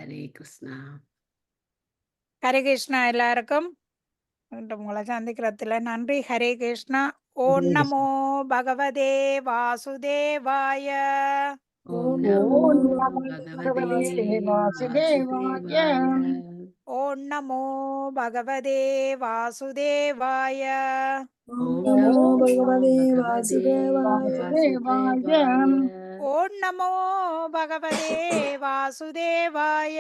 ஹரே கிருஷ்ணா. ஹரே கிருஷ்ணா எல்லாருக்கும். மீண்டும் உங்களை சந்திக்கிறதுல நன்றி. ஹரே கிருஷ்ணா. ஓம் ஹரே நமோ கிருஷ்ணா. பகவதே வாசுதேவாய. ஓம் ஓம் நமோ நமோ பகவதே பகவதே வாசுதேவாய. வாசுதேவாய. ஓம் நமோ பகவதே வாசுதேவாய. ஓம் ஓம் நமோ நமோ பகவதே பகவதே வாசுதேவாய. வாசுதேவாய. ஓம் நமோ பகவதே வாசுதேவாய.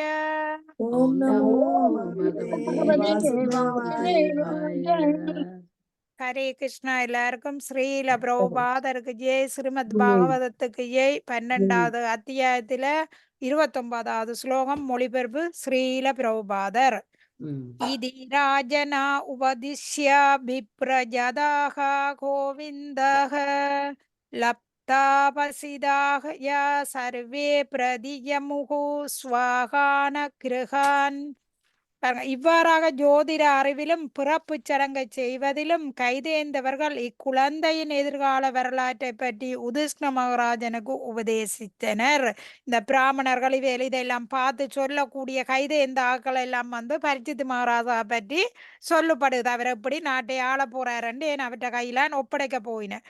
ஓம் ஓம் நமோ நமோ பகவதே பகவதே வாசுதேவாய. வாசுதேவாய. ஹரே கிருஷ்ணா எல்லாருக்கும். ஸ்ரீல பிரபுபாதருக்கு ஜெய். ஸ்ரீமத் ம், பாகவதத்துக்கு ஜெய். ம், 12வது அத்தியாயத்துல 29வது ஸ்லோகம் மொழிபெயர்ப்பு ஸ்ரீல பிரபுபாதர். ம். இதி ராஜனா உபதிஷ்ய விப்ரஜதாக கோவிந்தக லப்தாபசிதாக ய சர்வே பிரதியமுகு ஸ்வாகான கிருஹான். பாருங்க, இவ்வாறாக ஜோதிட அறிவிலும் பிறப்பு சடங்கை செய்வதிலும் கைதேர்ந்தவர்கள் இக்குழந்தையின் எதிர்கால வரலாற்றை பற்றி உதிஷ்ண மகாராஜனுக்கு உபதேசித்தனர். இந்த பிராமணர்கள் இதெல்லாம் பார்த்து சொல்லக்கூடிய கைதேர்ந்த ஆக்கள் எல்லாம் வந்து பரிச்சித்து மகாராஜா பற்றி சொல்லப்படுது. அவர் எப்படி நாட்டை ஆள போறாருன்னு அவற்றை கையில ஒப்படைக்க போயின.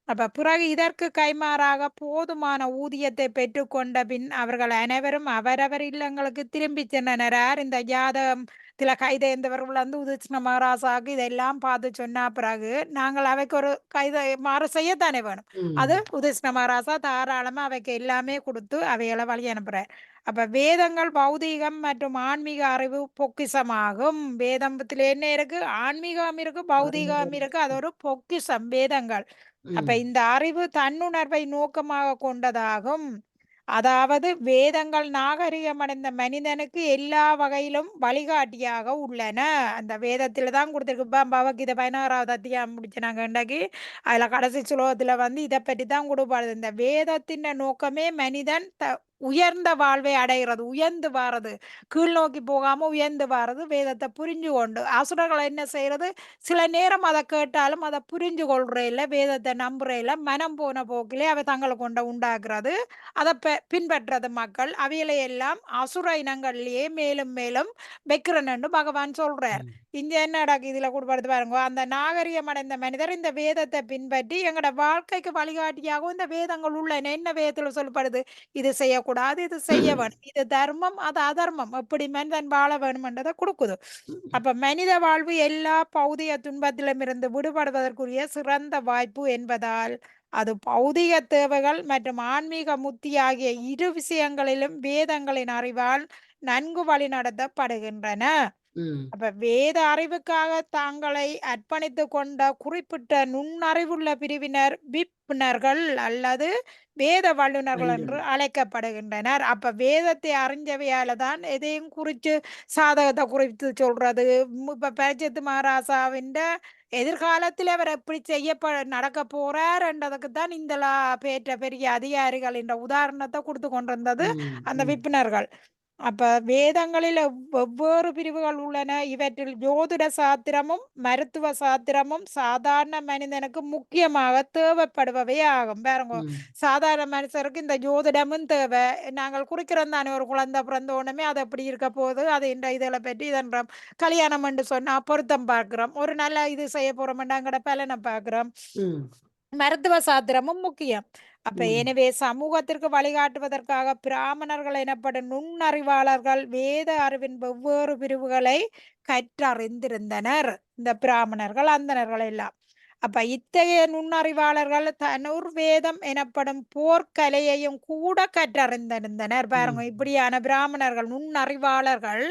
அப்ப பிறகு இதற்கு கைமாறாக போதுமான ஊதியத்தை பெற்றுக்கொண்ட பின் அவர்கள் அனைவரும் அவரவர் இல்லங்களுக்கு திரும்பி சென்றனர். இந்த ஜாதகத்தில கைதேர்ந்தவர்கள் வந்து உதிஷ்ண மகாராஜாவுக்கு இதெல்லாம் பார்த்து சொன்ன பிறகு நாங்கள் அவைக்கு ஒரு மாறு செய்யத்தானே வேணும். அது ம். உதிஷ்ண மகாராஜா தாராளமா அவைக்கு எல்லாமே கொடுத்து அவைகளை வழி அனுப்புறார். அப்ப வேதங்கள் பௌதீகம் மற்றும் ஆன்மீக அறிவு பொக்கிஷமாகும். வேதத்துல என்ன இருக்கு? ஆன்மீகம் இருக்கு, பௌதீகம் இருக்கு. அது ஒரு பொக்கிஷம் வேதங்கள். அப்ப ம். இந்த அறிவு தன்னுணர்வை நோக்கமாக கொண்டதாகும். அதாவது வேதங்கள் நாகரிகமடைந்த மனிதனுக்கு எல்லா வகையிலும் வழிகாட்டியாக உள்ளன. அந்த வேதத்துல தான் கொடுத்திருக்கு. பகவத்கீதை 16வது அத்தியாயம் முடிச்சுனாங்க இன்றைக்கு. அதுல கடைசி சுலோகத்துல வந்து இதை பற்றி தான் கொடுப்பாரு. இந்த வேதத்தின் நோக்கமே மனிதன் உயர்ந்த வாழ்வை அடைகிறது, உயர்ந்து வாரது, கீழ் நோக்கி போகாம உயர்ந்து வாரது. வேதத்தை புரிஞ்சு கொண்டு அசுரர்கள் என்ன செய்யறது? சில நேரம் அதை கேட்டாலும் அதை புரிஞ்சு கொள்றே இல்லை, வேதத்தை நம்புறே இல்லை, மனம் போன போக்கிலே அவை தங்களை கொண்ட உண்டாக்குறது, அதை பின்பற்றது மக்கள். அவைகளை எல்லாம் அசுர இனங்கள்லயே மேலும் மேலும் வைக்கிறன்னு பகவான் சொல்றார். ம். இங்க என்ன நடக்கு இதுல கொடுப்படுத்து பாருங்க. அந்த நாகரிகம் அடைந்த மனிதர் இந்த வேதத்தை பின்பற்றி எங்களோட வாழ்க்கைக்கு வழிகாட்டியாகவும் இந்த வேதங்கள் உள்ள என்ன வேதத்துல சொல்லப்படுது? இது செய்யக்கூடாது, இது செய்ய வேணும், இது தர்மம், அது அதர்மம், எப்படி மனிதன் வாழ வேணும்ன்றதை கொடுக்குது. அப்ப மனித வாழ்வு எல்லா பௌதிக துன்பத்திலும் இருந்து விடுபடுவதற்குரிய சிறந்த வாய்ப்பு என்பதால் அது பௌதிக தேவைகள் மற்றும் ஆன்மீக முத்தி ஆகிய இரு விஷயங்களிலும் வேதங்களின் அறிவால் நன்கு வழிநடத்தப்படுகின்றன. ம். அப்ப வேத அறிவுக்காக தாங்களை அர்ப்பணித்து கொண்ட குறிப்பிட்ட நுண்ணறிவுள்ள பிரிவினர் விப்னர்கள் அல்லது வேத வல்லுநர்கள் என்று வல்லுனர். அழைக்கப்படுகின்றனர். அப்ப வேதத்தை அறிஞ்சவையால தான் எதையும் குறித்து சாதகத்தை குறித்து சொல்றது. இப்ப பரிச்சித்து மகாராஜாவின் எதிர்காலத்தில் அவர் எப்படி நடக்க போறார் என்றதுக்கு தான் இந்த பேற்ற பெரிய அதிகாரிகள் என்ற உதாரணத்தை கொடுத்து கொண்டிருந்தது ம், அந்த ம். விப்பினர்கள். அப்ப வேதங்களில் வெவ்வேறு பிரிவுகள் உள்ளன. இவற்றில் ஜோதிட சாத்திரமும் மருத்துவ சாத்திரமும் சாதாரண மனிதனுக்கு முக்கியமாக தேவைப்படுபவை ஆகும். பாருங்க, ம். சாதாரண மனுஷருக்கு இந்த ஜோதிடமும் தேவை. நாங்கள் குறிக்கிறோம் தானே, ஒரு குழந்தை பிறந்த உடனே அது எப்படி இருக்க போகுது, அது இந்த இதில் பற்றி இதன்றோம். கல்யாணம் என்று சொன்னா பொருத்தம் பார்க்கிறோம், ஒரு நல்ல இது செய்ய போறோம்னா அங்கட பலனை பார்க்கிறோம். ம். மருத்துவ சாத்திரமும் முக்கியம். அப்ப ம். எனவே சமூகத்திற்கு வழிகாட்டுவதற்காக பிராமணர்கள் எனப்படும் நுண்ணறிவாளர்கள் வேத அறிவின் வெவ்வேறு பிரிவுகளை கற்றறிந்திருந்தனர். இந்த பிராமணர்கள் அந்தணர்கள் எல்லாம். அப்ப இத்தகைய நுண்ணறிவாளர்கள் தனுர்வேதம் எனப்படும் போர்க்கலையையும் கூட கற்றறிந்திருந்தனர். பாருங்க, ம். இப்படியான பிராமணர்கள் நுண்ணறிவாளர்கள்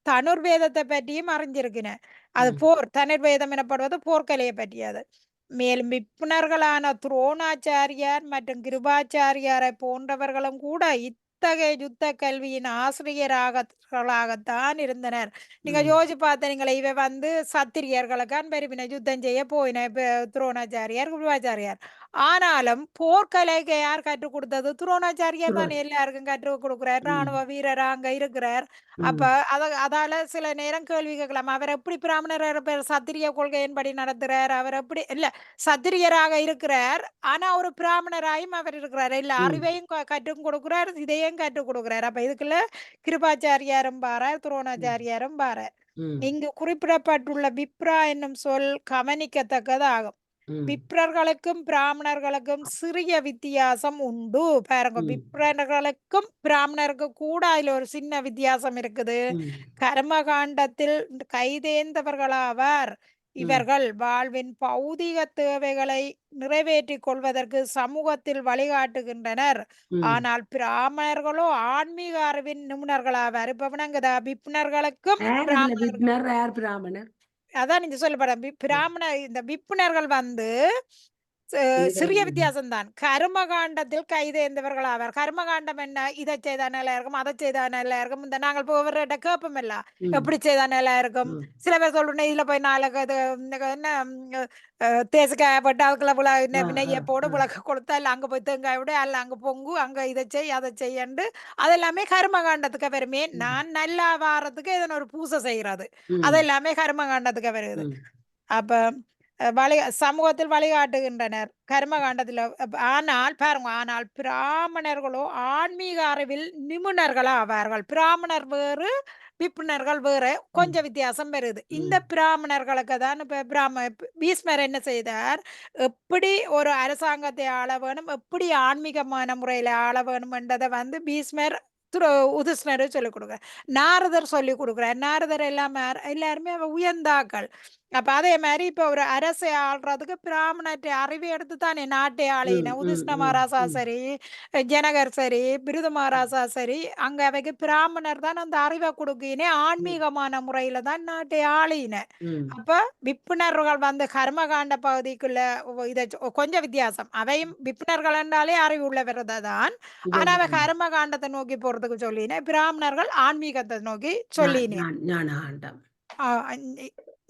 தனுர்வேதத்தை பற்றியும் அறிஞ்சிருக்கினர். அது ம். போர், தனுர்வேதம் எனப்படுவது போர்க்கலையை பற்றியது. மேலும் விப்புணர்களான துரோணாச்சாரியார் மற்றும் கிருபாச்சாரியாரை போன்றவர்களும் கூட இத்தகைய யுத்த கல்வியின் ஆசிரியராகத்தான் இருந்தனர். நீங்க ம். யோசிச்சு பார்த்தீங்களே, இவ வந்து சத்திரியர்களுக்கான் பெருவின யுத்தம் செய்ய போயின. இப்ப துரோணாச்சாரியார், கிருபாச்சாரியார் ஆனாலும் போர்க்கலைக்கு யார் கற்றுக் கொடுத்தது? துரோணாச்சாரியார் துரோண தான் எல்லாருக்கும் கற்றுக் கொடுக்கிறார். ம் ராணுவ வீரரா அங்க இருக்கிறார். அப்ப ம் அதால சில நேரம் கேள்வி கேட்கலாம். அவர் எப்படி பிராமணர் இருப்பார்? சத்திரிய கொள்கையின்படி நடத்துறார். அவர் எப்படி இல்ல சத்திரியராக இருக்கிறார். ஆனா ஒரு பிராமணராயும் அவர் இருக்கிறார். இல்ல ம் அறிவையும் கற்றுக் கொடுக்கிறார். இதையும் கற்றுக் கொடுக்கிறார். அப்ப இதுக்குள்ள கிருபாச்சாரியாரும் பாரார், ம் துரோணாச்சாரியாரும் பாரார். ம் இங்கு குறிப்பிடப்பட்டுள்ள விப்ரா என்னும் சொல் கவனிக்கத்தக்கதாகும். ம் விப்ரர்களுக்கும் பிராமணர்களுக்கும் சிறிய வித்தியாசம் உண்டு. பாருங்க, ம் விப்ரர்களுக்கும் பிராமணருக்கும் கூட அதுல ஒரு சின்ன வித்தியாசம் இருக்குது. ம் கர்மகாண்டத்தில் கைதேர்ந்தவர்களாவார். ம் இவர்கள் வாழ்வின் பௌதிக தேவைகளை நிறைவேற்றிக் கொள்வதற்கு சமூகத்தில் வழிகாட்டுகின்றனர். ம் ஆனால் பிராமணர்களோ ஆன்மீக அறிவின் நிபுணர்களாவார். இப்ப விளங்குதா? விப்னர்களுக்கும் யார் அதுல பிராமணர் விக்னர் யார் பிராமணர் அதான் நீங்க சொல்லப்பட பிராமண இந்த விப்புணர்கள் வந்து சிறிய ம் வித்தியாசம் தான். கர்மகாண்டத்தில் கைதேர்ந்தவர்கள் ஆவார். கர்மகாண்டம் என்ன? இதை செய்தா நல்லா இருக்கும், அதை செய்தா நல்லா இருக்கும். இந்த நாங்கள் போவர்கிட்ட கேட்போம் இல்ல, ம் எப்படி செய்தா நல்லா இருக்கும். ம் சில பேர் சொல்லணும், இதுல போய் நாளைக்கு இது இந்த என்ன தேசிக்காய போட்டு அதுக்குள்ள ஆ ஆ வினைய போடு ஆ விளக்கு கொடுத்தா இல்ல அங்க போய் தேங்காய் விட அல்ல அங்க பொங்கு அங்க இதை செய் அதை செய்யண்டு அதெல்லாமே கர்மகாண்டத்துக்கு வருமே. ம் நான் நல்லா வாரத்துக்கு இதன் ஒரு பூசை செய்யறது ம் அதெல்லாமே கர்மகாண்டத்துக்கு வருது. ம் அப்ப வழி சமூகத்தில் வழிகாட்டுகின்றனர் கர்மகாண்டத்தில். ஆனால் பாருங்க, ஆனால் பிராமணர்களோ ஆன்மீக அறிவில் நிபுணர்களா ஆவார்கள். பிராமணர் வேறு, விப்புணர்கள் வேறு, ம் கொஞ்சம் வித்தியாசம் வருது. இந்த ம் பிராமணர்களுக்கு தான் இப்ப பீஷ்மர் என்ன செய்தார்? எப்படி ஒரு அரசாங்கத்தை ஆள வேணும், எப்படி ஆன்மீகமான முறையில ஆள வேணும் என்றதை வந்து பீஷ்மர் உதிஷ்ணர் சொல்லிக் கொடுக்குறார். நாரதர் சொல்லிக் கொடுக்குறார். நாரதர் எல்லாருமே உயர்ந்தாக்கள். அப்ப அதே மாதிரி இப்ப ஒரு அரசை ஆள்றதுக்கு பிராமணத்தை அறிவை எடுத்து தானே நாட்டை ம் ஆளின. ம் உதிஷ்ண ம் மகாராசா ம் சரி, ஜனகர் சரி, பிருது மகாராசா சரி, அங்க அவைக்கு பிராமணர் தான் அந்த அறிவை கொடுக்கினே. ம் ஆன்மீகமான முறையில தான் நாட்டை ஆளின. ம் அப்ப விப்புணர்கள் வந்து கர்மகாண்ட பகுதிக்குள்ள இத கொஞ்சம் வித்தியாசம். அவையும் விப்புணர்கள் என்றாலே அறிவு உள்ளவர் தான். ஆனா அவ இவங்க கர்மகாண்டத்தை நோக்கி போறதுக்கு சொல்லினேன். பிராமணர்கள் ஆன்மீகத்தை நோக்கி சொல்லினேன். ஞானகாண்டம் ஆ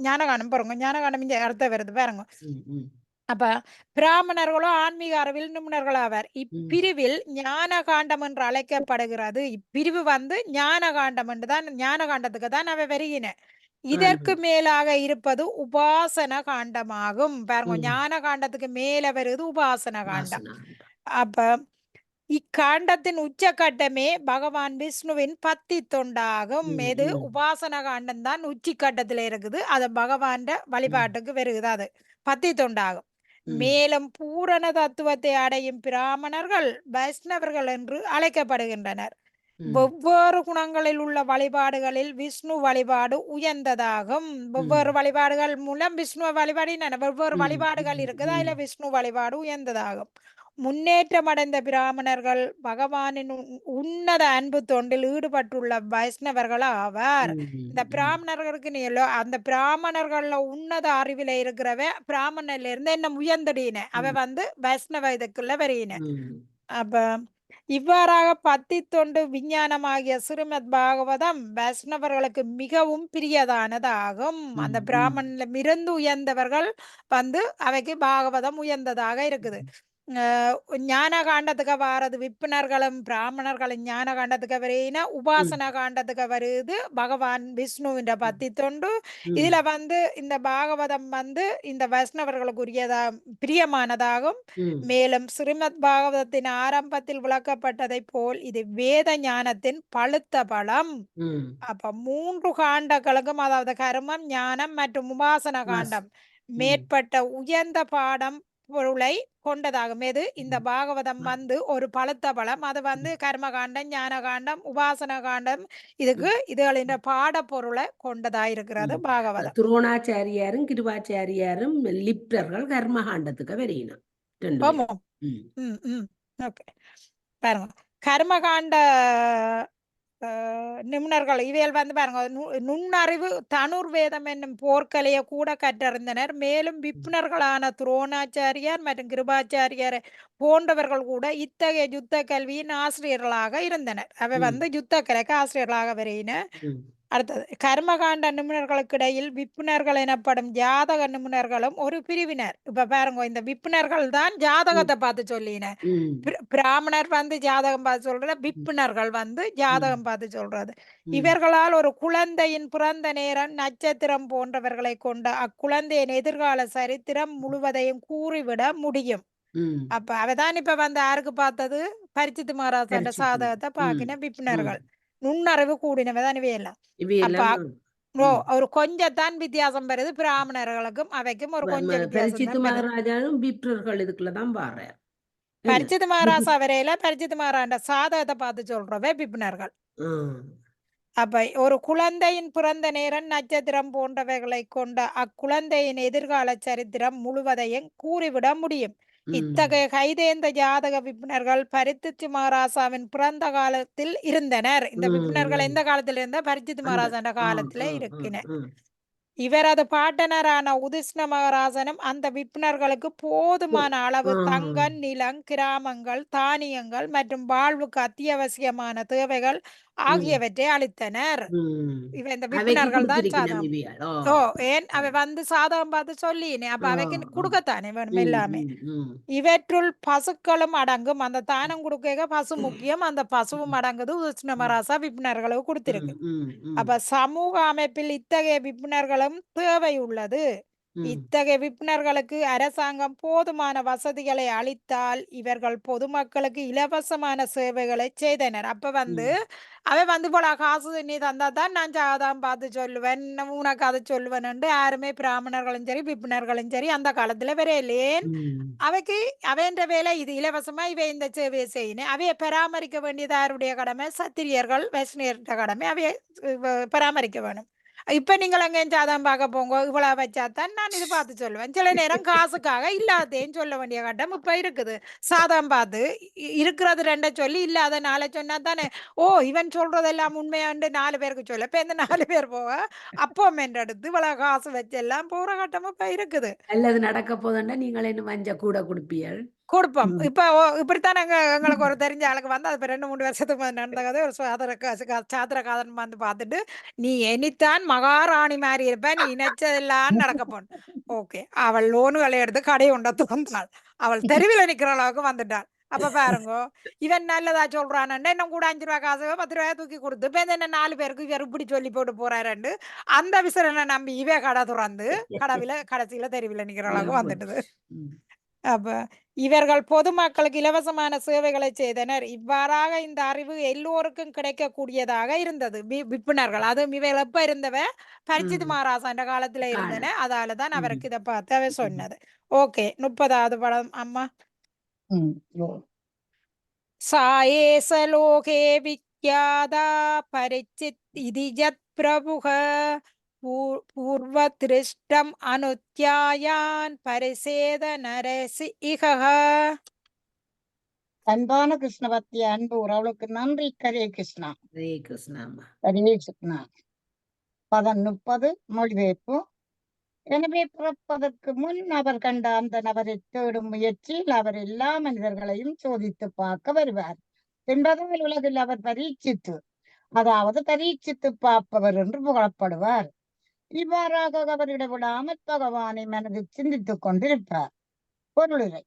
ஞானகானம் பாருங்க. ஞானகானம் இங்க அர்த்தம் வருது பாருங்க. ம் ம் அப்ப பிராமணர்களோ ஆன்மீக அறிவில் நிபுணர்கள் ஆவர். ம் இப்பிரிவில் ஞானகாண்டம் என்று அழைக்கப்படுகிறது. இப்பிரிவு வந்து ஞானகாண்டம் என்று தான், ஞானகாண்டத்துக்கு தான் அவ வருகின. இதற்கு ஞானகாண்டம் மேலாக இருப்பது உபாசன காண்டமாகும். பாருங்க, ம் ஞான காண்டத்துக்கு மேல வருது உபாசன காண்டம். வாசனாண்டம் அப்ப இக்காண்டத்தின் உச்சகட்டமே பகவான் விஷ்ணுவின் பத்தி தொண்டாகும். ம் எது? ம் உபாசன காண்டம் தான் உச்சி கட்டத்துல இருக்குது. அது பகவான் ம் வழிபாட்டுக்கு வருகுது. அது பத்தி தொண்டாகும். ம் மேலும் பூரண தத்துவத்தை அடையும் பிராமணர்கள் வைஷ்ணவர்கள் என்று அழைக்கப்படுகின்றனர். ம் வெவ்வேறு குணங்களில் உள்ள வழிபாடுகளில் விஷ்ணு வழிபாடு உயர்ந்ததாகும். வெவ்வேறு ம் வழிபாடுகள் மூலம் விஷ்ணுவை வழிபாடின வெவ்வேறு ம் வழிபாடுகள் ம் இருக்குது. ம் அதுல விஷ்ணு வழிபாடு உயர்ந்ததாகும். முன்னேற்றமடைந்த பிராமணர்கள் பகவானின் உன்னத அன்பு தொண்டில் ஈடுபட்டுள்ள வைஷ்ணவர்கள் ஆவார். ம் இந்த ம் பிராமணர்களுக்கு நீ அந்த பிராமணர்கள்ல உன்னத அறிவில இருக்கிறவ பிராமணர்ல இருந்து என்ன உயர்ந்தடின அவ ம் வந்து வைஷ்ணவ இதுக்குள்ள வரையின. ம் அப்ப இவ்வாறாக பத்தி தொண்டு விஞ்ஞானமாகிய ஸ்ரீமத் பாகவதம் வைஷ்ணவர்களுக்கு மிகவும் பிரியதானதாகும். அந்த ம் ம் பிராமணன்ல இருந்து உயர்ந்தவர்கள் வந்து அவைக்கு பாகவதம் உயர்ந்ததாக இருக்குது. ஞான காண்டத்துக்கு வாரது விப்புணர்களும் பிராமணர்களும் ஞான காண்டத்துக்கு வரையினா ம் உபாசன காண்டத்துக்கு வருது பகவான் விஷ்ணுவின் பத்தி தொண்டு. ம் இதுல வந்து இந்த பாகவதம் வந்து இந்த வைஷ்ணவர்களுக்கு உரியதா பிரியமானதாகும். ம் மேலும் ஸ்ரீமத் பாகவதத்தின் ஆரம்பத்தில் விளக்கப்பட்டதை போல் இது வேத ஞானத்தின் பழுத்த பழம். ம் அப்ப 3 காண்டங்களுக்கும், அதாவது கர்மம், ஞானம் மற்றும் உபாசன வாஸ் காண்டம் ம் மேற்பட்ட உயர்ந்த பாடம் பொருளை கொண்டதாகும். எது? இந்த ம் பாகவதம் ஆ வந்து ஒரு பழுத்த பழம். அது வந்து ம் கர்மகாண்டம், ஞான காண்டம், உபாசன காண்டம், ம் இதுகளின் பாட பொருளை கொண்டதா இருக்கிறது ம் பாகவதம். துரோணாச்சாரியாரும் கிருபாச்சாரியாரும் லிப்டர்கள் கர்மகாண்டத்துக்கு வரையினம் 2 போமோ? பேரும் ம் ம் ம் ஓகே. பாருங்க, கர்மகாண்ட நிபுணர்கள் இவைகள் வந்து பாருங்க நுண்ணறிவு தனுர்வேதம் என்னும் போர்க்கலையை கூட கற்றறிந்தனர். மேலும் விப்புணர்களான துரோணாச்சாரியார் மற்றும் கிருபாச்சாரியார் போன்றவர்கள் கூட இத்தகைய யுத்த கல்வியின் ஆசிரியர்களாக இருந்தனர். அவை ம் வந்து யுத்த கலைக்கு ஆசிரியர்களாக வரையின. ம் அடுத்தது கர்மகாண்ட நிபுணர்களுக்கு இடையில் விப்புணர்கள் எனப்படும் ஜாதக நிபுணர்களும் ஒரு பிரிவினர். இப்ப பாருங்க, இந்த விப்புணர்கள் தான் ஜாதகத்தை பார்த்து சொல்லின. பிராமணர் வந்து ஜாதகம் பார்த்து சொல்ற, விப்புணர்கள் வந்து ஜாதகம் பார்த்து சொல்றது. இவர்களால் ஒரு குழந்தையின் பிறந்த நேரம், நட்சத்திரம் போன்றவர்களை கொண்ட அக்குழந்தையின் எதிர்கால சரித்திரம் முழுவதையும் கூறிவிட முடியும். அப்ப அவதான் இப்ப வந்து யாருக்கு பார்த்தது? பரிச்சித்து மகாராஜாண்ட சாதகத்தை பாக்கின விப்புணர்கள். நுண்ணறிவு கூடினவதான் இவையெல்லாம். அப்ப ஒரு கொஞ்சத்தான் வித்தியாசம் வருது பிராமணர்களுக்கும் அவைக்கும் ஒரு கொஞ்சம் பரிச்சித்து மகாராஜாவும் விப்ரர்கள் இதுக்குள்ளதான் பாடுறார். பரிச்சித்து மகாராஜா வரையில பரிச்சித்து மகாராஜா சாதகத்தை பார்த்து சொல்றவே விப்புணர்கள். அப்ப ஒரு குழந்தையின் பிறந்த நேரம், நட்சத்திரம் போன்றவைகளை கொண்ட அக்குழந்தையின் எதிர்கால சரித்திரம் முழுவதையும் கூறிவிட முடியும். இத்தகைய கைதேந்த ஜாதக விப்புணர்கள் பரிச்சித்து மகாராஜாவின் பிறந்த காலத்தில் இருந்தனர். இந்த விப்புணர்கள் எந்த காலத்துல இருந்தா? பரிச்சித்து மகாராஜாண்ட காலத்துல இருக்கின. இவரது பாட்டனரான உதிஷ்ண மகாராஜனும் அந்த விப்புணர்களுக்கு போதுமான அளவு தங்கம், நிலம், கிராமங்கள், தானியங்கள் மற்றும் வாழ்வுக்கு அத்தியாவசியமான தேவைகள் ஆகியவற்றை அளித்தனர். இவ இந்த விப்புணர்கள் தான் சாதகம். ஏன் அவ வந்து சாதகம் பார்த்து சொல்லினே, அப்ப அவைக்கு கொடுக்கத்தானே வேணும் எல்லாமே. இவற்றுள் பசுக்களும் அடங்கும். அந்த தானம் கொடுக்க பசு முக்கியம். அந்த பசுவும் அடங்குது. உதிஷ்ண மகாராஜா விப்புணர்களுக்கு கொடுத்திருக்கு. அப்ப சமூக அமைப்பில் இத்தகைய விப்புணர்களும் தேவை உள்ளது. இத்தகைய விப்புணர்களுக்கு அரசாங்கம் போதுமான வசதிகளை அளித்தால் இவர்கள் பொதுமக்களுக்கு இலவசமான சேவைகளை செய்தனர். அப்ப வந்து அவ வந்து போல காசு நீ தந்தா தான் நான் ஜாதகம் பார்த்து சொல்லுவேன், உனக்கு அதை சொல்லுவேன். யாருமே பிராமணர்களும் சரி விப்புணர்களும் சரி அந்த காலத்துல வரையிலேன் அவைக்கு அவைன்ற வேலை இது இலவசமா இவை இந்த சேவையை செய்யணும். அவைய பராமரிக்க வேண்டியது யாருடைய கடமை? சத்திரியர்கள் வைஷ்ணவர்கிட்ட கடமை. அவைய பராமரிக்க வேணும். இப்ப நீங்கள் அங்க ஜாதகம் பார்க்க போங்க, இவ்வளவு வச்சாத்தான் நான் இது பார்த்து சொல்லுவேன். சில நேரம் காசுக்காக இல்லாதேன்னு சொல்ல வேண்டிய கட்டம் இப்ப இருக்குது. சாதகம் பார்த்து இருக்கிறது 2 சொல்லி இல்லாத 4 சொன்னா தானே இவன் சொல்றதெல்லாம் உண்மையாண்டு 4 பேருக்கு சொல்ல. இப்ப இந்த 4 பேர் போக அப்போமெண்ட் எடுத்து இவ்வளவு காசு வச்சு எல்லாம் போற கட்டம் இப்ப இருக்குது. அல்லது நடக்க போதுன்னா நீங்கள் என்ன மஞ்ச கூட கொடுப்பீர்கள்? கொடுப்போம். இப்ப இப்படித்தான் எங்களுக்கு ஒரு தெரிஞ்ச ஆளுக்கு வந்து அது 2-3 வருஷத்துக்கு முன்னாடி நடந்த கதை. ஒரு சாத்திரக்காரன் வந்து பார்த்துட்டு, நீ எனித்தான் மகாராணி மாதிரி இருப்ப, நீ நினைச்சதெல்லாம் நடக்க போன. ஓகே, அவள் லோனுகளை எடுத்து கடை உண்ட வந்தாள். அவள் தெருவில் நிக்கிற அளவுக்கு வந்துட்டாள். அப்ப பாருங்க, இவன் நல்லதா சொல்றான்னு இன்னும் கூட 5 ரூபாய் காசு 10 ரூபாய் தூக்கி கொடுத்து இப்ப என்ன 4 பேருக்கு இவர் இப்படி சொல்லி போட்டு போறாரு. அந்த விசரனை நம்பி இவ கடை துறந்து கடைசியில தெருவில் நிக்கிற அளவுக்கு வந்துட்டுது. அப்ப இவர்கள் பொதுமக்களுக்கு இலவசமான சேவைகளை செய்தனர். இவ்வாறாக இந்த அறிவு எல்லோருக்கும் கிடைக்கக்கூடியதாக இருந்தது. விப்புணர்கள் அதுவும் இவைகள் எப்ப இருந்தவ? பரிச்சித்து மகாராஜாண்ட காலத்துல இருந்தன. அதாலதான் அவருக்கு இதை பார்த்து அவ சொன்னது. ஓகே, 30வது படம் அம்மா. சாயேச லோகே விக்யாதா பரிச்சித் இதிஜத் பிரபுக பூர்வதிருஷ்டம் அனுத்யாயான் பரிசேத நரசி இகஹ. அன்பான கிருஷ்ணபக்தி அன்பு உறவுகளுக்கு நன்றி. கரே கிருஷ்ணா. ஹரே கிருஷ்ணா. ஹரே கிருஷ்ணா. பதம் 30 மொழிபெயர்ப்பு. எனவே பிறப்பதற்கு முன் அவர் கண்ட அந்த நபரை தேடும் முயற்சியில் அவர் எல்லா மனிதர்களையும் சோதித்து பார்க்க வருவார் என்பதால் உலகில் அவர் அதாவது பரீட்சித்து பார்ப்பவர் என்று புகழப்படுவார். இவ்வாறாக அவர் இடைவிடாமல் பகவானை மனதில் சிந்தித்துக் கொண்டிருப்பார். பொருளுரை.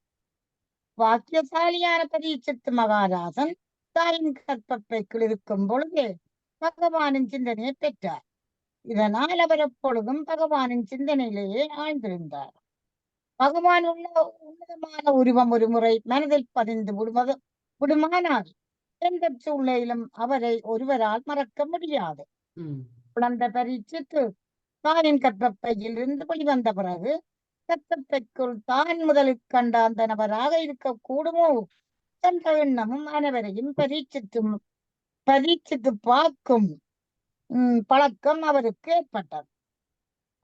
வாக்கியசாலியான பரீட்சித்து மகாராஜன் தாயின் கற்பப்பைக்குள் இருக்கும் பொழுது பகவானின் சிந்தனையை பெற்றார். இதனால் அவர் எப்பொழுதும் பகவானின் சிந்தனையிலேயே ஆழ்ந்திருந்தார். பகவான் உள்ள உன்னதமான உருவம் ஒரு முறை மனதில் பதிந்து விடுமானால் எந்த சூழ்நிலையிலும் அவரை ஒருவரால் மறக்க முடியாது. குழந்தை பரீட்சித்து தாயின் கற்பப்பையில் இருந்து வெளிவந்த பிறகு கற்பப்பைக்குள் தான் முதலில் கண்ட அந்த நபராக இருக்கக்கூடுமோ என்ற எண்ணமும் அனைவரையும் பரீட்சித்து பார்க்கும் பழக்கம் அவருக்கு ஏற்பட்டது.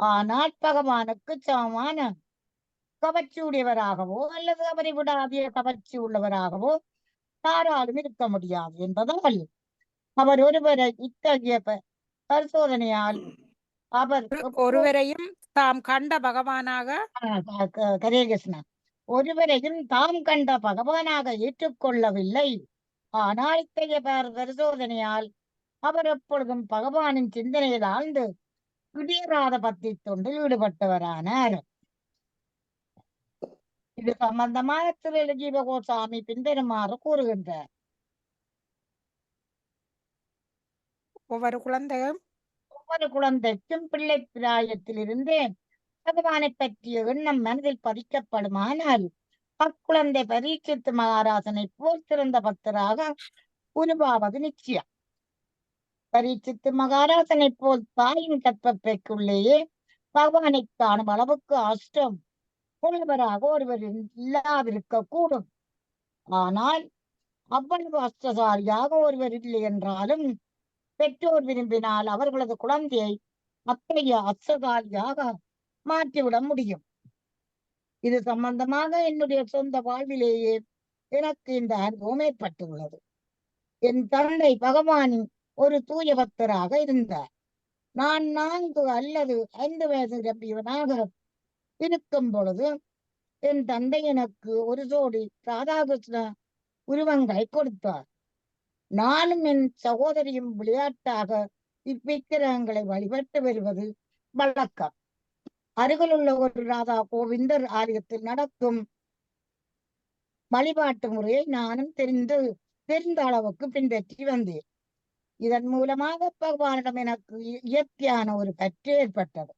ஆனால் பகவானுக்கு சமமான கவர்ச்சி உடையவராகவோ அல்லது அவரை விட அதிக கவர்ச்சி உள்ளவராகவோ யாராலும் இருக்க முடியாது என்பதால் அவர் ஒருவரை இத்தகைய பரிசோதனையால் அவர் ஒருவரையும் தாம் கண்ட பகவானாக கரேகிருஷ்ணன் ஒருவரையும் தாம் கண்ட பகவானாக ஏற்றுக்கொள்ளவில்லை. ஆனால் இத்தகைய பரிசோதனையால் அவர் எப்பொழுதும் பகவானின் சிந்தனையில் ஆழ்ந்து இடையறாத பக்தி தொண்டில் ஈடுபட்டவரானார். இது சம்பந்தமாக திரு ஜீவகோசாமி பின்வருமாறு கூறுகின்றார். ஒவ்வொரு குழந்தையும் ஒவ்வொரு குழந்தைக்கும் பிள்ளை பிராயத்திலிருந்தே பகவானை பற்றிய எண்ணம் மனதில் பதிக்கப்படுமானால் அக்குழந்தை பரீட்சித்து மகாராஜனை போல் சிறந்த பக்தராக உருவாவது நிச்சயம். பரீட்சித்து மகாராஜனை போல் தாயின் கற்பப்பைக்குள்ளேயே பகவானை காணும் அளவுக்கு அஷ்டம் உள்ளவராக ஒருவர் இல்லாதிருக்க கூடும். ஆனால் அவ்வளவு அஷ்டசாலியாக ஒருவர் இல்லை என்றாலும் பெற்றோர் விரும்பினால் அவர்களது குழந்தையை அத்தகைய அஷ்டசாலியாக மாற்றிவிட முடியும். இது சம்பந்தமாக என்னுடைய சொந்த வாழ்விலேயே எனக்கு இந்த அனுபவம் ஏற்பட்டுள்ளது. என் தந்தை பகவானின் ஒரு தூய பக்தராக இருந்தார். நான் 4 அல்லது 5 வயது நிரம்பியவனாக இருக்கும் பொழுது என் தந்தை எனக்கு ஒரு ஜோடி ராதாகிருஷ்ண உருவங்களை கொடுத்தார். நானும் என் சகோதரியும் விளையாட்டாக இவ்விக்கிரகங்களை வழிபட்டு வருவது வழக்கம். அருகிலுள்ள ஒரு ராதா கோவிந்தர் ஆலயத்தில் நடக்கும் வழிபாட்டு முறையை நானும் தெரிந்த அளவுக்கு பின்பற்றி வந்தேன். இதன் மூலமாக பகவானிடம் எனக்கு இயற்கையான ஒரு பற்று ஏற்பட்டது.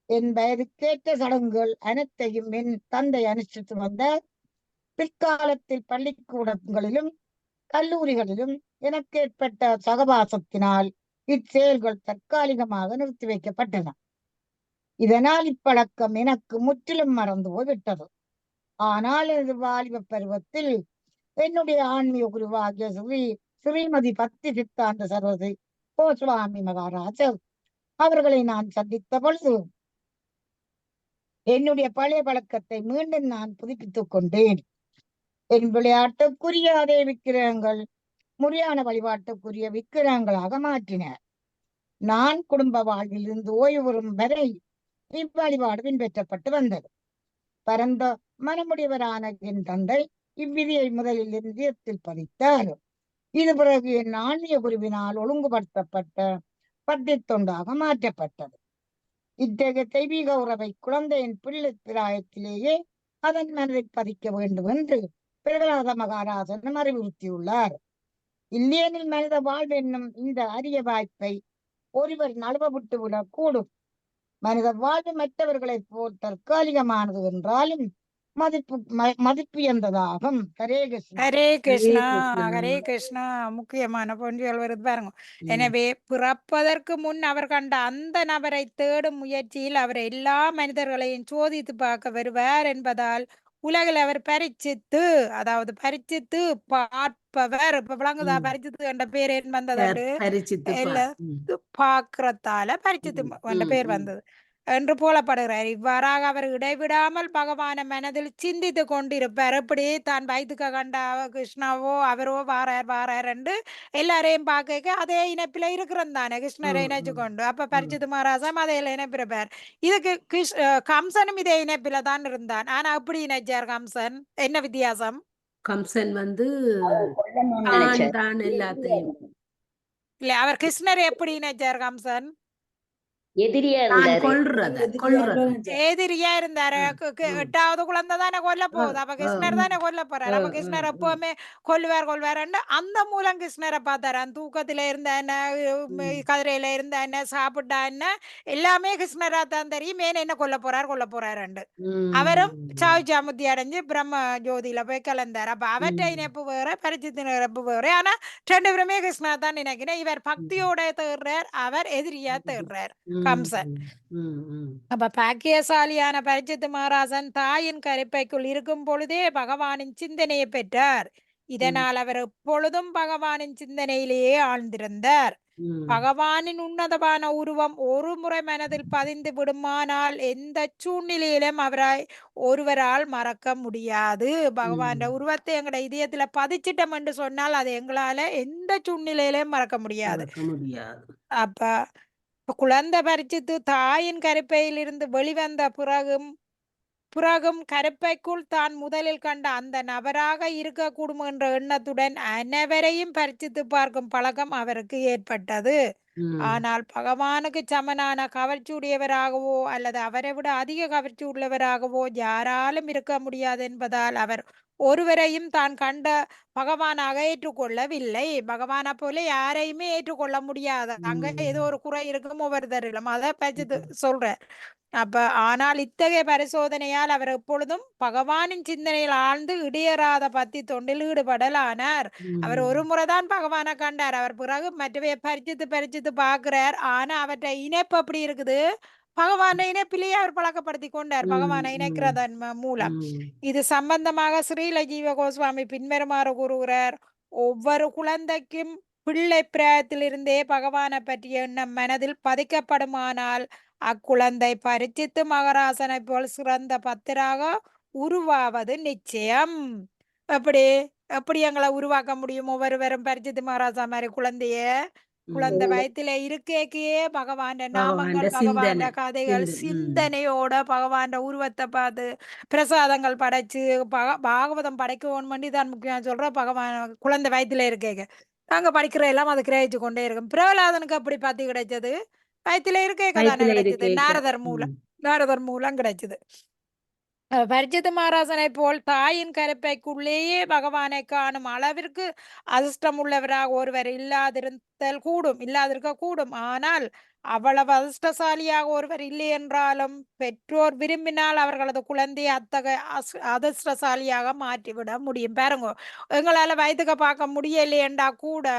என் வயதுக்கேற்ற சடங்குகள் அனைத்தையும் என் தந்தை அனுஷ்டித்து வந்தார். பிற்காலத்தில் பள்ளிக்கூடங்களிலும் கல்லூரிகளிலும் எனக்கு ஏற்பட்ட சகவாசத்தினால் இச்செயல்கள் தற்காலிகமாக நிறுத்தி வைக்கப்பட்டன. இதனால் இப்பழக்கம் எனக்கு முற்றிலும் மறந்து போய்விட்டது. ஆனால் எனது வாலிப பருவத்தில் என்னுடைய ஆன்மீக குருவாகிய ஸ்ரீமதி பக்தி சித்தாந்த சரஸ்வதி கோஸ்வாமி மகாராஜர் அவர்களை நான் சந்தித்த பொழுது என்னுடைய பழைய பழக்கத்தை மீண்டும் நான் புதுப்பித்துக் கொண்டேன். என் விளையாட்டுக்குரிய அதே விக்கிரகங்கள் முறையான வழிபாட்டுக்குரிய விக்கிரகங்களாக மாற்றினார். நான் குடும்ப வாழ்வில் இருந்து ஓய்வு பெறும் வரை இவ்வழிபாடு பின்பற்றப்பட்டு வந்தது. பரந்த மனமுடையவரான என் தந்தை இவ்விதியை முதலில் இதயத்தில் பதித்தார். இது பிறகு என் ஆன்மீக குருவினால் ஒழுங்குபடுத்தப்பட்ட பக்தி தொண்டாக மாற்றப்பட்டது. இத்தகைய தெய்வீக உறவை குழந்தையின் பிள்ளை பிராயத்திலேயே அதன் மனதை பதிக்க வேண்டும் என்று பிரகலாத மகாராஜனும் அறிவுறுத்தியுள்ளார். இல்லையெனில் மனித வாழ்வு என்னும் இந்த அரிய வாய்ப்பை ஒருவர் நழுவ விட்டுவிடக் கூடும். மனித வாழ்வு மற்றவர்களைப் போல் தற்காலிகமானது என்றாலும் மதிப்பு என்றதாகும். ஹரே கிருஷ்ணா. ஹரே கிருஷ்ணா கிருஷ்ணா. ஹரே கிருஷ்ணா. முக்கியமான பொன்றியல் வருது பாருங்க. எனவே பிறப்பதற்கு முன் அவர் கண்ட அந்த நபரை தேடும் முயற்சியில் அவர் எல்லா மனிதர்களையும் சோதித்து பார்க்க வருவார் என்பதால் உலகில் அவர் பரிச்சித்து, அதாவது பரிச்சித்து பார்ப்பவர். இப்ப விளங்குதா பரிச்சித்து என்ற பேர் ஏன் வந்தது? பரிச்சித்து பார்க்கறதால பரிச்சித்து என்ற பேர் வந்தது என்று போலப்படுகிறார். இவ்வாறாக அவர் இடைவிடாமல் பகவான மனதில் சிந்தித்து கொண்டிருப்பார். எப்படி தான் வயிற்றுக்க கண்ட கிருஷ்ணாவோ அவரோ வாரார் என்று எல்லாரையும் பார்க்க அதே இணைப்பில இருக்கிறது தானே, கிருஷ்ணரை இணைச்சு கொண்டு. அப்ப பரிச்சித்து மகாராஜம் அதே இணைப்பிருப்பார். இதுக்கு கம்சனும் இதே இணைப்பில தான் இருந்தான். ஆனா எப்படி இணைச்சார் கம்சன்? என்ன வித்தியாசம்? கம்சன் தான் எல்லாத்தையும் இல்ல, அவர் கிருஷ்ணர் எப்படி இணைச்சார்? கம்சன் எதிரியா எதிரியா இருந்தாரு. 8வது குழந்தை தானே கொல்ல போகுது. அப்ப கிருஷ்ணர் தானே கொல்ல போறாரு. அப்ப கிருஷ்ணர் எப்பவுமே கொல்லுவார் அந்த மூலம் கிருஷ்ணரை பார்த்தாரு. அந்த தூக்கத்துல இருந்த என்ன, கதிரையில இருந்த என்ன, சாப்பிட்டா என்ன, எல்லாமே கிருஷ்ணரா தான் தெரியும். மேல என்ன கொல்ல போறாரு. அவரும் சாமுத்தி அடைஞ்சு பிரம்ம ஜோதியில போய் கலந்தார். அப்ப அவற்றை இணைப்பு வேற, பரிச்சித்து இணைப்பு வேற. ஆனா 2 பேருமே கிருஷ்ணா தான் நினைக்கிறேன். இவர் பக்தியோட தேடுறார், அவர் எதிரியா தேடுறார் கம்சன். அப்ப பாக்கியசாலியான பரிச்சித்து மகாராஜன் தாயின் கருப்பைக்குள் இருக்கும் பொழுதே பகவானின் சிந்தனையை பெற்றார். இதனால் அவர் எப்பொழுதும் பகவானின் சிந்தனையிலேயே ஆழ்ந்திருந்தார். பகவானின் உன்னதமான உருவம் ஒரு முறை மனதில் பதிந்து விடுமானால் எந்த சூழ்நிலையிலும் ஒருவரால் மறக்க முடியாது. பகவான் உருவத்தை எங்கட இதயத்துல பதிச்சிட்டோம் என்று சொன்னால் அது எங்களால எந்த சூழ்நிலையிலும் மறக்க முடியாது. அப்ப குழந்தை பரிச்சித்து தாயின் கருப்பையில் இருந்து வெளிவந்த பிறகும் பிறகும் கருப்பைக்குள் தான் முதலில் கண்ட அந்த நபராக இருக்கக்கூடும் என்ற எண்ணத்துடன் அனைவரையும் பரிசித்து பார்க்கும் பழக்கம் அவருக்கு ஏற்பட்டது. ம். ஆனால் பகவானுக்கு சமனான கவர்ச்சியுடையவராகவோ அல்லது அவரை விட அதிக கவர்ச்சி உள்ளவராகவோ யாராலும் இருக்க முடியாது என்பதால் அவர் ஒருவரையும் தான் கண்ட பகவானாக ஏற்றுக்கொள்ளவில்லை. பகவானை போல யாரையுமே ஏற்றுக்கொள்ள முடியாது. அங்க ஏதோ ஒரு குறை இருக்கும் ஒவ்வொருத்தரிலும். அதை பற்றி சொல்றேன். அப்ப ஆனால் இத்தகைய பரிசோதனையால் அவர் எப்பொழுதும் பகவானின் சிந்தனையில் ஆழ்ந்து இடையறாத பக்தி தொண்டில் ஈடுபடலானார். அவர் ஒரு முறைதான் பகவானை கண்டார். அவர் பிறகு மற்றவையை பரிச்சித்து பார்க்கிறார். ஆனா அவற்றை இணைப்பு எப்படி இருக்குது? பகவானை இணைப்பிலேயே அவர் பழக்கப்படுத்தி கொண்டார். பகவானை இணைக்கிறதன் மூலம். இது சம்பந்தமாக ஸ்ரீல ஜீவ கோஸ்வாமி பின்வருமாறு கூறுகிறார். ஒவ்வொரு குழந்தைக்கும் பிள்ளை பிராயத்திலிருந்தே பகவானை பற்றிய எண்ணம் மனதில் பதிக்கப்படுமானால் அக்குழந்தை பரிச்சித்து மகராசனை போல் சிறந்த பக்தராக உருவாவது நிச்சயம். எப்படி எப்படி எங்களை உருவாக்க முடியும்? ஒவ்வொருவரும் பரிச்சித்து மகாராஜா மாதிரி குழந்தை வயத்துல இருக்கே பகவான் நாமங்கள், பகவான் கதைகள், சிந்தனையோட பகவான் உருவத்தை பார்த்து பிரசாதங்கள் படைச்சு பாகவதம் படைக்கணும் பண்ணி தான் முக்கியம் சொல்ற. பகவான் குழந்தை வயத்துல இருக்கேங்க நாங்க படிக்கிற எல்லாம் அது கிரகிச்சு கொண்டே இருக்கும். பிரகலாதனுக்கு அப்படி பார்த்து கிடைச்சது வயத்துல இருக்கே தானே கிடைச்சது. நாரதர் மூலம் கிடைச்சது. பரிச்சித்து மகாராசனை போல் தாயின் கருப்பைக்குள்ளேயே பகவானை காணும் அளவிற்கு அதிர்ஷ்டம் உள்ளவராக ஒருவர் இல்லாதிருக்க கூடும். ஆனால் அவ்வளவு அதிர்ஷ்டசாலியாக ஒருவர் இல்லை என்றாலும் பெற்றோர் விரும்பினால் அவர்களது குழந்தையை அத்தகைய அதிர்ஷ்டசாலியாக மாற்றிவிட முடியும். பாருங்க, எங்களால வயதுக்கு பார்க்க முடியலையேண்டா கூட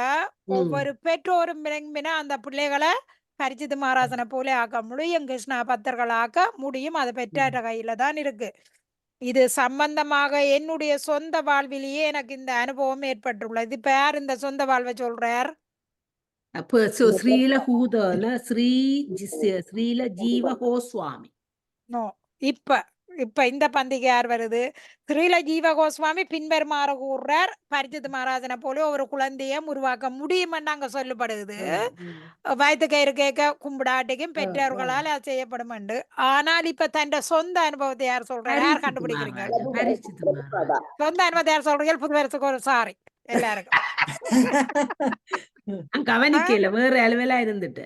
ஒவ்வொரு பெற்றோரும் விரும்பினா அந்த பிள்ளைகளை பரிச்சித்து மகாராசனை போல ஆக்க முடியும். கிருஷ்ணா பக்தர்கள் ஆக்க முடியும். அது பெற்ற கையில தான் இருக்கு. இது சம்பந்தமாக என்னுடைய சொந்த வாழ்விலேயே எனக்கு இந்த அனுபவம் ஏற்பட்டுள்ளது. இப்ப யார் இந்த சொந்த வாழ்வை சொல்றார்? ஸ்ரீல ஜீவ கோஸ்வாமி. இப்ப இந்த பந்திக்கு யார் வருது? ஸ்ரீல ஜீவ கோஸ்வாமி பின்வருமாறு கூறுறார். பரிச்சித்து மகாராஜனை போல ஒரு குழந்தைய உருவாக்க முடியுமென்னு அங்க சொல்லப்படுது. வயது கயிறு கேட்க கும்பிடாட்டிக்கும் பெற்றோர்களால் அது செய்யப்படும். ஆனால் இப்ப தன் சொந்த அனுபவத்தை யார் சொல்றாரு? யார் கண்டுபிடிக்கிறீங்க? சொந்த அனுபவத்தை யார் சொல்றீங்க? புது வருஷத்துக்கு ஒரு சாரி எல்லாருக்கும். கவனிக்கல, வேற அலுவலா இருந்துட்டு.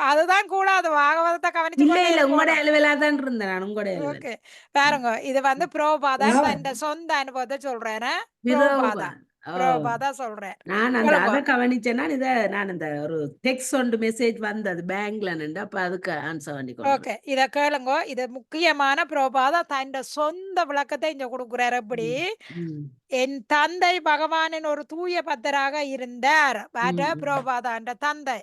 அதுதான் கூடாது. பாகவதத்தை கவனிச்சு உங்களோட அலுவலா தான் இருந்தேன். உங்களோட பாருங்க, இது வந்து பிரபுபாதா தன் சொந்த அனுபவத்தை சொல்றேன். பிரபுபாதா சொல்றேன். நான் அதை கவனிச்சேன்னா நான் இந்த ஒரு டெக்ஸ்ட் ஒன்று மெசேஜ் வந்தது பேங்க்ல நின்று. அப்ப அதுக்கு ஆன்சர் பண்ணி ஓகே, இத கேளுங்க. இது முக்கியமான பிரபுபாதா தன் சொந்த விளக்கத்தை இங்க கொடுக்குறாரு. எப்படி? என் தந்தை பகவானின் ஒரு தூய பக்தராக இருந்தார். பிரபுபாதா என்ற தந்தை.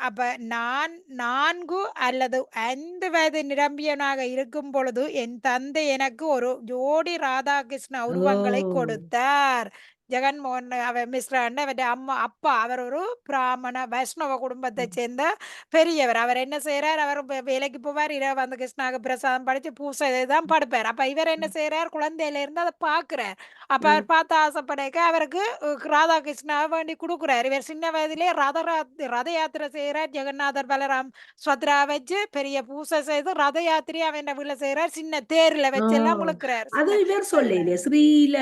அப்ப நான் 4 அல்லது 5 வயது நிரம்பியனாக இருக்கும் பொழுது என் தந்தை எனக்கு ஒரு ஜோடி ராதாகிருஷ்ண உருவங்களை கொடுத்தார். ஜெகன்மோகன் மிஸ்ரா அப்பா அவர் ஒரு பிராமண வைஷ்ணவ குடும்பத்தை சேர்ந்த பெரியவர். அவர் என்ன செய்யறார்? அவர் வேலைக்கு போவார். இரவு வந்து கிருஷ்ணாவுக்கு பிரசாதம் படிச்சு பூசை தான் படுப்பார். அப்ப இவர் என்ன செய்யறார்? குழந்தையில இருந்து அதை பாக்குறார். அப்ப அவர் பார்த்து ஆசைப்படைக்க அவருக்கு ராதாகிருஷ்ணா வேண்டி கொடுக்குறாரு. இவர் சின்ன வயதிலே ரத யாத்திரை செய்யறார். ஜெகநாதர் பலராம் ஸ்வத்ரா வச்சு பெரிய பூசை செய்து ரத யாத்திரை அவன் வீட்டுல செய்யறார். சின்ன தேர்ல வச்சு எல்லாம் முழுக்கிறார். ஸ்ரீல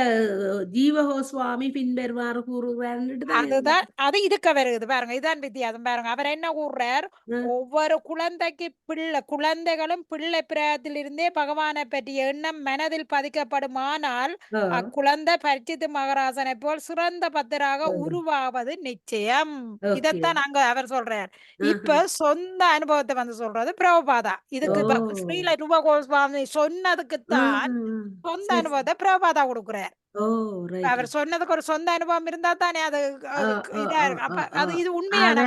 ஜீவகோஸ்வாமி பின்வருமாறு கூறுகிறார். அதுதான் அது இதுக்கு வருது. பாருங்க, இதான் வித்தியாசம். பாருங்க, அவர் என்ன கூறுறார்? ஒவ்வொரு குழந்தைகளும் பிள்ளை பிராயத்திலிருந்தே பகவானை பற்றிய எண்ணம் மனதில் பதிக்கப்படுமானால் அக்குழந்தை பரிச்சித்து மகாராசனை போல் சிறந்த பக்தராக உருவாவது நிச்சயம். இதைத்தான் அங்க அவர் சொல்றார். இப்ப சொந்த அனுபவத்தை வந்து சொல்றது பிரபுபாதா. இதுக்கு ஸ்ரீல ரூப கோஸ்வாமி சொன்னதுக்குத்தான் சொந்த அனுபவத்தை பிரபுபாதா கொடுக்குறார். அவர் சொன்னதுக்கு ஒரு சொந்த அனுபவம் இருந்தா தானே அது இதா இருக்கு. அப்ப அது இது உண்மையான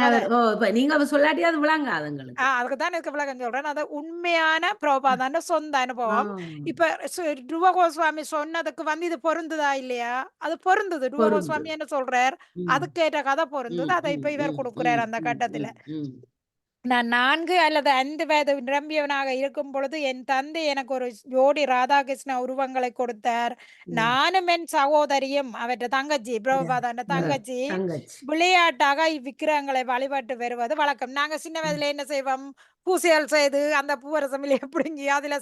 நீங்க சொல்லாட்டி அது விளங்காது. அதுக்குதான் இதுக்கு விளக்கம் சொல்றேன். அது உண்மையான பிரபுபாதான சொந்த அனுபவம். இப்ப ரூப கோஸ்வாமி சொன்னதுக்கு வந்து இது பொருந்துதா இல்லையா? அது பொருந்துது. ரூப கோஸ்வாமி என்ன சொல்றார்? அதுக்கேற்ற கதை பொருந்துது. அதை இப்ப இவர் கொடுக்குறார் அந்த கட்டத்துல. நான் 4 அல்லது 5 வயது நிரம்பியவனாக இருக்கும் பொழுது என் தந்தை எனக்கு ஒரு ஜோடி ராதாகிருஷ்ண உருவங்களை கொடுத்தார். நானும் என் சகோதரியும் அவற்றை தங்கச்சி பிரபுபாதாண்ட தங்கச்சி விளையாட்டாக இவ்விக்கிரகங்களை வழிபட்டு வருவது வழக்கம். நாங்க சின்ன வயதுல என்ன செய்வோம்? பூசைகள் செய்து அந்த பூவரசமில்லையை பிடுங்கி அதுல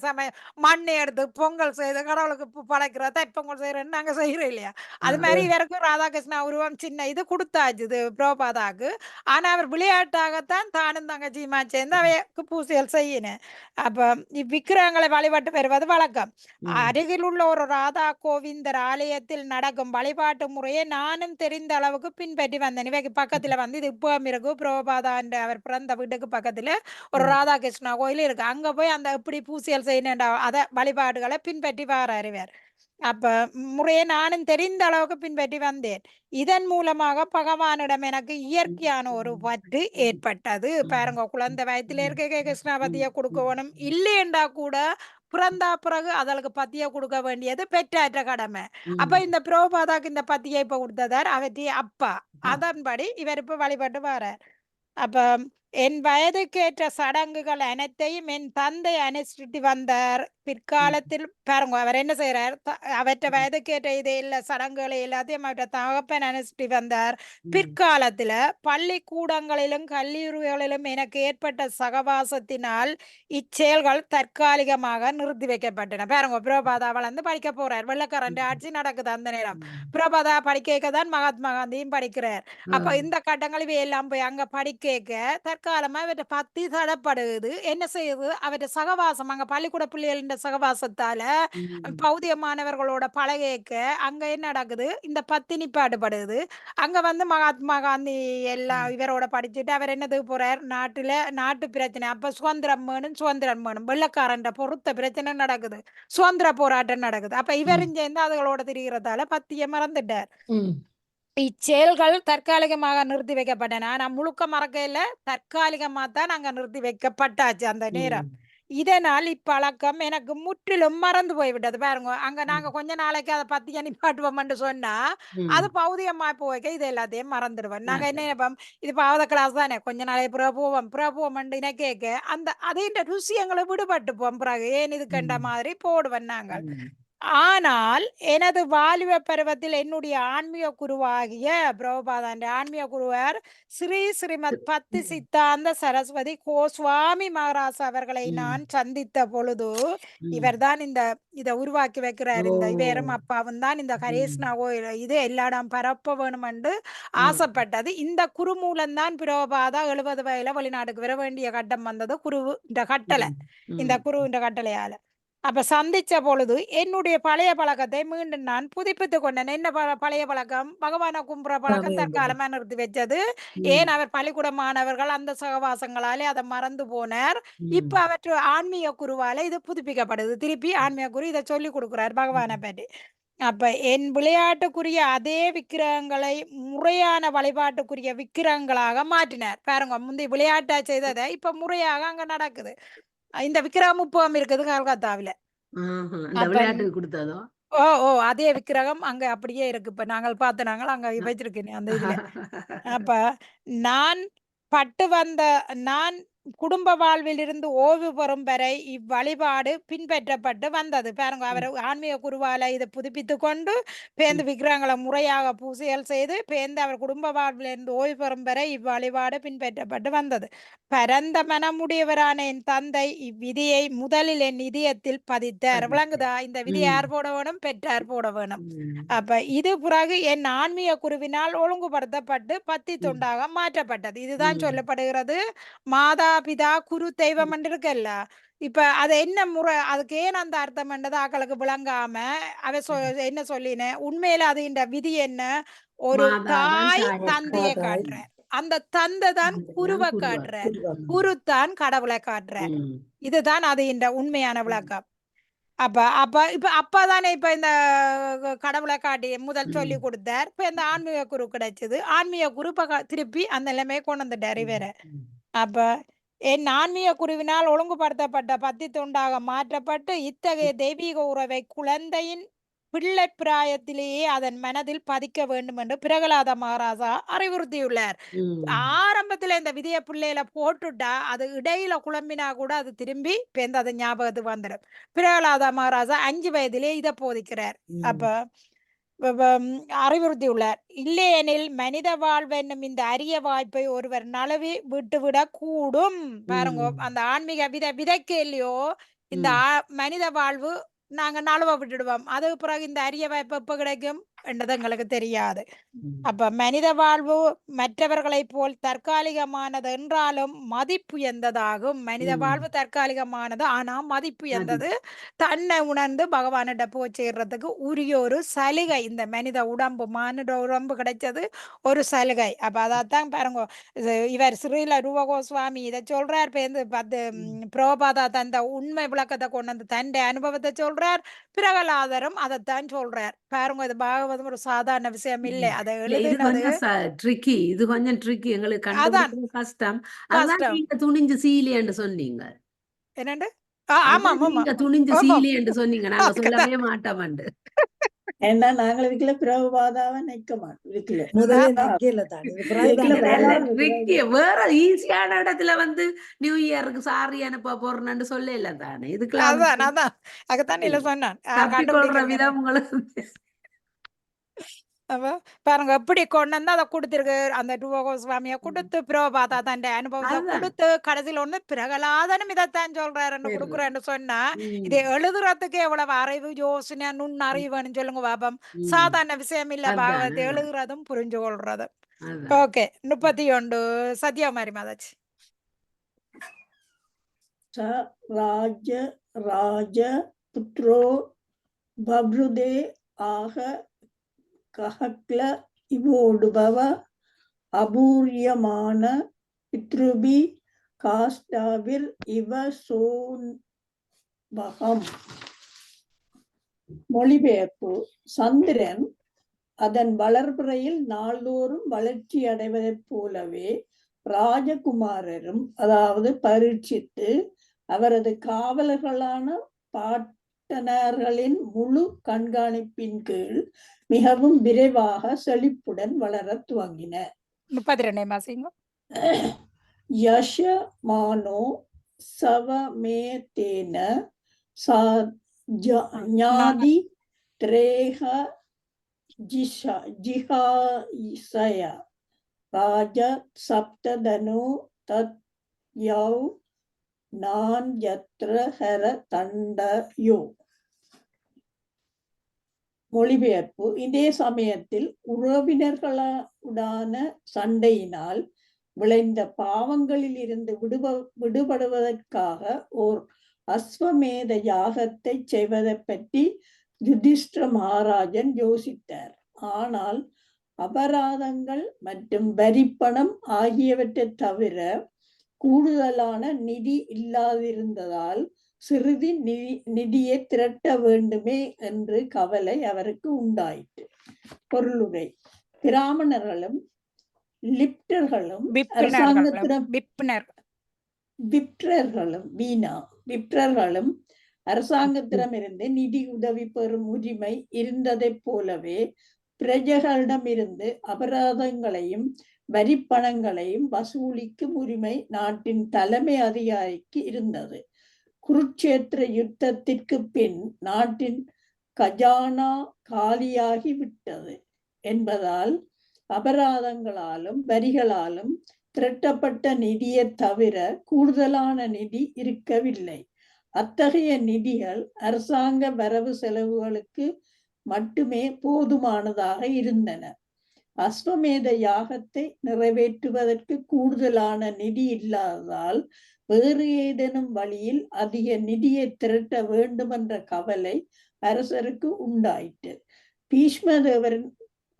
மண்ணை எடுத்து பொங்கல் செய்து கடவுளுக்கு படைக்கிற தைப்பொங்கல் செய்யறேன்னு நாங்க செய்யறோம் இல்லையா? அது மாதிரி இவருக்கும் ராதாகிருஷ்ணா உருவம் சின்ன இது கொடுத்தாச்சு இது பிரபாதாக்கு. ஆனா அவர் விளையாட்டாகத்தான் தானும் தங்கச்சியுமா சேர்ந்து அவைக்கு பூசைகள் செய்யினேன். அப்ப இவ்விக்கிரகங்களை வழிபட்டு வருவது வழக்கம். அருகில் உள்ள ஒரு ராதா கோவிந்தர் ஆலயத்தில் நடக்கும் வழிபாட்டு முறையை நானும் தெரிந்த அளவுக்கு பின்பற்றி வந்தேன். இவைக்கு பக்கத்துல வந்து இது இப்போ இருக்கு பிரபாதா அவர் பிறந்த வீட்டுக்கு பக்கத்துல ஒரு ராதாகிருஷ்ணா கோயில் இருக்கு. அங்க போய் அந்த எப்படி பூசைகள் செய்யணும் அத வழிபாடுகளை பின்பற்றி வாராரு இவர். அப்ப முறையை நானும் தெரிந்த அளவுக்கு பின்பற்றி வந்தேன். இதன் மூலமாக பகவானிடம் எனக்கு இயற்கையான ஒரு பற்று ஏற்பட்டது. பாருங்க, குழந்தை வயத்துல இருக்க கிருஷ்ணா பத்திய கொடுக்கணும் இல்லையண்டா கூட பிறந்தா பிறகு அதற்கு பத்திய கொடுக்க வேண்டியது பெற்றாற்ற கடமை. அப்ப இந்த பிரபுபாதாக்கு இந்த பத்தியை இப்ப கொடுத்ததார் அவற்றை அப்பா. அதன்படி இவர் இப்ப வழிபட்டு வாரார். அப்ப என் வயதுக்கேற்ற சடங்குகள் அனைத்தையும் என் தந்தை அனுஷ்டித்து வந்தார். பிற்காலத்தில் பாருங்க அவர் என்ன செய்யறார், அவற்ற வயதுக்கேற்ற இது இல்ல சடங்குகளை எல்லாத்தையும் அவற்ற தகப்பன் அனுஷ்டித்து வந்தார். பிற்காலத்துல பள்ளிக்கூடங்களிலும் கல்லூரிகளிலும் எனக்கு ஏற்பட்ட சகவாசத்தினால் இச்செயல்கள் தற்காலிகமாக நிறுத்தி வைக்கப்பட்டன. பாருங்க, பிரபாதா வளர்ந்து படிக்க போறார். வெள்ளக்காரன் ஆட்சி நடக்குது அந்த நேரம். பிரபாதா படிக்க தான் மகாத்மா காந்தியும் படிக்கிறார். அப்ப இந்த கட்டங்கள் இவை எல்லாம் போய் அங்க படிக்க தற்காலமா அவற்றை பத்தி தடப்படுது. என்ன செய்யுது, அவற்றை சகவாசம் அங்க பள்ளிக்கூட பிள்ளைகளின் சகவாசத்தால பௌதிக மாணவர்களோட பழகேக்க அங்க என்ன நடக்குது, இந்த பத்தினி பாடுபடுது. அங்க வந்து மகாத்மா காந்தி எல்லாம் இவரோட படிச்சுட்டு அவர் என்னது போறார், நாட்டு பிரச்சனை. அப்ப சுதந்திரம் வேணும் வெள்ளக்காரன் பொறுத்த பிரச்சனை நடக்குது, சுதந்திர போராட்டம் நடக்குது. அப்ப இவரும் சேர்ந்து அதுகளோட திரிகிறதால பத்திய மறந்துட்டார். இச்செயல்கள் தற்காலிகமாக நிறுத்தி வைக்கப்பட்டன. ஆனா முழுக்க மறக்கையில தற்காலிகமா தான் அங்க நிறுத்தி வைக்கப்பட்டாச்சு அந்த நேரம். இதனால் இப்பழக்கம் எனக்கு முற்றிலும் மறந்து போய்விட்டது. பாருங்க, அங்க நாங்க கொஞ்ச நாளைக்கு அதை பத்தி நிப்பாட்டுவோம்னு சொன்னா அது பௌதிகமா போய்க்க இது எல்லாத்தையும் மறந்துடுவோம். நாங்க என்ன நினைப்போம், இது பாவத கிளாஸ் தானே, கொஞ்ச நாளைக்கு புறப்போவோம் கேட்க அந்த அதே ருசியங்களை விடுபட்டுப்போம். பிறகு ஏன் இது கண்ட மாதிரி போடுவோம் நாங்கள். ஆனால் எனது வாலிப பருவத்தில் என்னுடைய ஆன்மீக குருவாகிய பிரபுபாதன் ஆன்மீக குருவர் ஸ்ரீமத் பக்தி சித்தாந்த சரஸ்வதி கோஸ்வாமி மகாராஜ் அவர்களை நான் சந்தித்த பொழுது, இவர்தான் இதை உருவாக்கி வைக்கிறார். இந்த இவரும் அப்பாவும் தான் இந்த ஹரேஷ்ணா கோயில் இது எல்லா இடம் பரப்ப வேணும் என்று ஆசைப்பட்டது. இந்த குரு மூலம்தான் பிரபுபாதா 70 வயதுல வெளிநாட்டுக்கு வர வேண்டிய கட்டம் வந்தது. குரு இந்த கட்டளை, இந்த குரு இந்த கட்டளையால. அப்ப சந்திச்ச பொழுது என்னுடைய பழைய பழக்கத்தை மீண்டும் நான் புதுப்பித்துக் கொண்டேன். என்ன பழைய பழக்கம், பகவானை கும்புற பழக்கம் தற்காலமா நிறுத்தி வச்சது. ஏன், அவர் பள்ளிக்கூட மாணவர்கள் அந்த சகவாசங்களாலே அதை மறந்து போனார். இப்ப அவற்று ஆன்மீக குருவால இது புதுப்பிக்கப்படுது. திருப்பி ஆன்மீக குரு இதை சொல்லி கொடுக்கிறார் பகவானை பற்றி. அப்ப என் விளையாட்டுக்குரிய அதே விக்கிரகங்களை முறையான வழிபாட்டுக்குரிய விக்கிரகங்களாக மாற்றினார். பாருங்க, முந்தைய விளையாட்டா செய்ததை இப்ப முறையாக அங்க நடக்குது. இந்த விக்கிரகம் இப்பவும் இருக்குது கல்கத்தாவில. விளையாட்டுக்கு கொடுத்ததோ அதே விக்கிரகம் அங்க அப்படியே இருக்கு. இப்ப நாங்கள் பார்த்து நாங்கள் அங்க வச்சிருக்கேன் அந்த இதுல. அப்ப நான் குடும்ப வாழ்வில் இருந்து ஓய்வு பெறும் வரை இவ்வழிபாடு பின்பற்றப்பட்டு வந்தது. பாருங்க, அவர் ஆன்மீக குருவால இதை புதுப்பித்து கொண்டு பேந்து விக்கிரகங்களை முறையாக பூசைகள் செய்து பேந்து அவர் குடும்ப வாழ்வில் இருந்து ஓய்வு பெறும் வரை இவ்வழிபாடு பின்பற்றப்பட்டு வந்தது. பரந்த மனமுடையவரான என் தந்தை இவ்விதியை முதலில் என் இதயத்தில் பதித்தார். விளங்குதா? இந்த விதி யார் போட வேணும், பெற்றார் போட வேணும். அப்ப இது பிறகு என் ஆன்மீக குருவினால் ஒழுங்குபடுத்தப்பட்டு பத்தி தொண்டாக மாற்றப்பட்டது. இதுதான் சொல்லப்படுகிறது மாதா பிதா குரு தெய்வம் என்று இருக்குல்ல. இப்ப அது என்ன முறை, அதுக்கு ஏன் அந்த அர்த்தம் என்றது ஆக்களுக்கு விளங்காம என்ன சொல்லின, உண்மையில அது இந்த விதி என்ன, ஒரு தாய் தந்தையை காட்டுற, அந்த தந்தை தான் குருவை காட்டுற, குரு தான் கடவுளை காட்டுற. இதுதான் அது இந்த உண்மையான விளக்கம். இப்ப அப்பா தானே இப்ப இந்த கடவுளை காட்டி முதல் சொல்லி கொடுத்தார். இப்ப இந்த ஆன்மீக குரு கிடைச்சது. ஆன்மீக குரு திருப்பி அந்த நிலைமையை கொண்டு வந்துட்டாரு வேற. அப்ப என் ஆன்மீக குருவினால் ஒழுங்குபடுத்தப்பட்ட பத்தி தொண்டாக மாற்றப்பட்டு இத்தகைய தெய்வீக உறவை குழந்தையின் பிள்ளை பிராயத்திலேயே அதன் மனதில் பதிக்க வேண்டும் என்று பிரகலாத மகாராஜா அறிவுறுத்தியுள்ளார். ஆரம்பத்துல இந்த விதிய பிள்ளையில போட்டுட்டா அது இடையில குழம்பினா கூட அது திரும்பி பேருந்து அது ஞாபகத்துக்கு வந்துடும். பிரகலாத மகாராஜா 5 வயதிலே இதை போதிக்கிறார். அப்ப அறிவுறுத்தியுள்ளார். இல்லையெனில் மனித வாழ்வென்னும் இந்த அரிய வாய்ப்பை ஒருவர் நழுவி விட்டுவிடக் கூடும். பாருங்க, ம். அந்த ஆன்மீக விதைக்க இல்லையோ இந்த ம். மனித வாழ்வு நாங்க நழுவ விட்டுடுவோம். அதுக்கு பிறகு இந்த அரிய வாய்ப்பு எப்ப கிடைக்கும் என்றது எங்களுக்கு தெரியாது. ம். அப்ப மனித வாழ்வு மற்றவர்களைப் போல் தற்காலிகமானது என்றாலும் மதிப்புயர்ந்ததாகும். மனித ம். வாழ்வு தற்காலிகமானது, ஆனா அது மதிப்புயர்ந்தது. தன்னை உணர்ந்து பகவானிட போய் சேர்றதுக்கு உரிய ஒரு சலுகை. இந்த மனித உடம்பு, மானிட உடம்பு கிடைச்சது ஒரு சலுகை. அப்ப அதைத்தான் பாருங்க, இவர் ஸ்ரீல ரூப கோஸ்வாமி இதை சொல்றார். பேருந்து பிரபுபாதா தந்த உண்மை விளக்கத்தை கொண்டு வந்து தன்னுடைய அனுபவத்தை சொல்றார். பிரகலாதரும் அதைத்தான் சொல்றார். பாருங்க, இது பாகவதம் ஒரு சாதாரண விஷயம் இல்லை. அதை இல்ல, இது எழுதுனது கொஞ்சம் ட்ரிக்கி. இது கொஞ்சம் ட்ரிக்கி. எங்களுக்கு அதான் கண்டுபிடிக்கிறது கஷ்டம். அதுதான் கஷ்டம். நீங்க துணிஞ்சு சீலியன்னு சொன்னீங்க. என்னண்டு அதுதான் ஆமாம் ஆமாம் நீங்க துணிஞ்சு ஆமாம் சீலியன்னு சொன்னீங்க. நாங்க சொல்லவே மாட்டோம்ண்டு. ஏன்னா நாங்கள் இதுக்குள்ள பிரபுபாதாவை நிக்க மாட்டோம் இதுக்குள்ள முதல்ல நான் நக்கல தான் இது இதுக்குள்ள பிறகுதான் இல்ல, இல்ல, பிரபுபாதா ட்ரிக்கி. வேற ஈஸியான இடத்துல வந்து நியூ இயருக்கு சாரி அனுப்ப போறேன்னு சொல்லல தானே. இதுக்கெல்லாம் அதான் வந்து அதான் அதுதான் இல்ல சொன்னான் தப்பிக்கொள்ற கண்டுபிடிக்கிறது. விதம் உங்களுக்கு அப்ப பாருங்க எப்படி கொண்டு வந்து அதை கொடுத்திருக்கு. அந்த ரூப கோஸ்வாமியை கொடுத்து பிரபுபாதா தன் அனுபவத்தை அதுதான். கொடுத்து கடைசியில் ஒண்ணு பிரகலாதனும் இதைத்தான் சொல்றாருன்னு சரி. கொடுக்குறேன்னு சொன்னா ம். இதை எழுதுறதுக்கு எவ்வளவு அறிவு, யோசனை, நுண்ணறிவுன்னு சொல்லுங்க பாப்பம். ம். சாதாரண விஷயம் இல்ல. அதான், பாகவத்தை அதான், எழுதுறதும் புரிஞ்சு கொள்றதும். அதான். ஓகே, 31 சத்யகுமாரி மாதாஜி. ச ராஜ ராஜ புத்ரோ பப்ருதே ஆக கஹக்ல இவோடுபவ அபூரியமான பித்ருபி காஸ்டாவில் இவ சோன்வகம். மொழிபெயர்ப்பு. சந்திரன் அதன் வளர்பிறையில் நாள்தோறும் வளர்ச்சி அடைவதைப் போலவே ராஜகுமாரரும், அதாவது பரீட்சித்து, அவரது காவலர்களான பாட்டனர்களின் முழு கண்காணிப்பின் கீழ் மிகவும் விரைவாக செழிப்புடன் வளரத் துவங்கினர். 32 மாசிங்க. யஷமானோ சவமேதேன ஞாதி திரேக ஜிஹாசய ராஜ சப்ததனு தத் யௌ நான் யத்ர ஹர தண்டயோ. மொழிபெயர்ப்பு. இதே சமயத்தில் உறவினர்களுடான சண்டையினால் விளைந்த பாவங்களில் இருந்து விடுபடுவதற்காக ஓர் அஸ்வமேத யாகத்தை செய்வதை பற்றி யுதிஷ்டிர மகாராஜன் யோசித்தார். ஆனால் அபராதங்கள் மற்றும் வரிப்பணம் ஆகியவற்றை தவிர கூடுதலான நிதி இல்லாதிருந்ததால் சிறிது நிதியை திரட்ட வேண்டுமே என்று கவலை அவருக்கு உண்டாயிற்று. பொருளுரை. பிராமணர்களும் லிப்டர்களும் அரசாங்கத்திடமிருந்து நிதி உதவி பெறும் உரிமை இருந்ததைப் போலவே பிரஜைகளிடமிருந்து அபராதங்களையும் வரிப்பணங்களையும் வசூலிக்கும் உரிமை நாட்டின் தலைமை அதிகாரிக்கு இருந்தது. குருட்சேத்திர யுத்தத்திற்கு பின் நாட்டின் கஜானா காலியாகி விட்டது என்பதால் அபராதங்களாலும் வரிகளாலும் திரட்டப்பட்ட நிதியை தவிர கூடுதலான நிதி இருக்கவில்லை. அத்தகைய நிதிகள் அரசாங்க வரவு செலவுகளுக்கு மட்டுமே போதுமானதாக இருந்தன. அஸ்வமேத யாகத்தை நிறைவேற்றுவதற்கு கூடுதலான நிதி இல்லாததால் வேறு ஏதேனும் வழியில் அதிக நிதியை திரட்ட வேண்டும் என்ற கவலை அரசருக்கு உண்டாயிற்று. பீஷ்மதேவரின்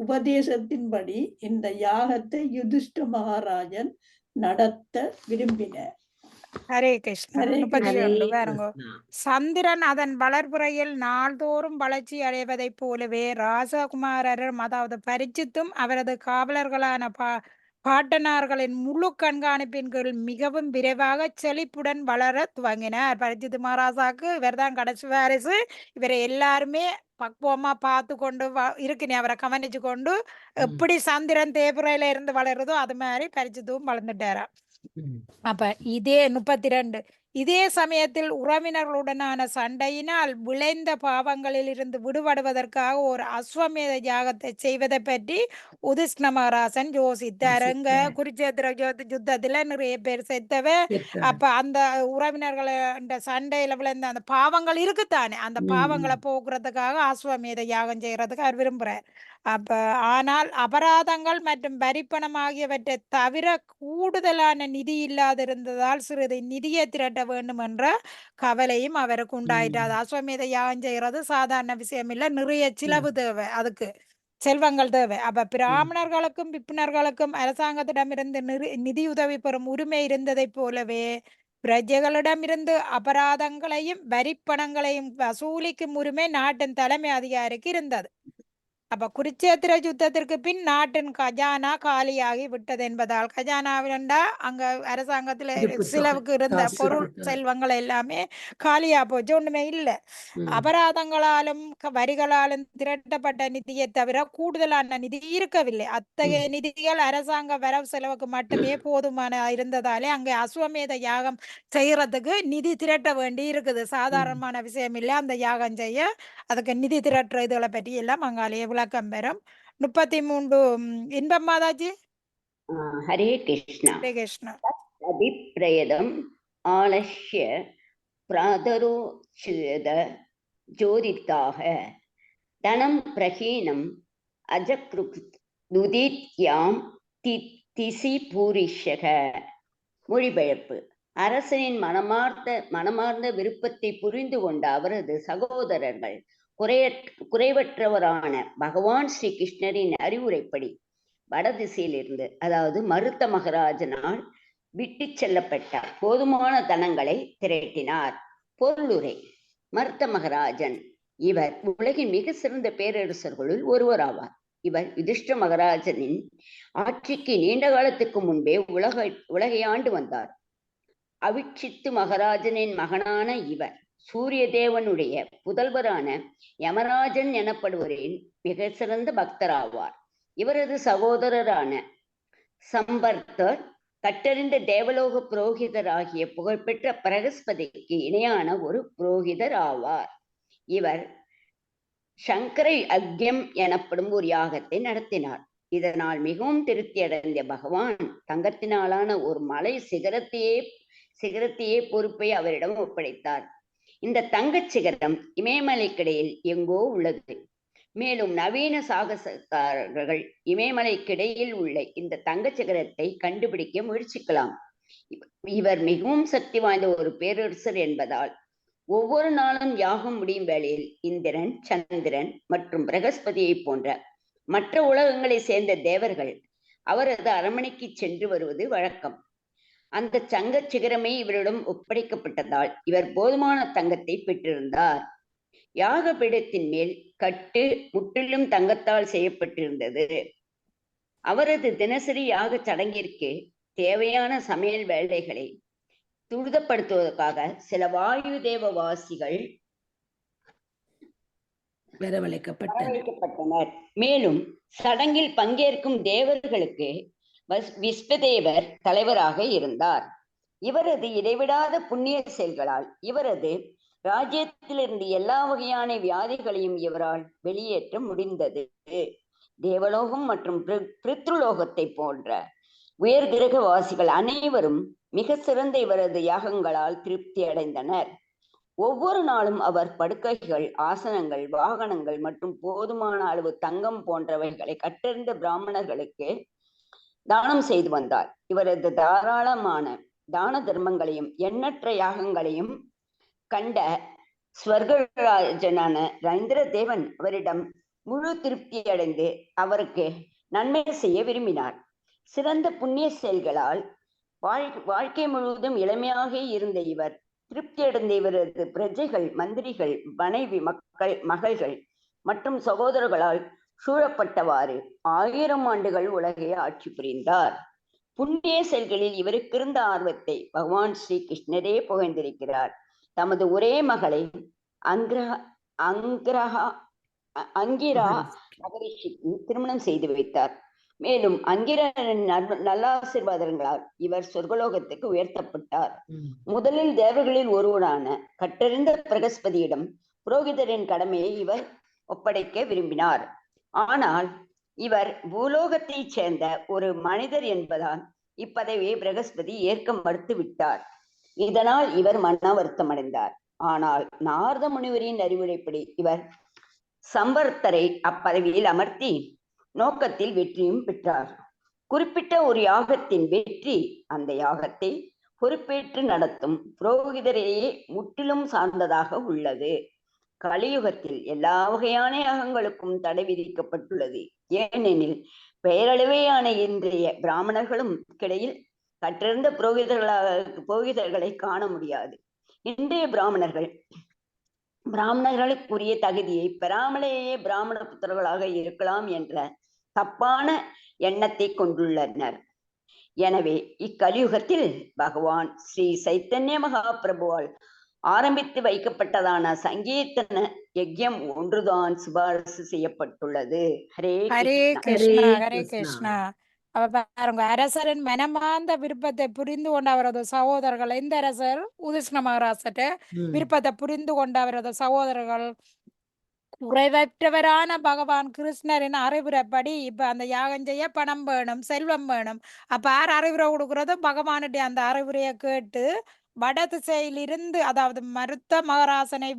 உபதேசத்தின்படி இந்த யாகத்தை யுதிஷ்ட மகாராஜன் நடத்த விரும்பினார். ஹரே கிருஷ்ணா. 31 பாருங்க. கிருஷ்ணா. சந்திரன் அதன் வளர்புறையில் நாள்தோறும் வளர்ச்சி அடைவதைப் போலவே ராஜகுமாரரும், அதாவது பரீட்சித்தும், அவரது காவலர்களான பாட்டனார்களின் முழு கண்காணிப்பின் கீழ் மிகவும் விரைவாக செழிப்புடன் வளர துவங்கினார். பரீட்சித்து மகாராஜாக்கு இவர் தான் கடைசி வாரிசு. இவரை எல்லாருமே பக்குவமா பார்த்து கொண்டு இருக்குனே, அவரை கவனிச்சு கொண்டு எப்படி சந்திரன் தேய்பிறையில இருந்து வளருதோ அது மாதிரி பரீட்சித்தும் வளர்ந்துட்டாரா. ம். அப்ப இதே 32 இதே சமயத்தில் உறவினர்களுடனான சண்டையினால் விளைந்த பாவங்களில் இருந்து விடுபடுவதற்காக ஒரு அஸ்வமேத யாகத்தை செய்வதை பற்றி உதிஷ்ண மகாராசன் யோசித்தார். எங்க குருச்சேத்திர யுத்தத்துல நிறைய பேர் செத்தவ. அப்ப அந்த உறவினர்கள் சண்டையில விளைந்த அந்த பாவங்கள் இருக்குத்தானே, அந்த பாவங்களை போக்குறதுக்காக அஸ்வமேத யாகம் செய்யறதுக்கு அவர் விரும்புறார். அப்ப ஆனால் அபராதங்கள் மற்றும் வரிப்பணம் ஆகியவற்றை தவிர கூடுதலான நிதி இல்லாதிருந்ததால் சிறிது நிதியை திரட்ட வேண்டும் என்ற கவலையும் அவருக்கு உண்டாயிட்டு. அது அஸ்வமேத யாகம் செய்யறது சாதாரண விஷயம் இல்லை, நிறைய சிலவு தேவை, அதுக்கு செல்வங்கள் தேவை. அப்ப பிராமணர்களுக்கும் விப்பினர்களுக்கும் அரசாங்கத்திடமிருந்து நிதியுதவி பெறும் உரிமை இருந்ததை போலவே பிரஜைகளிடமிருந்து அபராதங்களையும் வரிப்பணங்களையும் வசூலிக்கும் உரிமை நாட்டின் தலைமை அதிகாரிக்கு இருந்தது. அப்ப குருச்சேத்திர யுத்தத்திற்கு பின் நாட்டின் கஜானா காலியாகி விட்டது என்பதால், கஜானாவிலண்டா அங்க அரசாங்கத்துல சிலவுக்கு இருந்த பொருள் செல்வங்கள் எல்லாமே காலியா போச்சு, ஒண்ணுமே இல்லை. அபராதங்களாலும் வரிகளாலும் திரட்டப்பட்ட நிதியை தவிர கூடுதலான நிதி இருக்கவில்லை. அத்தகைய நிதிகள் அரசாங்க வரவு செலவுக்கு மட்டுமே போதுமான இருந்ததாலே அங்கே அஸ்வமேத யாகம் செய்யறதுக்கு நிதி திரட்ட வேண்டி இருக்குது. சாதாரணமான விஷயம் இல்லை அந்த யாகம் செய்ய. அதுக்கு நிதி திரட்டுற இதுகளை பற்றி எல்லாம் அங்காலேயே விளக்கம் பெறும். 33 இன்பம் மாதாஜி. ஹரே கிருஷ்ணா. ஹரே கிருஷ்ணா. அபிப்ரேதம் ஆலஷ்ய பிராதரோச்யத ஜோதிதாக தனம் பிரஹீனம் அஜக்ருத்யாம் திசி பூரிஷக. மொழிபெயர்ப்பு. அரசனின் மனமார்ந்த விருப்பத்தை புரிந்து கொண்ட அவரது சகோதரர்கள் குறைவற்றவரான பகவான் ஸ்ரீ கிருஷ்ணரின் அறிவுரைப்படி வடதிசையிலிருந்து, அதாவது மருத்த மகாராஜனால் விட்டு செல்லப்பட்ட போதுமான தனங்களை திரட்டினார். பொருளுரை. மருத்த மகாராஜன் இவர் உலகின் மிக சிறந்த பேரரசர்களுள் ஒருவராவார். இவர் யுதிஷ்ட மகாராஜனின் ஆட்சிக்கு நீண்ட காலத்துக்கு முன்பே உலகை ஆண்டு வந்தார். அவிட்சித்து மகாராஜனின் மகனான இவர் சூரிய தேவனுடைய புதல்வரான யமராஜன் எனப்படுவரின் மிக சிறந்த பக்தராவார். இவரது சகோதரரான சம்பர்த்தர் கட்டறிந்த தேவலோக புரோகிதர் ஆகிய புகழ்பெற்ற பிரகஸ்பதிக்கு இணையான ஒரு புரோகிதர் ஆவார். இவர் சங்கரை அக்யம் எனப்படும் ஒரு யாகத்தை நடத்தினார். இதனால் மிகவும் திருப்தி அடைந்த பகவான் தங்கத்தினாலான ஒரு மலை சிகரத்தையே பொறுப்பை அவரிடம் ஒப்படைத்தார். இந்த தங்கச் சிகரம் இமயமலைக்கிடையில் எங்கோ உள்ளது. மேலும் நவீன சாகசக்காரர்கள் இமயமலைக்கிடையில் உள்ள இந்த தங்கச் சிகரத்தை கண்டுபிடிக்க முயற்சிக்கலாம். இவர் மிகவும் சக்தி வாய்ந்த ஒரு பேரரசர் என்பதால் ஒவ்வொரு நாளும் யாகம் முடியும் வேளையில் இந்திரன், சந்திரன் மற்றும் பிரகஸ்பதியை போன்ற மற்ற உலகங்களை சேர்ந்த தேவர்கள் அவரது அரண்மனைக்கு சென்று வருவது வழக்கம். அந்த தங்க சிகரமே இவரிடம் ஒப்படைக்கப்பட்டதால் இவர் போதுமான தங்கத்தை பெற்றிருந்தார். யாக பீடத்தின் மேல் கட்டு முற்றிலும் தங்கத்தால் செய்யப்பட்டிருந்தது. அவரது தினசரி யாக சடங்கிற்கு தேவையான சமையல் வேலைகளை துரிதப்படுத்துவதற்காக சில வாயு தேவவாசிகள் வரவழைக்கப்பட்டனர். மேலும் சடங்கில் பங்கேற்கும் தேவர்களுக்கு விஸ்வதேவர் தலைவராக இருந்தார். இவரது இடைவிடாத புண்ணிய செயல்களால் இவரது ராஜ்யத்திலிருந்து எல்லா வகையான வியாதிகளையும் இவரால் வெளியேற்ற முடிந்தது. தேவலோகம் மற்றும் பித்ருலோகத்தை போன்ற உயர் கிரகவாசிகள் அனைவரும் மிக சிறந்த இவரது யாகங்களால் திருப்தி அடைந்தனர். ஒவ்வொரு நாளும் அவர் படுக்கைகள், ஆசனங்கள், வாகனங்கள் மற்றும் போதுமான அளவு தங்கம் போன்றவைகளை கற்றறிந்த பிராமணர்களுக்கு தானம் செய்து வந்தார். இவரது தாராளமான தான தர்மங்களையும் எண்ணற்ற யாகங்களையும் கண்ட ஸ்வர்கராஜனான இந்திர தேவன் அவரிடம் முழு திருப்தி அடைந்து அவருக்கு நன்மை செய்ய விரும்பினார். சிறந்த புண்ணிய செயல்களால் வாழ்க்கை முழுவதும் இளமையாக இருந்த இவர் திருப்தி அடைந்த இவரது பிரஜைகள், மந்திரிகள், மனைவி, மகள்கள் மற்றும் சகோதரர்களால் சூழப்பட்டவாறு 1000 ஆண்டுகள் உலகை ஆட்சி புரிந்தார். புண்ணிய செயல்களில் இவருக்கு இருந்த ஆர்வத்தை பகவான் ஸ்ரீ கிருஷ்ணரே புகழ்ந்திருக்கிறார். தமது ஒரே மகளை அங்கிரா மகரிஷிக்கு திருமணம் செய்து வைத்தார். மேலும் அங்கிரனின் நல்லாசீர்வாதங்களால் இவர் சொர்க்கலோகத்துக்கு உயர்த்தப்பட்டார். முதலில் தேவர்களில் ஒருவரான கற்றறிந்த பிரகஸ்பதியிடம் புரோகிதரின் கடமையை இவர் ஒப்படைக்க விரும்பினார். ஆனால் இவர் பூலோகத்தைச் சேர்ந்த ஒரு மனிதர் என்பதால் இப்பதவியை பிரகஸ்பதி ஏற்க மறுத்து விட்டார். இதனால் இவர் மன வருத்தம் அடைந்தார். ஆனால் நாரத முனிவரின் அறிவுரைப்படி இவர் சம்பர்த்தரை அப்பதவியில் அமர்த்தி நோக்கத்தில் வெற்றியும் பெற்றார். குறிப்பிட்ட ஒரு யாகத்தின் வெற்றி அந்த யாகத்தை பொறுப்பேற்று நடத்தும் புரோகிதரையே முற்றிலும் சார்ந்ததாக உள்ளது. கலியுகத்தில் எல்லா வகையான யாகங்களுக்கும் தடை விதிக்கப்பட்டுள்ளது. ஏனெனில் பெயரளவேயான இன்றைய பிராமணர்களும் கிடையில் கற்றிருந்த புரோகிதர்களை காண முடியாது. இன்றைய பிராமணர்களுக்குரிய தகுதியை பெறாமலேயே பிராமண புத்திரர்களாக இருக்கலாம் என்ற தப்பான எண்ணத்தை கொண்டுள்ளனர். எனவே இக்கலியுகத்தில் பகவான் ஸ்ரீ சைத்தன்ய மகாபிரபுவால் ஆரம்பித்து வைக்கப்பட்டதான சங்கீர்த்தன யஜ்யம் ஒன்றுதான் சிபாரிசு செய்யப்பட்டுள்ளது. ஹரே கிருஷ்ணா. கிருஷ்ணா, ஹரே ஹரே கிருஷ்ணா. கிருஷ்ணா. அப்ப பாருங்க, அரசரின் மனமார்ந்த விருப்பத்தை புரிந்து கொண்ட அவரது சகோதரர்கள், இந்த அரசர் உதிஷ்ண மகாராஜர்ட்ட விருப்பத்தை புரிந்து கொண்ட அவரது சகோதரர்கள் குறைவற்றவரான பகவான் கிருஷ்ணரின் அறிவுரைப்படி இப்ப அந்த யாகம் செய்ய பணம் வேணும், செல்வம் வேணும். அப்ப யார் அறிவுரை கொடுக்கறதோ பகவானுடைய அந்த அறிவுரையை கேட்டு வட திசையிலிருந்து, அதாவது மருத்த மகாராசனை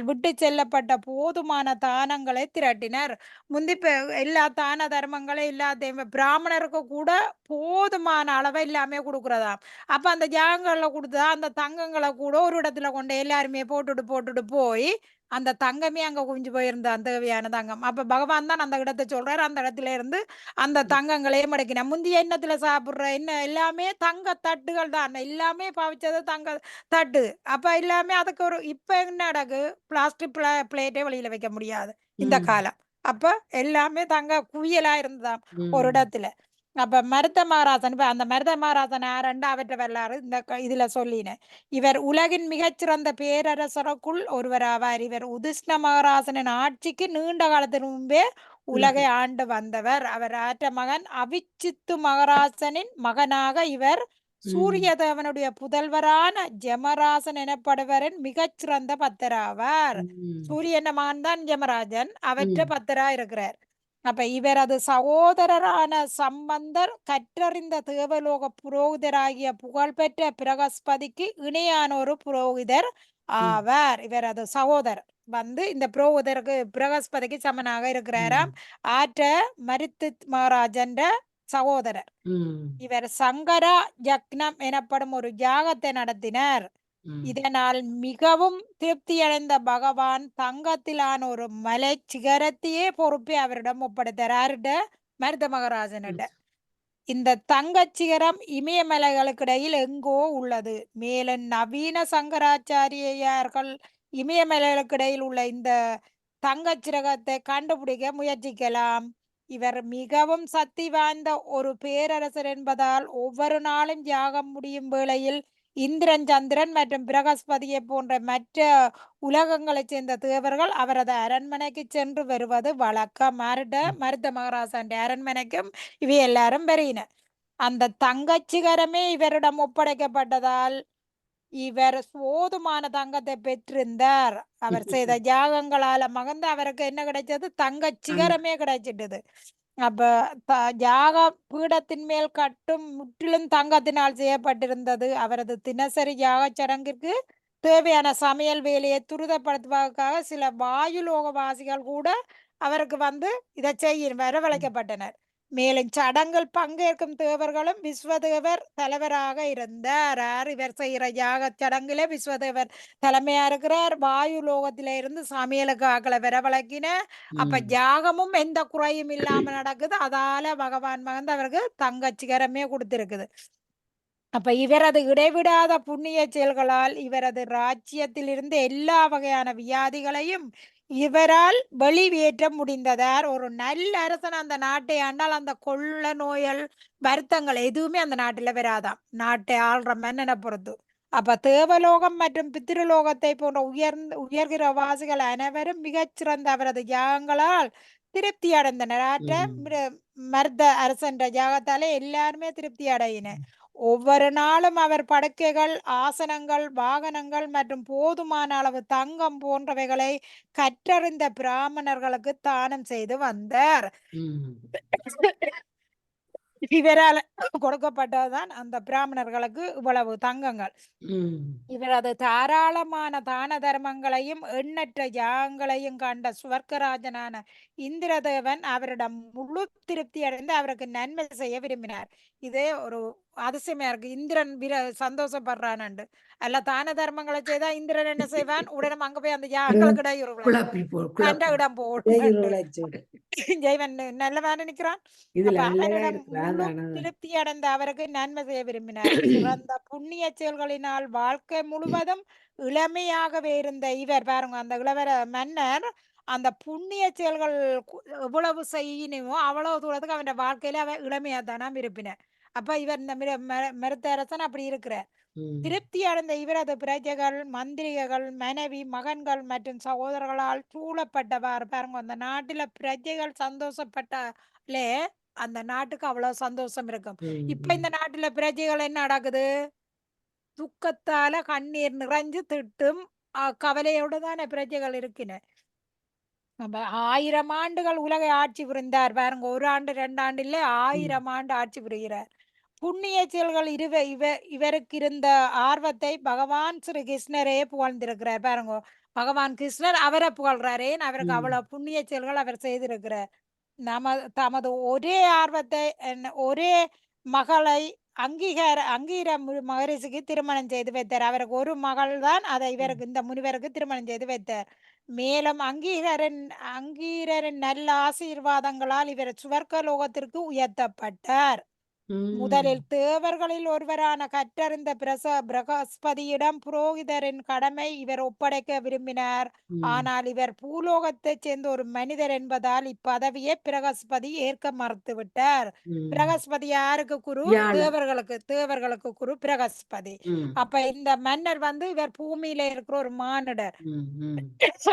விட்டு செல்லப்பட்ட போதுமான தானங்களை திரட்டினர். முந்தி எல்லா தான தர்மங்களும் எல்லாத்தையும் பிராமணருக்கு கூட போதுமான அளவை எல்லாமே கொடுக்கறதாம். அப்ப அந்த யாகங்கள்ல கொடுத்தா அந்த தங்கங்களை கூட ஒரு இடத்துல கொண்டு எல்லாருமே போட்டுட்டு போய் அந்த தங்கமே அங்க குவிஞ்சு போயிருந்த அந்த தேவையான தங்கம். அப்ப பகவான் தான் அந்த இடத்தை சொல்றாரு. அந்த இடத்துல இருந்து அந்த தங்கங்களையும் மடக்கின. முந்தைய எண்ணத்துல சாப்பிடுற என்ன எல்லாமே தங்க தட்டுகள் தான், எல்லாமே பாவிச்சது தங்க தட்டு. அப்ப எல்லாமே அதுக்கு ஒரு இப்ப என்ன நடக்கு, பிளாஸ்டிக் பிளேட்டே வெளியில வைக்க முடியாது இந்த காலம். அப்ப எல்லாமே தங்க குவியலா இருந்ததாம் ஒரு இடத்துல. அப்ப மருத மகாராசன், இப்ப அந்த மருத மகாராசன் யாருண்டா அவற்றை வரலாறு இந்த இதுல சொல்லினேன். இவர் உலகின் மிகச்சிறந்த பேரரசருக்குள் ஒருவர் ஆவார். இவர் உதிஷ்ண மகாராசனின் ஆட்சிக்கு நீண்ட காலத்திற்கு முன்பே உலகை ஆண்டு வந்தவர். அவர் ஆற்ற மகன் அவிச்சித்து மகாராசனின் மகனாக இவர் சூரிய தேவனுடைய புதல்வரான ஜெமராசன் எனப்படுவரின் மிகச்சிறந்த பத்தராவார். சூரியன் மகன் தான் ஜெமராஜன், அவற்ற பத்தரா இருக்கிறார். அப்ப இவரது சகோதரரான சம்பந்தர் கற்றறிந்த தேவலோக புரோகிதராகிய புகழ்பெற்ற பிரகஸ்பதிக்கு இணையான ஒரு புரோகிதர் ஆவார். இவரது சகோதரர் இந்த புரோகிதருக்கு பிரகஸ்பதிக்கு சமனாக இருக்கிறாராம். ஆற்ற மருத்து மகாராஜன் சகோதரர். இவர் சங்கரா யக்னம் எனப்படும் ஒரு யாகத்தை நடத்தினர். இதனால் மிகவும் திருப்தி அடைந்த பகவான் தங்கத்திலான ஒரு மலை சிகரத்தையே பொறுப்பை அவரிடம் ஒப்படைத்தார். மருத மகாராஜனிட இந்த தங்க சிகரம் இமயமலைகளுக்கு இடையில் எங்கோ உள்ளது. மேலும் நவீன சங்கராச்சாரியார்கள் இமயமலைகளுக்கு இடையில் உள்ள இந்த தங்க சிகரத்தை கண்டுபிடிக்க முயற்சிக்கலாம். இவர் மிகவும் சக்தி வாய்ந்த ஒரு பேரரசர் என்பதால் ஒவ்வொரு நாளும் யாகம் முடியும் வேளையில் இந்திரன், சந்திரன் மற்றும் பிரகஸ்பதியை போன்ற மற்ற உலகங்களைச் சேர்ந்த தேவர்கள் அவரது அரண்மனைக்கு சென்று வருவது வழக்கம். மருத மகாராஜன் அரண்மனைக்கும் இவை எல்லாரும் பெறின. அந்த தங்கச்சிகரமே இவரிடம் ஒப்படைக்கப்பட்டதால் இவர் போதுமான தங்கத்தை பெற்றிருந்தார். அவர் செய்த யாகங்களால மகந்து அவருக்கு என்ன கிடைச்சது, தங்க சிகரமே கிடைச்சிட்டது. அப்ப யாக பீடத்தின் மேல் கட்டும் முற்றிலும் தங்கத்தினால் செய்யப்பட்டிருந்தது. அவரது தினசரி யாக சடங்கிற்கு தேவையான சமையல் வேலையை துரிதப்படுத்துவதற்காக சில வாயுலோகவாசிகள் கூட அவருக்கு இதை செய்ய வரவழைக்கப்பட்டனர். மேலும் சடங்கில் பங்கேற்கும் தேவர்களும் விஸ்வதேவர் தலைவராக இருந்தார். இவர் செய்கிற யாக சடங்குல விஸ்வதேவர் தலைமையா இருக்கிறார். வாயு லோகத்தில இருந்து சமையலுக்கு ஆக்களை வரவழைக்கின. அப்ப யாகமும் எந்த குறையும் இல்லாம நடக்குது. அதால பகவான் அவருக்கு தங்க சிகரமே கொடுத்திருக்குது. அப்ப இவரது இடைவிடாத புண்ணிய செயல்களால் இவரது ராஜ்யத்தில் இருந்து எல்லா வகையான வியாதிகளையும் இவரால் வெளியேற்ற முடிந்ததார். ஒரு நல்ல அரசன் அந்த நாட்டை ஆண்டால் அந்த கொள்ள நோயல் வருத்தங்கள் எதுவுமே அந்த நாட்டுல வராதாம், நாட்டை ஆள்ற மன்னனை பொறுத்து. அப்ப தேவலோகம் மற்றும் பித்திருலோகத்தை போன்ற உயர்கிற வாசிகள் அனைவரும் மிகச்சிறந்த அவரது யாகங்களால் திருப்தி அடைந்தனர். ஆற்ற மருத அரசன்ற ஜாகத்தாலே எல்லாருமே திருப்தி அடையின. ஒவ்வொரு நாளும் அவர் படுக்கைகள், ஆசனங்கள், வாகனங்கள் மற்றும் போதுமான அளவு தங்கம் போன்றவைகளை கற்றறிந்த பிராமணர்களுக்கு தானம் செய்து வந்தார். இவரால் கொடுக்கப்பட்டதுதான் அந்த பிராமணர்களுக்கு இவ்வளவு தங்கங்கள். இவரது தாராளமான தான தர்மங்களையும் எண்ணற்ற யாகங்களையும் கண்ட சுவர்க்கராஜனான இந்திரதேவன் அவரிடம் முழு திருப்தி அடைந்து அவருக்கு நன்மை செய்ய விரும்பினார். இதே ஒரு அதிசயமா இருக்கு. இந்திரன் சந்தோஷப்படுறான். அல்ல தான தர்மங்களை செய்தா இந்திரன் என்ன செய்வான்? உடனே அங்க போய் அந்த யாகங்களுக்கு இடம் போடும். ஜெய்வன் நல்லவான நிக்கிறான். அவரிடம் முழு திருப்தி அடைந்த அவருக்கு நன்மை செய்ய விரும்பினார். சிறந்த புண்ணிய செயல்களினால் வாழ்க்கை முழுவதும் இளமையாகவே இருந்த இவர் பாருங்க, அந்த இளவர மன்னர் அந்த புண்ணிய செயல்கள் எவ்வளவு செய்யணுமோ அவ்வளவு தூரத்துக்கு அவன் வாழ்க்கையில அவன் இளமையா தானா இருப்பினார். அப்ப இவர் இந்த மருத்த அரசன் அப்படி இருக்கிறார். திருப்தி அடைந்த இவரது பிரஜைகள், மந்திரிகள், மனைவி, மகன்கள் மற்றும் சகோதரர்களால் சூழப்பட்டவாறு பாருங்க, அந்த நாட்டுல பிரஜைகள் சந்தோஷப்பட்டாலே அந்த நாட்டுக்கு அவ்வளவு சந்தோஷம் இருக்கும். இப்ப இந்த நாட்டுல பிரஜைகள் என்ன நடக்குது? துக்கத்தால கண்ணீர் நிறைஞ்சு திட்டும் கவலையோட தானே பிரஜைகள் இருக்கின. 1000 ஆண்டுகள் உலகை ஆட்சி புரிந்தார் பாருங்க. 1 ஆண்டு 2 ஆண்டு இல்ல, 1000 ஆண்டு ஆட்சி புரிகிறார். புண்ணிய செயல்கள் இவருக்கு இருந்த ஆர்வத்தை பகவான் ஸ்ரீ கிருஷ்ணரே புகழ்ந்திருக்கிறார் பாருங்க. பகவான் கிருஷ்ணர் அவரை புகழ்றாரே, அவருக்கு அவ்வளவு புண்ணிய செயல்கள் அவர் செய்திருக்கிறார். தமது ஒரே ஆர்வத்தை ஒரே மகளை அங்கீர மகரிஷிக்கு திருமணம் செய்து வைத்தார். அவருக்கு ஒரு மகள் தான், அதை இவருக்கு இந்த முனிவருக்கு திருமணம் செய்து வைத்தார். மேலும் அங்கீரரின் நல்ல ஆசீர்வாதங்களால் இவர் சுவர்க்க லோகத்திற்கு உயர்த்தப்பட்டார். முதலில் தேவர்களில் ஒருவரான கற்றறிந்த பிரகஸ்பதியிடம் புரோகிதரின் கடமை இவர் ஒப்படைக்க விரும்பினார். ஆனால் இவர் பூலோகத்தைச் சேர்ந்த ஒரு மனிதர் என்பதால் இப்பதவியை பிரகஸ்பதி ஏற்க மறுத்து விட்டார். பிரகஸ்பதி யாருக்கு குரு? தேவர்களுக்கு குரு பிரகஸ்பதி. அப்ப இந்த மன்னர் இவர் பூமியில இருக்கிற ஒரு மானிடர்.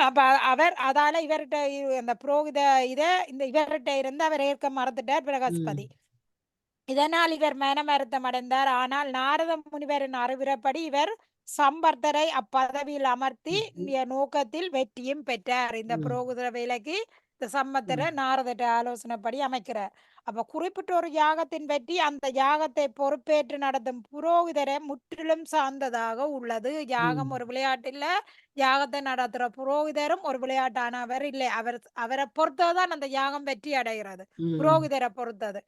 அப்ப அவர் அதால இவர்கிட்ட அந்த புரோகித இவர்கிட்ட இருந்து அவர் ஏற்க மறுத்துட்டார் பிரகஸ்பதி. இதனால் இவர் மனமருத்தம் அடைந்தார். ஆனால் நாரத முனிவரின் அறிவுரைப்படி இவர் சம்பர்த்தரை அப்பதவியில் அமர்த்தி நோக்கத்தில் வெற்றியும் பெற்றார். இந்த புரோகித வேலைக்கு இந்த சம்பர்த்தரை நாரதட்ட ஆலோசனைப்படி அமைக்கிறார். அப்ப குறிப்பிட்ட ஒரு யாகத்தின் வெற்றி அந்த யாகத்தை பொறுப்பேற்று நடத்தும் புரோகிதரை முற்றிலும் சார்ந்ததாக உள்ளது. யாகம் ஒரு விளையாட்டு இல்ல, யாகத்தை நடத்துற புரோகிதரும் ஒரு விளையாட்டானவர் இல்லை. அவரை பொறுத்ததான் அந்த யாகம் வெற்றி அடைகிறது, புரோகிதரை பொறுத்தது.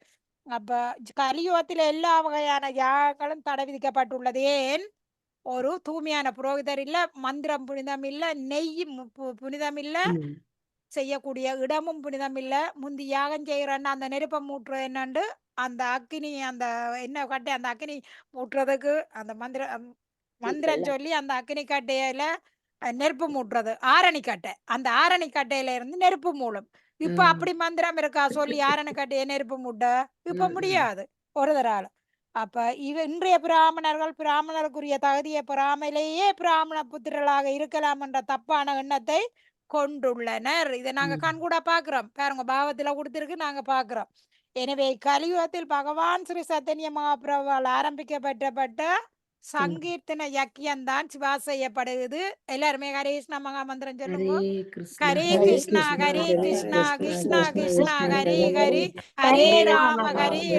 அப்ப கலியுகத்தில் எல்லா வகையான யாகங்களும் தடை விதிக்கப்பட்டுள்ளது. ஏன்? ஒரு தூய்மையான புரோகிதர் இல்ல, மந்திரம் புனிதம் இல்ல, நெய்யும் புனிதம் இல்ல, செய்யக்கூடிய இடமும் புனிதம் இல்ல. முந்தி யாகம் செய்யறன்னா அந்த நெருப்பை மூட்டுற என்னண்டு அந்த அக்கினி அந்த என்ன கட்டை அந்த அக்கினி மூட்டுறதுக்கு அந்த மந்திரம் சொல்லி அந்த அக்கினி கட்டையில நெருப்பு மூட்டுறது ஆரணிக்கட்டை. அந்த ஆரணிக்கட்டையில இருந்து நெருப்பு மூலம். இப்ப அப்படி மந்திரம் இருக்கா சொல்லி ஆரணிக்கட்டையை நெருப்பு மூட்ட? இப்ப முடியாது ஒரு தரால. அப்ப இன்றைய பிராமணருக்குரிய தகுதியை பெறாமலேயே பிராமண புத்திரர்களாக இருக்கலாம் என்ற தப்பான எண்ணத்தை கொண்டுள்ளனர். இதை நாங்க கண்கூட பாக்குறோம் பாருங்க, பாவத்துல கொடுத்திருக்கு, நாங்க பாக்குறோம். எனவே கலியுகத்தில் பகவான் ஸ்ரீ சைத்தன்ய மகாபிரபுவால் ஆரம்பிக்கப்பட்ட சங்கீர்த்தன யக்கியம் தான் சிவா செய்யப்படுகிறது. எல்லாருமே ஹரே கிருஷ்ணா மகாமந்திரம் சொல்லுங்க. ஹரே கிருஷ்ணா ஹரே கிருஷ்ணா கிருஷ்ணா கிருஷ்ணா ஹரே ஹரி, ஹரே ராம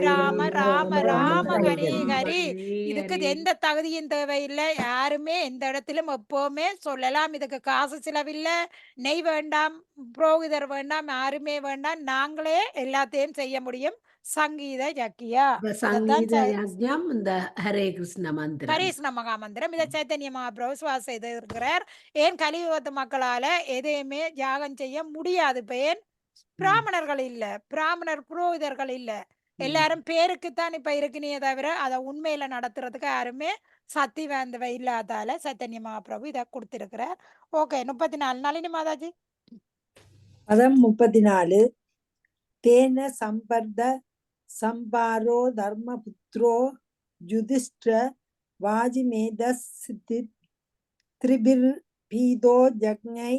ராம ராம ஹரே ஹரி. இதுக்கு எந்த தகுதியும் தேவையில்லை. யாருமே எந்த இடத்திலும் எப்பவுமே சொல்லலாம். இதுக்கு காசு செலவில்லை, நெய் வேண்டாம், புரோகிதர் வேண்டாம், யாருமே வேண்டாம். நாங்களே எல்லாத்தையும் செய்ய முடியும். சங்கீத யக்கியா, இந்த ஹரே கிருஷ்ண மந்திரம், ஹரே கிருஷ்ண மகாமந்திரம் இதை சைத்தன்ய மகாபிரபு சுவாசம் செய்திருக்கிறார். ஏன் கலியுகத்து மக்களால எதையுமே யாகம் செய்ய முடியாது. இப்ப ஏன்? பிராமணர்கள் இல்ல, புரோகிதர்கள் இல்ல, எல்லாரும் பேருக்குத்தான் இப்ப இருக்குனே தவிர அதை உண்மையில நடத்துறதுக்கு யாருமே சக்தி வாய்ந்தவை இல்லாதால சைத்தன்ய மகாபிரபு இதை கொடுத்திருக்கிறார். ஓகே, 34 நளினி மாதாஜி. பதம் 34. தேன சம்பர்த சம்பாரோ தர்மபுத்ரோ யுதிஷ்ட வாஜிமேதஸ்தி த்ரிபிர் பீதோ ஜக்ஞை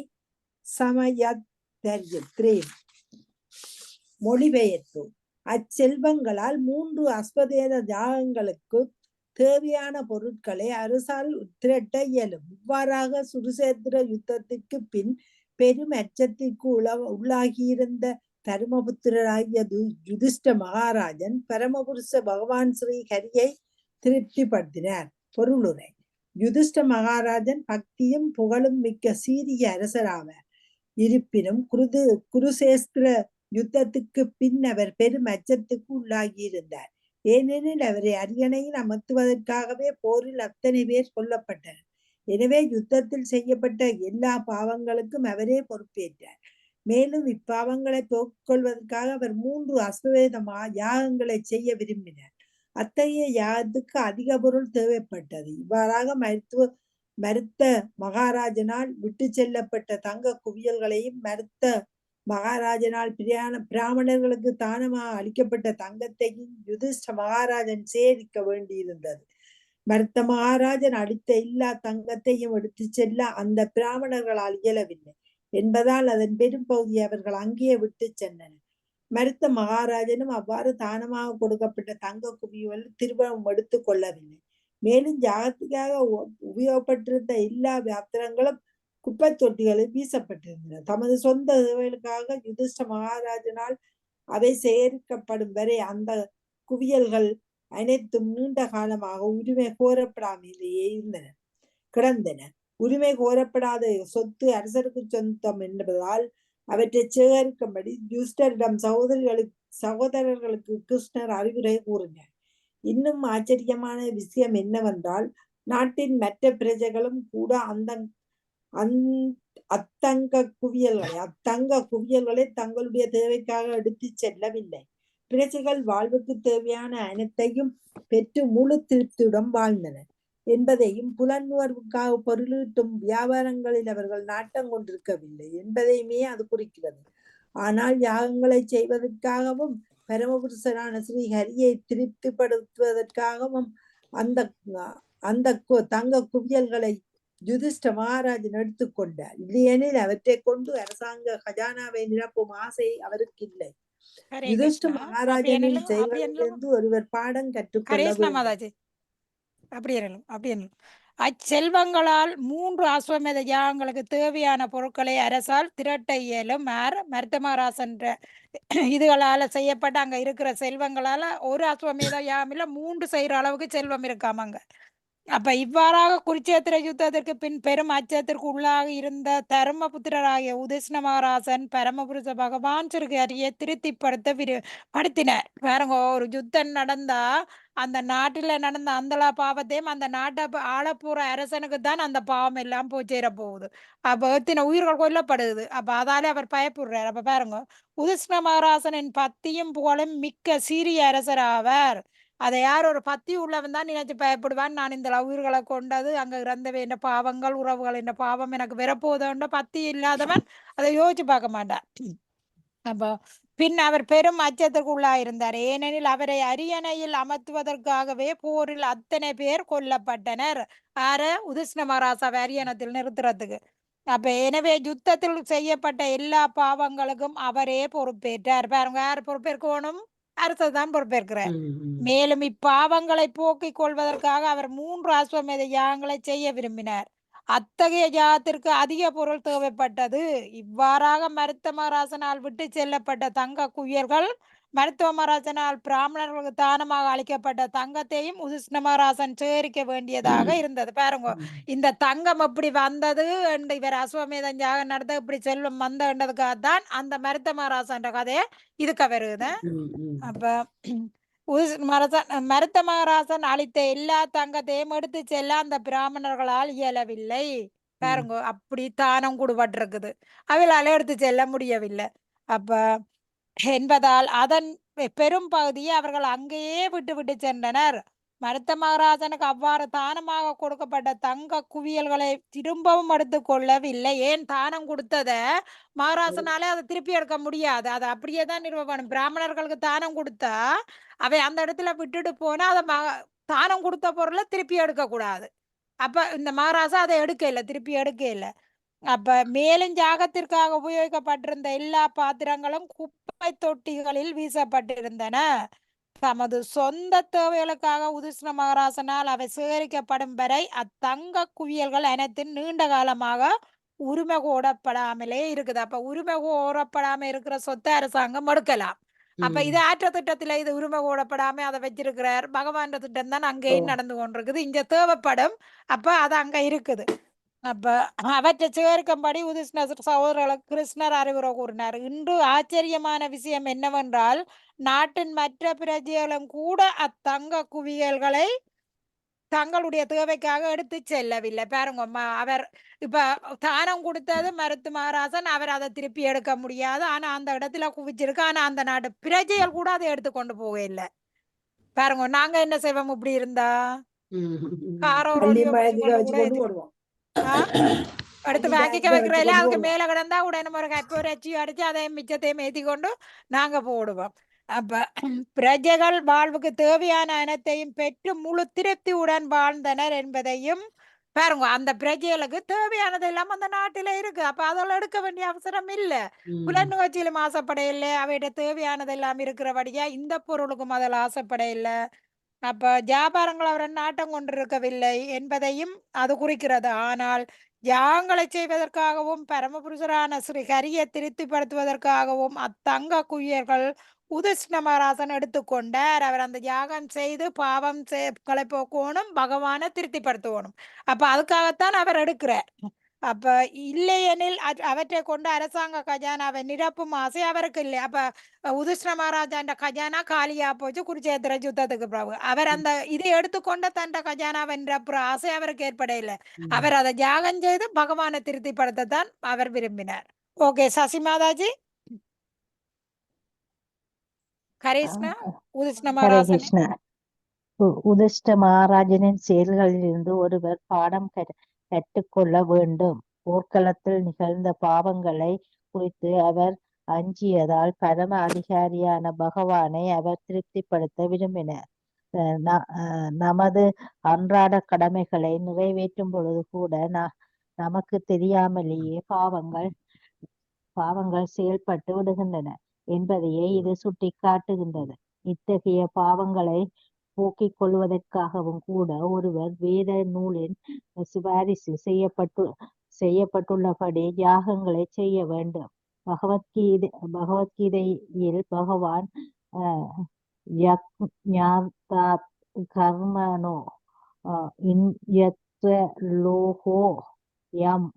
சமயத்யத்ரே. மொழிபெயர்ப்பு. அச்செல்வங்களால் 3 அஸ்வதேத யாகங்களுக்கு தேவையான பொருட்களை அரசால் திரட்ட இயலும். இவ்வாறாக சுருசேத்திர யுத்தத்திற்கு பின் பெரும் அச்சத்திற்கு உள்ளாகியிருந்த தருமபுத்திரராகிய யுதிஷ்ட மகாராஜன் பரமபுருஷ பகவான் ஸ்ரீ ஹரியை திருப்திப்படுத்தினார். பொருளுரை. யுதிஷ்ட மகாராஜன் பக்தியும் புகழும் மிக்க சீரிய அரசராவார். இருப்பினும் குருசேஸ்திர யுத்தத்துக்கு பின் அவர் பெரும் அச்சத்துக்கு உள்ளாகியிருந்தார். ஏனெனில் அவரை அரியணையில் அமர்த்துவதற்காகவே போரில் அத்தனை பேர் கொல்லப்பட்டனர். எனவே யுத்தத்தில் செய்யப்பட்ட எல்லா பாவங்களுக்கும் அவரே பொறுப்பேற்றார். மேலும் இப்பாவங்களை போக்கிக் கொள்வதற்காக அவர் 3 அஸ்வமேத யாகங்களை செய்ய விரும்பினார். அத்தகைய யாகத்துக்கு அதிக பொருள் தேவைப்பட்டது. இவ்வாறாக மருத்த மகாராஜனால் விட்டு செல்லப்பட்ட தங்க குவியல்களையும் மருத்த மகாராஜனால் பிராமணர்களுக்கு தானமாக அளிக்கப்பட்ட தங்கத்தையும் யுதிஷ்ட மகாராஜன் சேரிக்க வேண்டியிருந்தது. மருத்த மகாராஜன் அளித்த எல்லா தங்கத்தையும் எடுத்து செல்ல அந்த பிராமணர்களால் இயலவில்லை என்பதால் அதன் பெரும் பகுதியை அவர்கள் அங்கேயே விட்டு சென்றனர். மருத்த மகாராஜனும் அவ்வாறு தானமாக கொடுக்கப்பட்ட தங்க குவியல் திரும்பவும் எடுத்துக் கொள்ளவில்லை. மேலும் யாகத்துக்காக உபயோகப்பட்டிருந்த எல்லா பாத்திரங்களும் குப்பை தொட்டிகளில் வீசப்பட்டிருந்தன. தமது சொந்த தேவைகளுக்காக யுதிஷ்ட மகாராஜனால் அவை சேகரிக்கப்படும் வரை அந்த குவியல்கள் அனைத்தும் நீண்ட காலமாக உரிமை கோரப்படாமலேயே கிடந்தன. உரிமை கோரப்படாத சொத்து அரசருக்கு சொந்தம் என்பதால் அவற்றை சேகரிக்கும்படி யுதிஷ்டரிடம் சகோதரர்களுக்கு கிருஷ்ணர் அறிவுரை கூறினார். இன்னும் ஆச்சரியமான விஷயம் என்னவென்றால், நாட்டின் மற்ற பிரஜைகளும் கூட அத்தங்க குவியல்களை தங்களுடைய தேவைக்காக எடுத்து செல்லவில்லை. பிரஜைகள் வாழ்வுக்கு தேவையான அனைத்தையும் பெற்று முழு திருப்தியுடன் வாழ்ந்தனர் என்பதையும், புலனுணர்வுக்காக பொருளீட்டும் வியாபாரங்களில் அவர்கள் நாட்டம் கொண்டிருக்கவில்லை என்பதையுமே அது குறிக்கிறது. ஆனால் யாகங்களை செய்வதற்காகவும் பரமபுருஷரான ஸ்ரீ ஹரியை திருப்திப்படுத்துவதற்காகவும் அந்த தங்க குவியல்களை யுதிஷ்ட மகாராஜன் எடுத்துக்கொண்டார். இல்லையெனில் அவற்றை கொண்டு அரசாங்க கஜானாவை நிரப்பும் ஆசை அவருக்கு இல்லை. யுதிஷ்ட மகாராஜனின் செயல்களிலிருந்து ஒருவர் பாடம் கற்றுக்கொள்ள வேண்டும். அச்செல்வங்களால் 3 அஸ்வமேத யாகங்களுக்கு தேவையான பொருட்களை அரசால் திரட்ட இயலும். மருத்தமராசன் இதுகளால செய்யப்பட்ட அங்க இருக்கிற செல்வங்களால ஒரு அஸ்வமேத யாகம் 3 செய்யற அளவுக்கு செல்வம் இருக்காமங்க. அப்ப இவ்வாறாக குருச்சேத்திர யுத்தத்திற்கு பின் பெரும் அச்சத்திற்கு உள்ளாக இருந்த தர்மபுத்திரராகிய யுதிஷ்ட மகாராஜன் பரமபுருஷ பகவான் ஸ்ரீ ஹரியை திருப்திப்படுத்தினார். பாருங்க, ஒரு யுத்தம் நடந்தா அந்த நாட்டில நடந்த அந்த பாவத்தையும் அந்த நாட்டை ஆளப்போற அரசனுக்கு தான் அந்த பாவம் எல்லாம் போய் சேர போகுது. அப்ப எத்தனை உயிர்கள் கொல்லப்படுது. அப்ப அதாலே அவர் பயப்படுறார். அப்ப பாருங்க, யுதிஷ்ட மகாராஜனின் பக்தியும் புகழும் மிக்க சீரிய அரசர் ஆவார். அதை யார் ஒரு பக்தி உள்ளவன் தான் நினைச்சு பயப்படுவான். நான் இந்த உயிர்களை கொண்டது அங்க இறந்தவை என்ற பாவங்கள் உறவுகள் என்ற பாவம் எனக்கு வரப்போதோன்ற பக்தி இல்லாதவன் அதை யோசிச்சு பார்க்க மாட்டான். அப்போ பின் அவர் பெரும் அச்சத்திற்கு உள்ளாயிருந்தார். ஏனெனில் அவரை அரியணையில் அமர்த்துவதற்காகவே போரில் அத்தனை பேர் கொல்லப்பட்டனர். யுதிஷ்ட மகாராஜாவை அரியணத்தில் நிறுத்துறதுக்கு. அப்ப எனவே யுத்தத்தில் செய்யப்பட்ட எல்லா பாவங்களுக்கும் அவரே பொறுப்பேற்றார். பாருங்க, யார் பொறுப்பேற்கணும்? அரசர் தான் பொறுப்பேற்கிறார். மேலும் இப்பாவங்களை போக்கிக் கொள்வதற்காக அவர் 3 அஸ்வமேத யாகங்களை செய்ய விரும்பினார். அத்தகைய யாகத்திற்கு அதிக பொருள் தேவைப்பட்டது. இவ்வாறாக மருத்த மகாராஜனால் விட்டு செல்லப்பட்ட தங்க குவியல்கள் மருத்துவ மகாராஜனால் பிராமணர்களுக்கு தானமாக அளிக்கப்பட்ட தங்கத்தையும் யுதிஷ்ட மகாராஜன் சேகரிக்க வேண்டியதாக இருந்தது. பாருங்க, இந்த தங்கம் எப்படி வந்தது, இவர் அஸ்வமேதம் யாகம் நடத்த இப்படி செல்வம் வந்ததுக்காகத்தான் அந்த மருத்த மகாராஜன் கதையை இதுக்கு வருது. அப்ப மருத்த மகாராஜன் அளித்த எல்லா தங்கத்தையும் எடுத்து செல்ல அந்த பிராமணர்களால் இயலவில்லை. பாருங்க, அப்படி தானம் கொடுபட்டிருக்குது. அவளால எடுத்து செல்ல முடியவில்லை. அப்ப என்பதால் அதன் பெரும் பகுதியை அவர்கள் அங்கேயே விட்டு சென்றனர். மருத்த மகாராஜனுக்கு அவ்வாறு தானமாக கொடுக்கப்பட்ட தங்க குவியல்களை திரும்பவும் எடுத்து கொள்ளவில்லை. ஏன் தானம் கொடுத்தத மகாராஜனாலே அதை திருப்பி எடுக்க முடியாது. அதை அப்படியே தான் நிறுவனம். பிராமணர்களுக்கு தானம் கொடுத்தா அவை அந்த இடத்துல விட்டுட்டு போனா அதை தானம் கொடுத்த பொருளை திருப்பி எடுக்க கூடாது. அப்ப இந்த மகாராஜா அதை திருப்பி எடுக்க இல்லை. அப்ப மேலும் யாகத்திற்காக உபயோகிக்கப்பட்டிருந்த எல்லா பாத்திரங்களும் குப்பை குப்பை தொட்டிகளில் வீசப்பட்டிருந்தன. தமது சொந்த தேவைகளுக்காக உதிஷ்ண மகாராசனால் அவை சேகரிக்கப்படும் வரை அத்தங்க குவியல்கள் அனைத்தும் நீண்ட காலமாக உரிமை கோரப்படாமலே இருக்குது. அப்ப உரிமை கோரப்படாம இருக்கிற சொத்தை அரசாங்கம் எடுக்கலாம். அப்ப இது ஆற்ற திட்டத்துல இது உரிமை கோரப்படாம அதை வச்சிருக்கிறார். பகவான் திட்டம் தான் அங்கேயும் நடந்து கொண்டிருக்குது. இங்க தேவைப்படும். அப்ப அது அங்க இருக்குது. அப்ப அவற்றை சேகரிக்கும்படி உதிஷ்ண சகோதரர்களுக்கு கிருஷ்ணர் அறிவுரை கூறினார். இன்று ஆச்சரியமான விஷயம் என்னவென்றால் நாட்டின் மற்ற பிரஜைகளும் கூட அத்தங்க குவியல்களை தங்களுடைய தேவைக்காக எடுத்து செல்லவில்லை. பாருங்க அவர் இப்ப தானம் கொடுத்தது மருத்து மகாராசன், அவர் அதை திருப்பி எடுக்க முடியாது. ஆனா அந்த இடத்துல குவிச்சிருக்கு. ஆனா அந்த நாட்டு பிரஜைகள் கூட அதை எடுத்து கொண்டு போக இல்லை. பாருங்க நாங்க என்ன செய்வோம் இப்படி இருந்தா காரோ பள்ளி ரோடியோ மயத்துக்கு கொண்டு வச்சு கூட கொண்டு போடுவோம். எடுத்து பள்ளி வாங்கிக்க பேக்ல வச்சு வைக்கிறதில்ல. கொண்டு அதுக்கு போடுவோம். மேல கிடந்தா உடனே ஒரு கற்பூர அச்சியும் அடிச்சு அதையும் மிச்சத்தையும் ஏற்றி கொண்டு நாங்க போடுவோம். அப்ப பிரஜைகள் வாழ்வுக்கு தேவையான அனைத்தையும் பெற்று முழு திருப்தியுடன் வாழ்ந்தனர் என்பதையும் பாருங்க. அந்த பிரஜைகளுக்கு தேவையானது எல்லாம் அந்த நாட்டில இருக்கு. அப்ப அதெல்லாம் எடுக்க வேண்டிய அவசரம் இல்ல. புலன் நிகழ்ச்சியிலும் ஆசைப்பட இல்லை. அவையிட தேவையானது எல்லாம் இருக்கிறபடியா இந்த பொருளுக்கும் அதில் ஆசைப்பட இல்லை. அப்ப வியாபாரங்கள் அவரை நாட்டம் கொண்டிருக்கவில்லை என்பதையும் அது குறிக்கிறது. ஆனால் யாகங்களை செய்வதற்காகவும் பரமபுருஷரான ஸ்ரீ ஹரியை திருப்திப்படுத்துவதற்காகவும் அத்தங்க குவியர்கள் உதிஷ்ண மகாராசன் எடுத்துக்கொண்டார். அவர் அந்த யாகம் செய்து பாவம் போக்கணும், பகவானை திருப்திப்படுத்தணும். அப்ப அதுக்காகத்தான் அவர் எடுக்கிறார். அப்ப இல்லையெனில் அவற்றை கொண்டு அரசாங்க கஜானாவை நிரப்பும் ஆசை அவருக்கு இல்லை. அப்ப உதிஷ்ண மகாராஜாண்ட கஜானா காலியா போச்சு குருச்சேத்திர யுத்தத்துக்கு பிறகு. அவர் அந்த இதை எடுத்துக்கொண்ட தண்ட கஜானாவை நிரப்புற ஆசை அவருக்கு ஏற்பட இல்லை. அவர் அதை தியாகம் செய்து பகவானை திருப்திப்படுத்தத்தான் அவர் விரும்பினார். ஓகே சசிமாதாஜி. கரிஷ்ணா உதிஷ்ண ஹரே மகாராஜன். கிருஷ்ணா. உதிஷ்ட மகாராஜனின் செயல்களிலிருந்து ஒருவர் பாடம் கற்றுக்கொள்ள வேண்டும். போர்க்களத்தில் நிகழ்ந்த பாவங்களை குறித்து அவர் அஞ்சியதால் பரம அதிகாரியான பகவானை அவர் திருப்திப்படுத்த விரும்பினார். நமது அன்றாட கடமைகளை நிறைவேற்றும் பொழுது கூட நமக்கு தெரியாமலேயே பாவங்கள் செயல்பட்டு விடுகின்றன என்பதையே இது சுட்டி காட்டுகின்றது. இத்தகைய பாவங்களை போக்கிக் கொள்வதற்காகவும் கூட ஒருவர் வேத நூலின் சிபாரிசு செய்யப்பட்டுள்ளபடி யாகங்களை செய்ய வேண்டும். பகவத்கீதையில் பகவான் கர்மனோ லோகோ யம்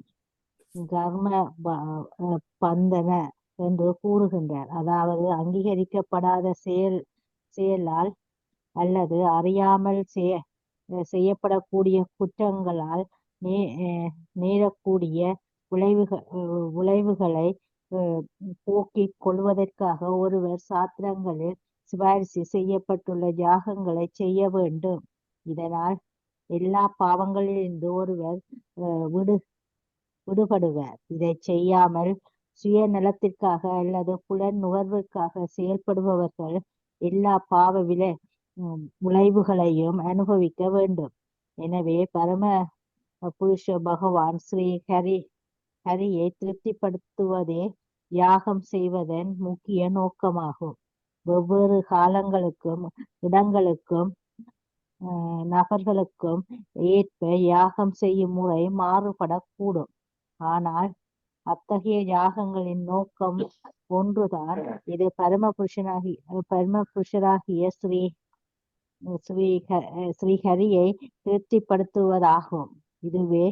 கர்ம பந்தன என்று கூறுகின்றார். அதாவது அங்கீகரிக்கப்படாத செயலால் அல்லது அறியாமல் செய்யப்படக்கூடிய குற்றங்களால் நேரக்கூடிய விளைவுகளை போக்கிக் கொள்வதற்காக ஒருவர் சாத்திரங்களில் சிபாரிசு செய்யப்பட்டுள்ள யாகங்களை செய்ய வேண்டும். இதனால் எல்லா பாவங்களிலிருந்து ஒருவர் விடுபடுவார். இதை செய்யாமல் சுயநலத்திற்காக அல்லது புலன் நுகர்வுக்காக செயல்படுபவர்கள் எல்லா பாவ விளைவுகளையும் அனுபவிக்க வேண்டும். எனவே பரம புருஷ பகவான் ஸ்ரீ ஹரியை திருப்திப்படுத்துவதே யாகம் செய்வதன் முக்கிய நோக்கமாகும். வெவ்வேறு காலங்களுக்கும் இடங்களுக்கும் நபர்களுக்கும் ஏற்ப யாகம் செய்யும் முறை மாறுபடக்கூடும். ஆனால் அத்தகைய யாகங்களின் நோக்கம் ஒன்றுதான். இது பரமபுருஷராகிய ஸ்ரீஹரியை திருப்திப்படுத்துவதாகும். இதுவே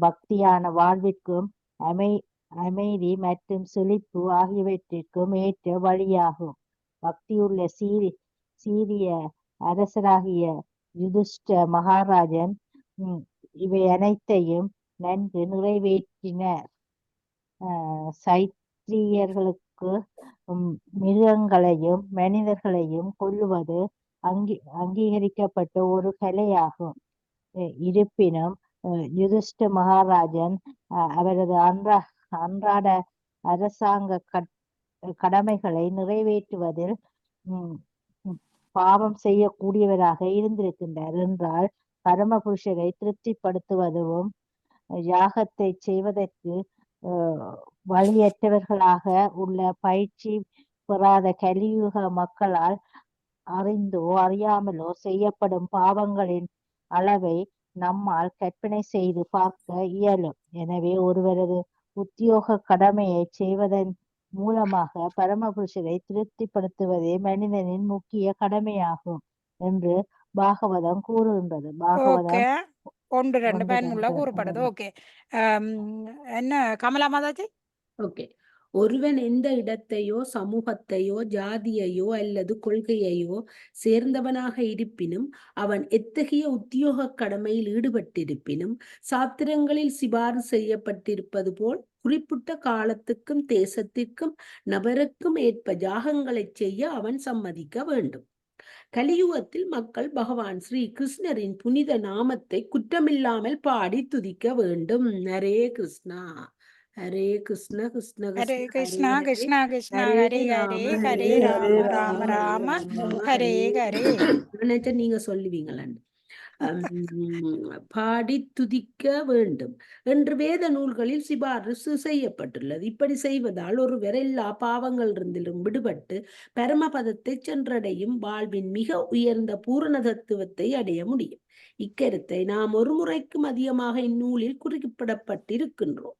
பக்தியான வாழ்விற்கும் அமைதி மற்றும் செழிப்பு ஆகியவற்றிற்கும் ஏற்ற வழியாகும். பக்தியுள்ள சீரிய அரசராகிய யுதிஷ்ட மகாராஜன் இவை அனைத்தையும் நன்கு நிறைவேற்றினார். சைத்திரியர்களுக்கு மிருகங்களையும் மனிதர்களையும் கொல்லுவது அங்கீகரிக்கப்பட்ட ஒரு கலையாகும். இருப்பினும் யுதிஷ்ட மகாராஜன் அவரது அன்றாட அரசாங்க கடமைகளை நிறைவேற்றுவதில் பாவம் செய்யக்கூடியவராக இருந்திருக்கின்றார் என்றால் பரமபுருஷரை திருப்திப்படுத்துவதும் யாகத்தை செய்வதற்கு வழியற்றவர்களாக உள்ள பயிற்சி பெறாத கலியுக மக்களால் அறிந்தோ அறியாமலோ செய்யப்படும் பாவங்களின் அளவை நம்மால் கற்பனை செய்து பார்க்க இயலும். எனவே ஒருவரது உத்தியோக கடமையை செய்வதன் மூலமாக பரமபுருஷரை திருப்திப்படுத்துவதே மனிதனின் முக்கிய கடமையாகும் என்று பாகவதம் கூறுகின்றது. ஓகே, பாகவதம் 1-2 ஒன்று பயன்முள்ள ரெண்டு கூறப்படுது. ஓகே, என்ன கமலா மாதாஜி? ஓகே. ஒருவன் எந்த இடத்தையோ சமூகத்தையோ ஜாதியையோ அல்லது கொள்கையையோ சேர்ந்தவனாக இருப்பினும் அவன் எத்தகைய உத்தியோக கடமையில் ஈடுபட்டிருப்பினும் சாத்திரங்களில் சிபாரிசு செய்யப்பட்டிருப்பது போல் குறிப்பிட்ட காலத்துக்கும் தேசத்திற்கும் நபருக்கும் ஏற்ப ஜாகங்களை செய்ய அவன் சம்மதிக்க வேண்டும். கலியுகத்தில் மக்கள் பகவான் ஸ்ரீ கிருஷ்ணரின் புனித நாமத்தை குற்றமில்லாமல் பாடி துதிக்க வேண்டும். ஹரே கிருஷ்ணா ஹரே கிருஷ்ண கிருஷ்ண ஹரே கிருஷ்ண கிருஷ்ணா ஹரே ஹரே கிருஷ்ணா கிருஷ்ணா ஹரே ஹரே ராம ஹரே ஹரே ஹரே ஹரே ராம ராம ராம ராம ராம ராம ஹரே ஹரே ஹரே. நினைச்சா நீங்க சொல்லுவீங்களான்னு. பாடி துதிக்க வேண்டும் என்று வேத நூல்களில் சிபாரிசு செய்யப்பட்டுள்ளது. இப்படி செய்வதால் ஒருவர் எல்லா பாவங்களிலிருந்தும் விடுபட்டு பரமபதத்தை சென்றடையும் வாழ்வின் மிக உயர்ந்த பூரண தத்துவத்தை அடைய முடியும். இக்கருத்தை நாம் ஒரு முறைக்கும் அதிகமாக இந்நூலில் குறிப்பிடப்பட்டிருக்கின்றோம்.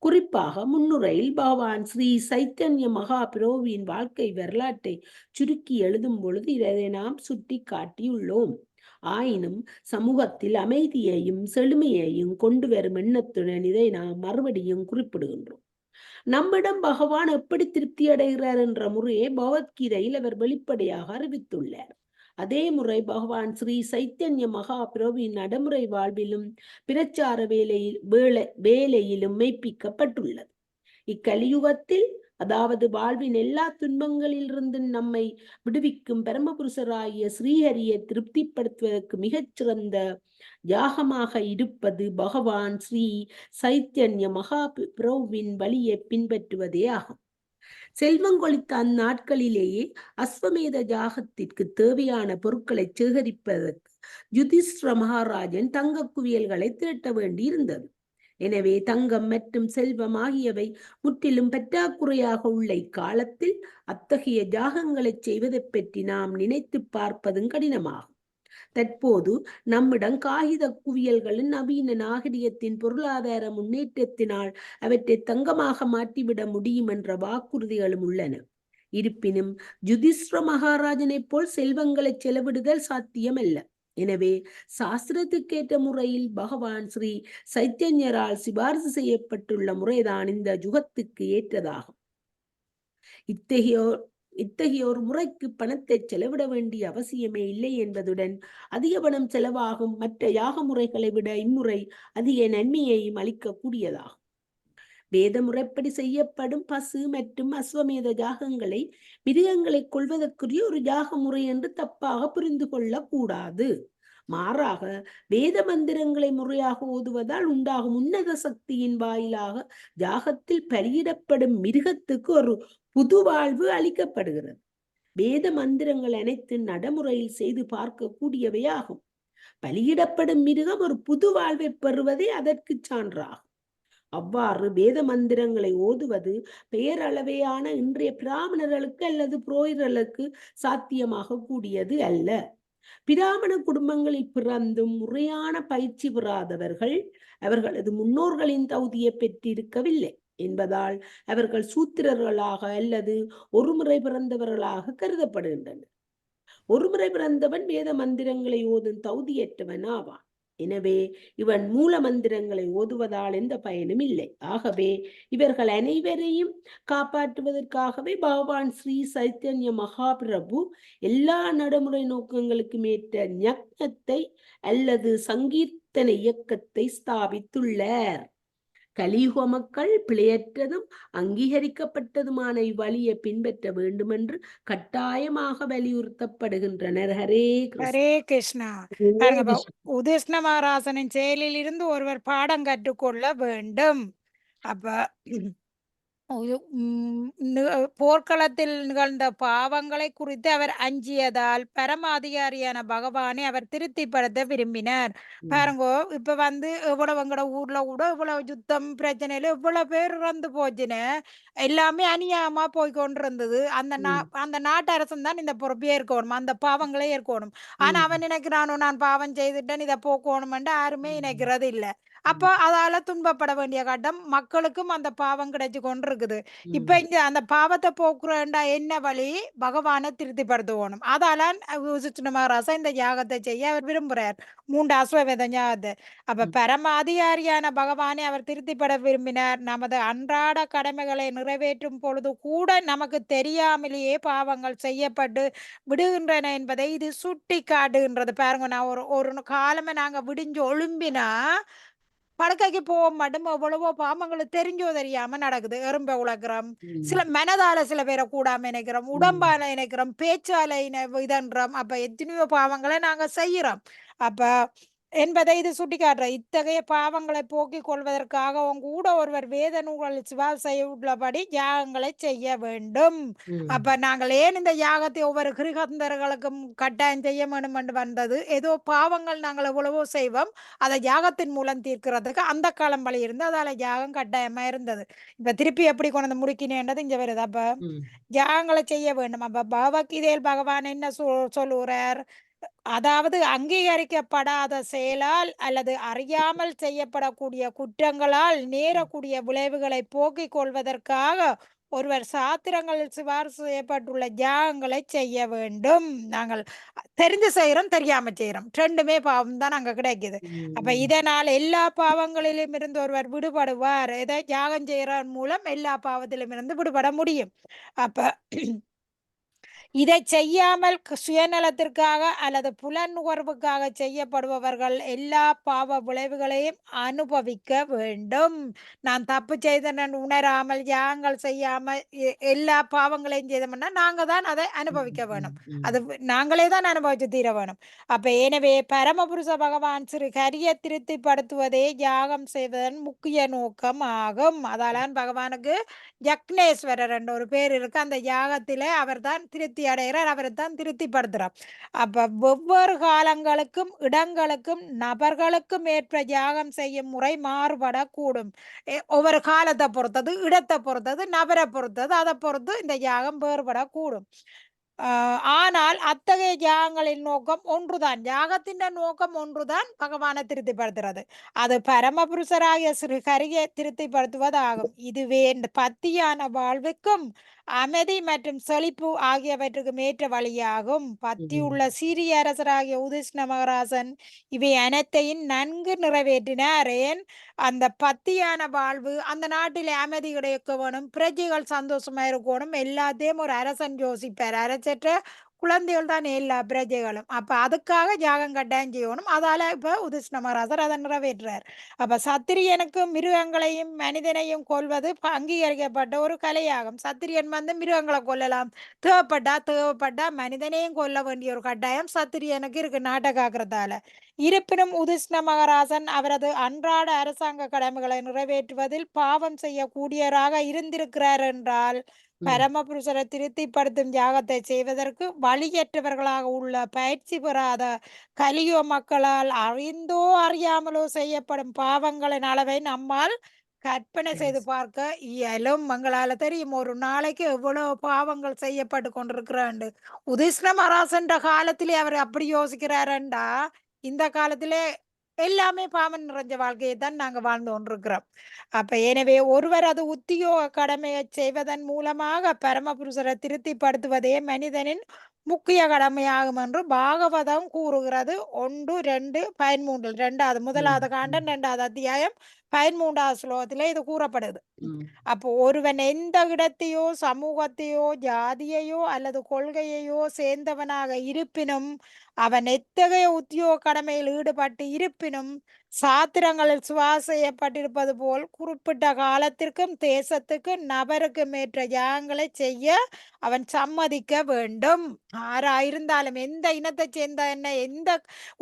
குறிப்பாக முன்னுரையில் பகவான் ஸ்ரீ சைத்தன்ய மகாபிரபுவின் வாழ்க்கை வரலாற்றை சுருக்கி எழுதும் பொழுது இதை நாம் சுட்டி காட்டியுள்ளோம். ஆயினும் சமூகத்தில் அமைதியையும் செழுமையையும் கொண்டு வரும் எண்ணத்துடன் இதை நாம் மறுபடியும் குறிப்பிடுகின்றோம். நம்மிடம் பகவான் எப்படி திருப்தி அடைகிறார் என்ற முறையை பகவத்கீதையில் அவர் வெளிப்படையாக அறிவித்துள்ளார். அதே முறை பகவான் ஸ்ரீ சைத்தன்ய மகாபிரபுவின் நடைமுறை வாழ்விலும் பிரச்சார வேலையிலும் மெய்ப்பிக்கப்பட்டுள்ளது. இக்கலியுகத்தில், அதாவது வாழ்வின் எல்லா துன்பங்களிலிருந்து நம்மை விடுவிக்கும் பரமபுருஷராகிய ஸ்ரீஹரியை திருப்திப்படுத்துவதற்கு மிகச்சிறந்த யாகமாக இருப்பது பகவான் ஸ்ரீ சைத்தன்ய மகாபிரபுவின் வழியை பின்பற்றுவதே ஆகும். செல்வங்கொழித்த அந்நாட்களிலேயே அஸ்வமேத யாகத்திற்கு தேவையான பொருட்களை சேகரிப்பதற்கு யுதிஷ்டிர மகாராஜன் தங்க குவியல்களை திரட்ட வேண்டி இருந்தது. எனவே தங்கம் மற்றும் செல்வம் ஆகியவை முற்றிலும் பற்றாக்குறையாக உள்ள இக்காலத்தில் அத்தகைய யாகங்களை செய்வதை பற்றி நாம் நினைத்து பார்ப்பதும் கடினமாகும். தற்போது நம்மிடம் காகித குவியல்களின் நவீன நாகரிகத்தின் பொருளாதார முன்னேற்றத்தினால் அவற்றை தங்கமாக மாற்றிவிட முடியும் என்ற வாக்குறுதிகளும் உள்ளன. இருப்பினும் யுதிஷ்டிர மகாராஜனைப் போல் செல்வங்களை செலவிடுதல் சாத்தியமல்ல. எனவே சாஸ்திரத்துக்கேற்ற முறையில் பகவான் ஸ்ரீ சைத்தன்யரால் சிபாரிசு செய்யப்பட்டுள்ள முறைதான் இந்த யுகத்துக்கு ஏற்றதாகும். இத்தகைய ஒரு முறைக்கு பணத்தை செலவிட வேண்டிய அவசியமே இல்லை என்பதுடன் அதிக பணம் செலவாகும் மற்ற யாக முறைகளை விட இம்முறை அதிக நன்மையையும் அளிக்கக்கூடியதாகும். வேத முறைப்படி செய்யப்படும் பசு மற்றும் அஸ்வமேத யாகங்களை மிருகங்களை கொள்வதற்குரிய ஒரு யாக முறை என்று தப்பாக புரிந்து கொள்ளக்கூடாது. மாறாக வேத மந்திரங்களை முறையாக ஓதுவதால் உண்டாகும் உன்னத சக்தியின் வாயிலாக யாகத்தில் பலியிடப்படும் மிருகத்துக்கு ஒரு புது வாழ்வு அளிக்கப்படுகிறது. வேத மந்திரங்கள் அனைத்து நடைமுறையில் செய்து பார்க்கக்கூடியவையாகும். பலியிடப்படும் மிருகம் ஒரு புது வாழ்வை பெறுவதே அதற்கு சான்றாகும். அவ்வாறு வேத மந்திரங்களை ஓதுவது பெயரளவையான இன்றைய பிராமணர்களுக்கு அல்லது புரோகிதர்களுக்கு சாத்தியமாக கூடியது அல்ல. பிராமண குடும்பங்களில் பிறந்தும் முறையான பயிற்சி பெறாதவர்கள் அவர்களது முன்னோர்களின் தகுதியை பெற்றிருக்கவில்லை என்பதால் அவர்கள் சூத்திரர்களாக அல்லது ஒருமுறை பிறந்தவர்களாக கருதப்படுகின்றனர். ஒருமுறை பிறந்தவன் வேத மந்திரங்களை ஓதும் தகுதியற்றவன் ஆவான். எனவே இவன் மூல மந்திரங்களை ஓதுவதால் எந்த பயனும் இல்லை. ஆகவே இவர்கள் அனைவரையும் காப்பாற்றுவதற்காகவே பகவான் ஸ்ரீ சைத்தன்ய மகாபிரபு எல்லா நடைமுறை நோக்கங்களுக்கும் ஏற்ற ஞக்னத்தை அல்லது சங்கீர்த்தன இயக்கத்தை ஸ்தாபித்துள்ளார். கலியுக மக்கள் பிழையற்றதும் அங்கீகரிக்கப்பட்டதுமான இவ்வழியை பின்பற்ற வேண்டும் என்று கட்டாயமாக வலியுறுத்தப்படுகின்றனர். ஹரே ஹரே கிருஷ்ணா. பாருங்க, உதிஷ்ண மகாராஜனின் செயலில் இருந்து ஒருவர் பாடம் கற்றுக்கொள்ள வேண்டும். அப்ப போர்க்களத்தில் நிகழ்ந்த பாவங்களை குறித்து அவர் அஞ்சியதால் பரம அதிகாரியான பகவானை அவர் திருப்திப்படுத்த விரும்பினார். பாருங்கோ, இப்ப எவ்வளவு எங்கட ஊர்ல கூட இவ்வளவு யுத்தம் பிரச்சனையில இவ்வளவு பேர் இறந்து போச்சுன்னு எல்லாமே அநியாயமா போய் கொண்டிருந்தது. அந்த நாட்டு அரசன் தான் இந்த பொறுப்பையே இருக்கணும், அந்த பாவங்களே இருக்கணும். ஆனா அவன் நினைக்கிறானோ, நான் பாவம் செய்துட்டேன், இதை போக்கணும்னு யாருமே நினைக்கிறது இல்ல. அப்ப அதால துன்பப்பட வேண்டிய கட்டம் மக்களுக்கும் அந்த பாவம் கிடைச்சு கொண்டிருக்குது. இப்ப இங்க அந்த பாவத்தை போக்குறேன்டா என்ன வழி? பகவானை திருப்திப்படுத்தணும். அதால விசிஷ்ணு மகாராஜா இந்த யாகத்தை செய்ய அவர் விரும்புறார், 3 அஸ்வமேத யாகத்தை. அப்ப பரம அதிகாரியான பகவானை அவர் திருப்திப்பட விரும்பினார். நமது அன்றாட கடமைகளை நிறைவேற்றும் பொழுது கூட நமக்கு தெரியாமலேயே பாவங்கள் செய்யப்பட்டு விடுகின்றன என்பதை இது சுட்டி காட்டுகின்றது. பாருங்க, நான் ஒரு காலமே நாங்க விடிஞ்சு ஒழும்பினா படுக்கைக்கு போக மாட்டோம், எவ்வளவோ பாவங்களுக்கு தெரிஞ்சோ தெரியாம நடக்குது. எறும்பை உழக்கிறோம், சில மனதால சில பேரை கூடாம நினைக்கிறோம், உடம்பால நினைக்கிறோம், பேச்சால இதன்றோம். அப்ப எத்தனையோ பாவங்களை நாங்க செய்யறோம். அப்ப என்பதை இது சுட்டிக்காட்டுற இத்தகைய பாவங்களை போக்கிக் கொள்வதற்காக கூட ஒருவர் வேத நூல்கள் செய்ய உள்ளபடி யாகங்களை செய்ய வேண்டும். அப்ப நாங்கள் ஏன் இந்த யாகத்தை ஒவ்வொரு கிரகந்தர்களுக்கும் கட்டாயம் செய்ய வேண்டும் என்று வந்தது? ஏதோ பாவங்கள் நாங்கள் எவ்வளவோ செய்வோம், அதை யாகத்தின் மூலம் தீர்க்கிறதுக்கு அந்த காலம் வழி இருந்து அதால யாகம் கட்டாயமா இருந்தது. இப்ப திருப்பி எப்படி கொண்டு வந்து முடிக்கினேன்றது இங்க வருது. அப்ப யாகங்களை செய்ய வேண்டும். அப்ப பகவத்கீதையில் பகவான் என்ன சொல்லுறார்? அதாவது அங்கீகரிக்கப்படாத செயலால் அல்லது அறியாமல் செய்யப்படக்கூடிய குற்றங்களால் நேரக்கூடிய விளைவுகளை போக்கிக் கொள்வதற்காக ஒருவர் சாத்திரங்களில் சிபாரிசு செய்யப்பட்டுள்ள தியாகங்களை செய்ய வேண்டும். நாங்கள் தெரிஞ்சு செய்யறோம், தெரியாம செய்யறோம், ரெண்டுமே பாவம் தான் அங்க கிடைக்குது. அப்ப இதனால் எல்லா பாவங்களிலும் இருந்து ஒருவர் விடுபடுவார். எதை தியாகம் செய்யறதன் மூலம் எல்லா பாவத்திலும் இருந்து விடுபட முடியும். அப்ப இதை செய்யாமல் சுயநலத்திற்காக அல்லது புலன் நுகர்வுக்காக செய்யப்படுபவர்கள் எல்லா பாவ விளைவுகளையும் அனுபவிக்க வேண்டும். நான் தப்பு செய்தேன் உணராமல் யாகங்கள் செய்யாம எல்லா பாவங்களையும் செய்தோம்னா நாங்க தான் அதை அனுபவிக்க வேணும். அது நாங்களே தான் அனுபவிச்சு தீர வேணும். அப்ப எனவே பரமபுருஷ பகவான் ஸ்ரீ ஹரியை திருப்திப்படுத்துவதே யாகம் செய்வதன் முக்கிய நோக்கம் ஆகும். அதாலான் பகவானுக்கு யக்னேஸ்வரர் என்ற ஒரு பேர் இருக்கு. அந்த யாகத்திலே அவர் தான் திருப்தி அடைகிறார், அவரை தான் திருப்திப்படுத்துறார். அப்ப ஒவ்வொரு காலங்களுக்கும் இடங்களுக்கும் நபர்களுக்கும் ஏற்ப யாகம் செய்யும் முறை மாறுபடக்கூடும். ஒவ்வொரு காலத்தை பொறுத்தது, இடத்தை பொறுத்தது, நபரை பொறுத்தது, அதை பொறுத்து இந்த யாகம் வேறுபடக்கூடும். ஆனால் அத்தகைய யாகங்களின் நோக்கம் ஒன்றுதான், யாகத்தின் நோக்கம் ஒன்றுதான், பகவானை திருப்திப்படுத்துறது. அது பரமபுருஷராகிய ஸ்ரீ ஹரியை திருப்திப்படுத்துவதாகும். இதுவே இந்த பத்தியான வாழ்வுக்கும் அமைதி மற்றும் செழிப்பு ஆகியவற்றுக்கும் ஏற்ற வழியாகும். பத்தி உள்ள சீரிய அரசராகிய உதிஷ்ண மகாராஜன் இவை அனைத்தையும் நன்கு நிறைவேற்றினார். ஏன்? அந்த பத்தியான வாழ்வு, அந்த நாட்டிலே அமைதி கிடைக்க வேணும், பிரஜைகள் சந்தோஷமா இருக்கணும், எல்லாத்தையும் ஒரு அரசன் யோசிப்பார். அரசற்ற குழந்தைகள் தான் எல்லா பிரஜைகளும். அப்ப அதுக்காக யாகம் கட்டாயம் செய்யணும். அதால இப்ப உதிஷ்ண மகாராஜர் அதை நிறைவேற்றார். அப்ப சத்திரியனுக்கு மிருகங்களையும் மனிதனையும் கொல்வது அங்கீகரிக்கப்பட்ட ஒரு கலையாகும். சத்திரியன் மிருகங்களை கொல்லலாம், தேவைப்பட்டா மனிதனையும் கொல்ல வேண்டிய ஒரு கட்டாயம் சத்திரியனுக்கு இருக்கு, நாட்டை காக்கிறதால. இருப்பினும் உதிஷ்ண மகாராஜன் அவரது அன்றாட அரசாங்க கடமைகளை நிறைவேற்றுவதில் பாவம் செய்யக்கூடியவராக இருந்திருக்கிறார் என்றால் பரமபுருஷரை திருப்திப்படுத்தும் யாகத்தை செய்வதற்கு வழியற்றவர்களாக உள்ள பயிற்சி பெறாத கலியுக மக்களால் அறிந்தோ அறியாமலோ செய்யப்படும் பாவங்களின் அளவை நம்மால் கற்பனை செய்து பார்க்க இயலும். மங்களால தெரியும் ஒரு நாளைக்கு எவ்வளவு பாவங்கள் செய்யப்பட்டு கொண்டிருக்கிறாண்டு. உதிஷ்ண மகாராஜன்ற காலத்திலே அவர் அப்படி யோசிக்கிறாரண்டா, இந்த காலத்திலே எல்லாமே பாவம் நிறைஞ்ச வாழ்க்கையை தான் நாங்க வாழ்ந்து கொண்டிருக்கிறோம். அப்ப எனவே ஒருவர் அது உத்தியோக கடமையை செய்வதன் மூலமாக பரமபுருஷரை திருப்திப்படுத்துவதே மனிதனின் முக்கிய கடமையாகும் என்று பாகவதம் கூறுகிறது. 1:2-13 முதலாவது காண்டம் 2வது அத்தியாயம் 13வது ஸ்லோகத்திலே இது கூறப்படுது. அப்போ ஒருவன் எந்த இடத்தையோ சமூகத்தையோ ஜாதியையோ அல்லது கொள்கையையோ சேர்ந்தவனாக இருப்பினும் அவன் எத்தகைய உத்தியோக கடமையில் ஈடுபட்டு இருப்பினும் சாத்திரங்களில் சுவாச செய்யப்பட்டிருப்பது போல் குறிப்பிட்ட காலத்திற்கும் தேசத்துக்கும் நபருக்கும் ஏற்ற யாகங்களை செய்ய அவன் சம்மதிக்க வேண்டும். ஆறாயிருந்தாலும் எந்த இனத்தை சேர்ந்த என்ன, எந்த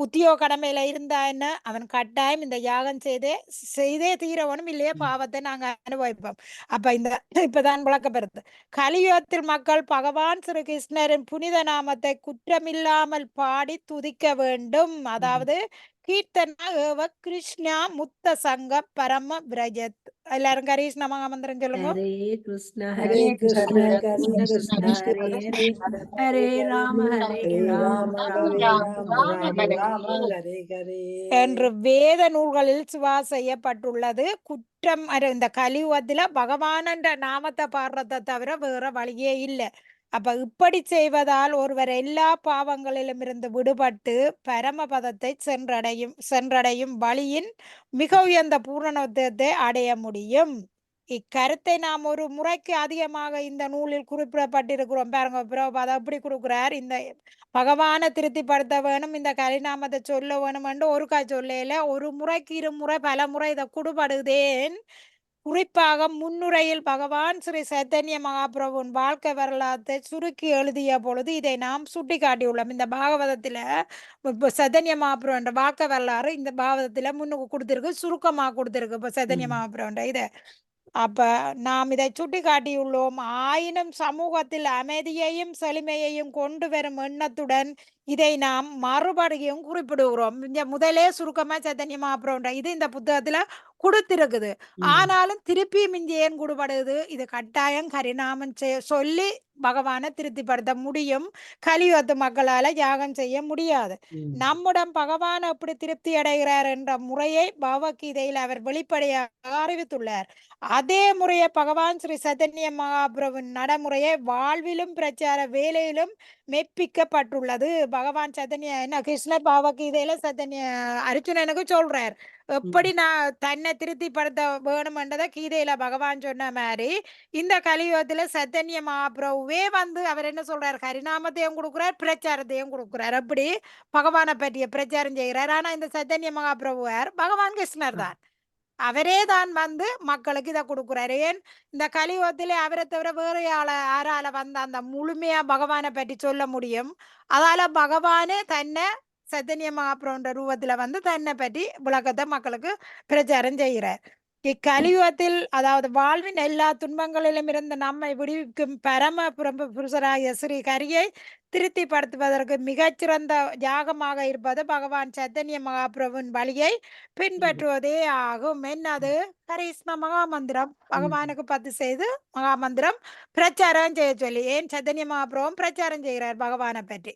உத்தியோக கடமையில இருந்தா என்ன, அவன் கட்டாயம் இந்த யாகம் செய்தே தீரவனும், இல்லையே பாவத்தை நாங்க அனுபவிப்போம். அப்ப இந்த இப்பதான் விளக்கப்படுது. கலியுகத்தில் மக்கள் பகவான் ஸ்ரீ கிருஷ்ணரின் புனித நாமத்தை குற்றமில்லாமல் பாடி துதிக்க வேண்டும். அதாவது கீர்த்தனா ஏவ கிருஷ்ணா முத்த சங்க பரம விரஜத். எல்லாரும் கரீஷ்ண மகாமந்திரம் சொல்லுங்க. ஹரே கிருஷ்ண ஹரே கிருஷ்ண கிருஷ்ண கிருஷ்ண கிருஷ்ண கிருஷ்ண ஹரே ஹரே ஹரே ஹரே ஹரே ராம ஹரே ஹரே ராம ராம ராம ஹரே ராம ராம ஹரே ராம ஹரே. ராம ஹரே என்று ஹரே. வேத நூல்களில் செய்யப்பட்டுள்ளது. குற்றம் இந்த கலியுகத்துல பகவான் என்ற நாமத்தை பாடுறதை தவிர வேற வழியே இல்லை. அப்ப இப்படி செய்வதால் ஒருவர் எல்லா பாவங்களிலும் இருந்து விடுபட்டு பரமபதத்தை சென்றடையும் வழியின் மிக உயர்ந்த பூரணத்தை அடைய முடியும். இக்கருத்தை நாம் ஒரு முறைக்கு அதிகமாக இந்த நூலில் குறிப்பிடப்பட்டிருக்கிறோம். பாருங்க, பிரபுபாதா அப்படி கொடுக்கிறார். இந்த பகவானை திருப்திப்படுத்த வேணும், இந்த கரிநாமத்தை சொல்ல வேணும் என்று ஒருக்கா சொல்லல, ஒரு முறைக்கு இருமுறை பல முறை இதை குடுபடுதேன். குறிப்பாக முன்னுரையில் பகவான் ஸ்ரீ சைத்தன்ய மகாபிரபுவின் வாழ்க்கை வரலாற்றை சுருக்கி எழுதிய பொழுது இதை நாம் சுட்டி காட்டியுள்ளோம். இந்த பாகவதத்துல இப்போ சைத்தன்ய மகாபிரபு என்ற வாழ்க்கை வரலாறு இந்த பாகவதத்துல முன்னுக்கு கொடுத்திருக்கு, சுருக்கமாக கொடுத்திருக்கு. இப்போ சைத்தன்ய மகாபிரபு இதை அப்ப நாம் இதை சுட்டி காட்டியுள்ளோம். ஆயினும் சமூகத்தில் அமைதியையும் செழுமையையும் கொண்டு வரும் எண்ணத்துடன் இதை நாம் மறுபடியும் குறிப்பிடுகிறோம். இங்க முதலே சுருக்கமா சைத்தன்ய மகாபிரபு இது இந்த புத்தகத்துல கொடுத்திருக்குது. ஆனாலும் திருப்பியும் இங்க ஏன் கொடுபடுது? இது கட்டாயம் கரிநாமம் சொல்லி பகவானை திருப்திப்படுத்த முடியும். கலியுகத்து மக்களால யாகம் செய்ய முடியாது. நம்முடன் பகவான் எப்படி திருப்தி அடைகிறார் என்ற முறையை பகவத்கீதையில் அவர் வெளிப்படையாக அறிவித்துள்ளார். அதே முறையை பகவான் ஸ்ரீ சைத்தன்ய மகாபிரபுவின் நடைமுறையை வாழ்விலும் பிரச்சார வேலையிலும் மெப்பிக்கப்பட்டுள்ளது. பகவான் சைத்தன்ய என்ன கிருஷ்ணர் பகவத்கீதையில சைத்தன்ய அர்ஜுனனுக்கு சொல்றார், எப்படி நான் தன்னை திருப்திப்படுத்த வேணும்ன்றதை கீதையில பகவான் சொன்ன மாதிரி இந்த கலியுகத்துல சைத்தன்ய மகாபிரபுவே வந்து அவர் என்ன சொல்றார், ஹரிநாமத்தையும் கொடுக்கிறார், பிரச்சாரத்தையும் கொடுக்கிறார். அப்படி பகவானை பற்றிய பிரச்சாரம் செய்கிறார். ஆனா இந்த சைத்தன்ய மகாபிரபுவார் பகவான் கிருஷ்ணர் தான். அவரே தான் வந்து மக்களுக்கு இதை கொடுக்குறாரு. ஏன் இந்த கலியுகத்திலே அவரை தவிர வேறு யாரால வந்து அந்த முழுமையா பகவானை பற்றி சொல்ல முடியும்? அதால பகவானே தன்னை சைத்தன்ய மகாபிரபுன்ற ரூபத்துல வந்து தன்னை பற்றி விளக்கத்தை மக்களுக்கு பிரச்சாரம் செய்கிறார். இக்கலியுகத்தில் அதாவது வாழ்வின் எல்லா துன்பங்களிலும் இருந்து நம்மை விடுவிக்கும் பரம புருஷராகிய ஸ்ரீ ஹரியை திருப்திப்படுத்துவதற்கு மிகச்சிறந்த யாகமாக இருப்பது பகவான் சைத்தன்ய மகாபிரபுவின் வழியை பின்பற்றுவதே ஆகும். என்னது? கரிஷ்ண மகாமந்திரம். பகவானுக்கு 10 செய்து மகாமந்திரம் பிரச்சாரம் செய்ய சொல்லி. ஏன் சைத்தன்ய மகாபிரபுவும் பிரச்சாரம் செய்கிறார் பகவானை பற்றி.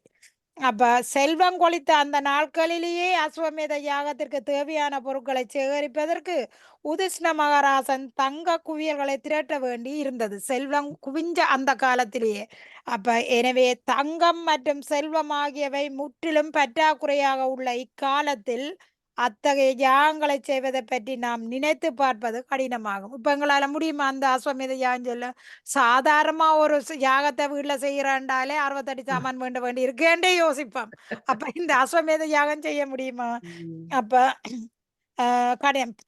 அப்ப செல்வம் கொளித்த அந்த நாட்களிலேயே அஸ்வமேத யாகத்திற்கு தேவையான பொருட்களை சேகரிப்பதற்கு உதிஷ்ண மகாராசன் தங்க குவியல்களை திரட்ட வேண்டி இருந்தது. செல்வம் குவிஞ்ச அந்த காலத்திலேயே. அப்ப எனவே தங்கம் மற்றும் செல்வம் ஆகியவை முற்றிலும் பற்றாக்குறையாக உள்ள இக்காலத்தில் அத்தகைய யாகங்களை செய்வதை பற்றி நாம் நினைத்து பார்ப்பது கடினமாகும். இப்ப எங்களால முடியுமா அந்த அஸ்வமேத யாகம் சொல்ல? சாதாரணமா ஒரு யாகத்தை வீட்டுல செய்யறாண்டாலே 68 சாமான் வேண்டி இருக்கேண்டே யோசிப்போம். அப்ப இந்த அஸ்வமேத யாகம் செய்ய முடியுமா? அப்ப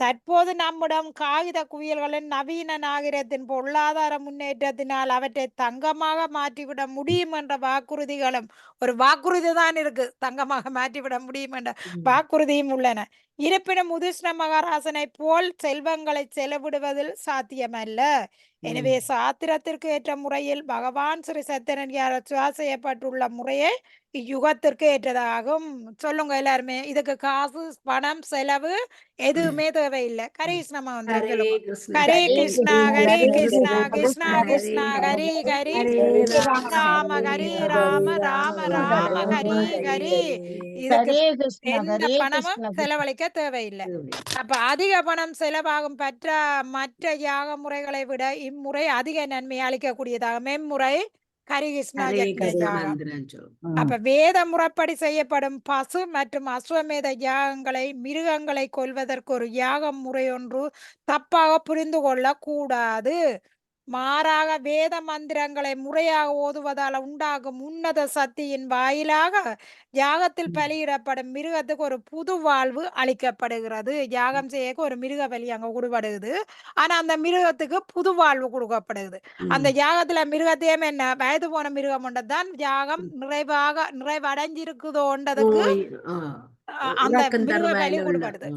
தற்போது நம்மிடம் காகித குவியல்களின் நவீன நாகரிகத்தின் பொருளாதார முன்னேற்றத்தினால் அவற்றை தங்கமாக மாற்றிவிட முடியும் என்ற வாக்குறுதிகளும் ஒரு வாக்குறுதி தான் இருக்கு, தங்கமாக மாற்றிவிட முடியும் என்ற வாக்குறுதியும் உள்ளன. இருப்பினும் உதிஷ்ண மகாராசனை போல் செல்வங்களை செலவிடுவதில் சாத்தியமல்ல. எனவே சாத்திரத்திற்கு ஏற்ற முறையில் பகவான் ஸ்ரீ சைத்தன்யால் செய்யப்பட்டுள்ள முறையை இவ்யுகத்திற்கு ஏற்றதாகும். சொல்லுங்க எல்லாருமே. இதுக்கு காசு பணம் செலவு எதுவுமே தேவையில்லை. கரிஷ்ணமா வந்து ஹரே கிருஷ்ணா ஹரே கிருஷ்ணா கிருஷ்ணா கிருஷ்ணா ஹரி ஹரி ராம ஹரி ராம ராம ராம ஹரி ஹரி. இதுக்கு எந்த பணமும் செலவழிக்க தேவையில்லை. அப்ப அதிக பணம் செலவாகும் மற்ற யாக முறைகளை விட இம்முறை அதிக நன்மை அளிக்கக்கூடியதாக. மெம்முறை கரிகிருஷ்ணா அப்ப வேத முறைப்படி செய்யப்படும் பசு மற்றும் அஸ்வமேத யாகங்களை மிருகங்களை கொல்வதற்கு ஒரு யாக முறை ஒன்று தப்பாக புரிந்து கொள்ள கூடாது. மாறாக வேத மந்திரங்களை முறையாக ஓதுவதால் உண்டாகும் உன்னத சக்தியின் வாயிலாக யாகத்தில் பலியிடப்படும் மிருகத்துக்கு ஒரு புது வாழ்வு அளிக்கப்படுகிறது. யாகம் செய்ய ஒரு மிருக பலி அங்க கொடுப்படுது. ஆனா அந்த மிருகத்துக்கு புது வாழ்வு கொடுக்கப்படுது. அந்த யாகத்துல மிருகத்தையும் என்ன வயது போன மிருகம் ஒன்றதான் யாகம் நிறைவடைஞ்சிருக்குதோன்றதுக்கு அந்த இறக்கும் மிருக பலி தருவாயில உள்ள கொடுப்படுது.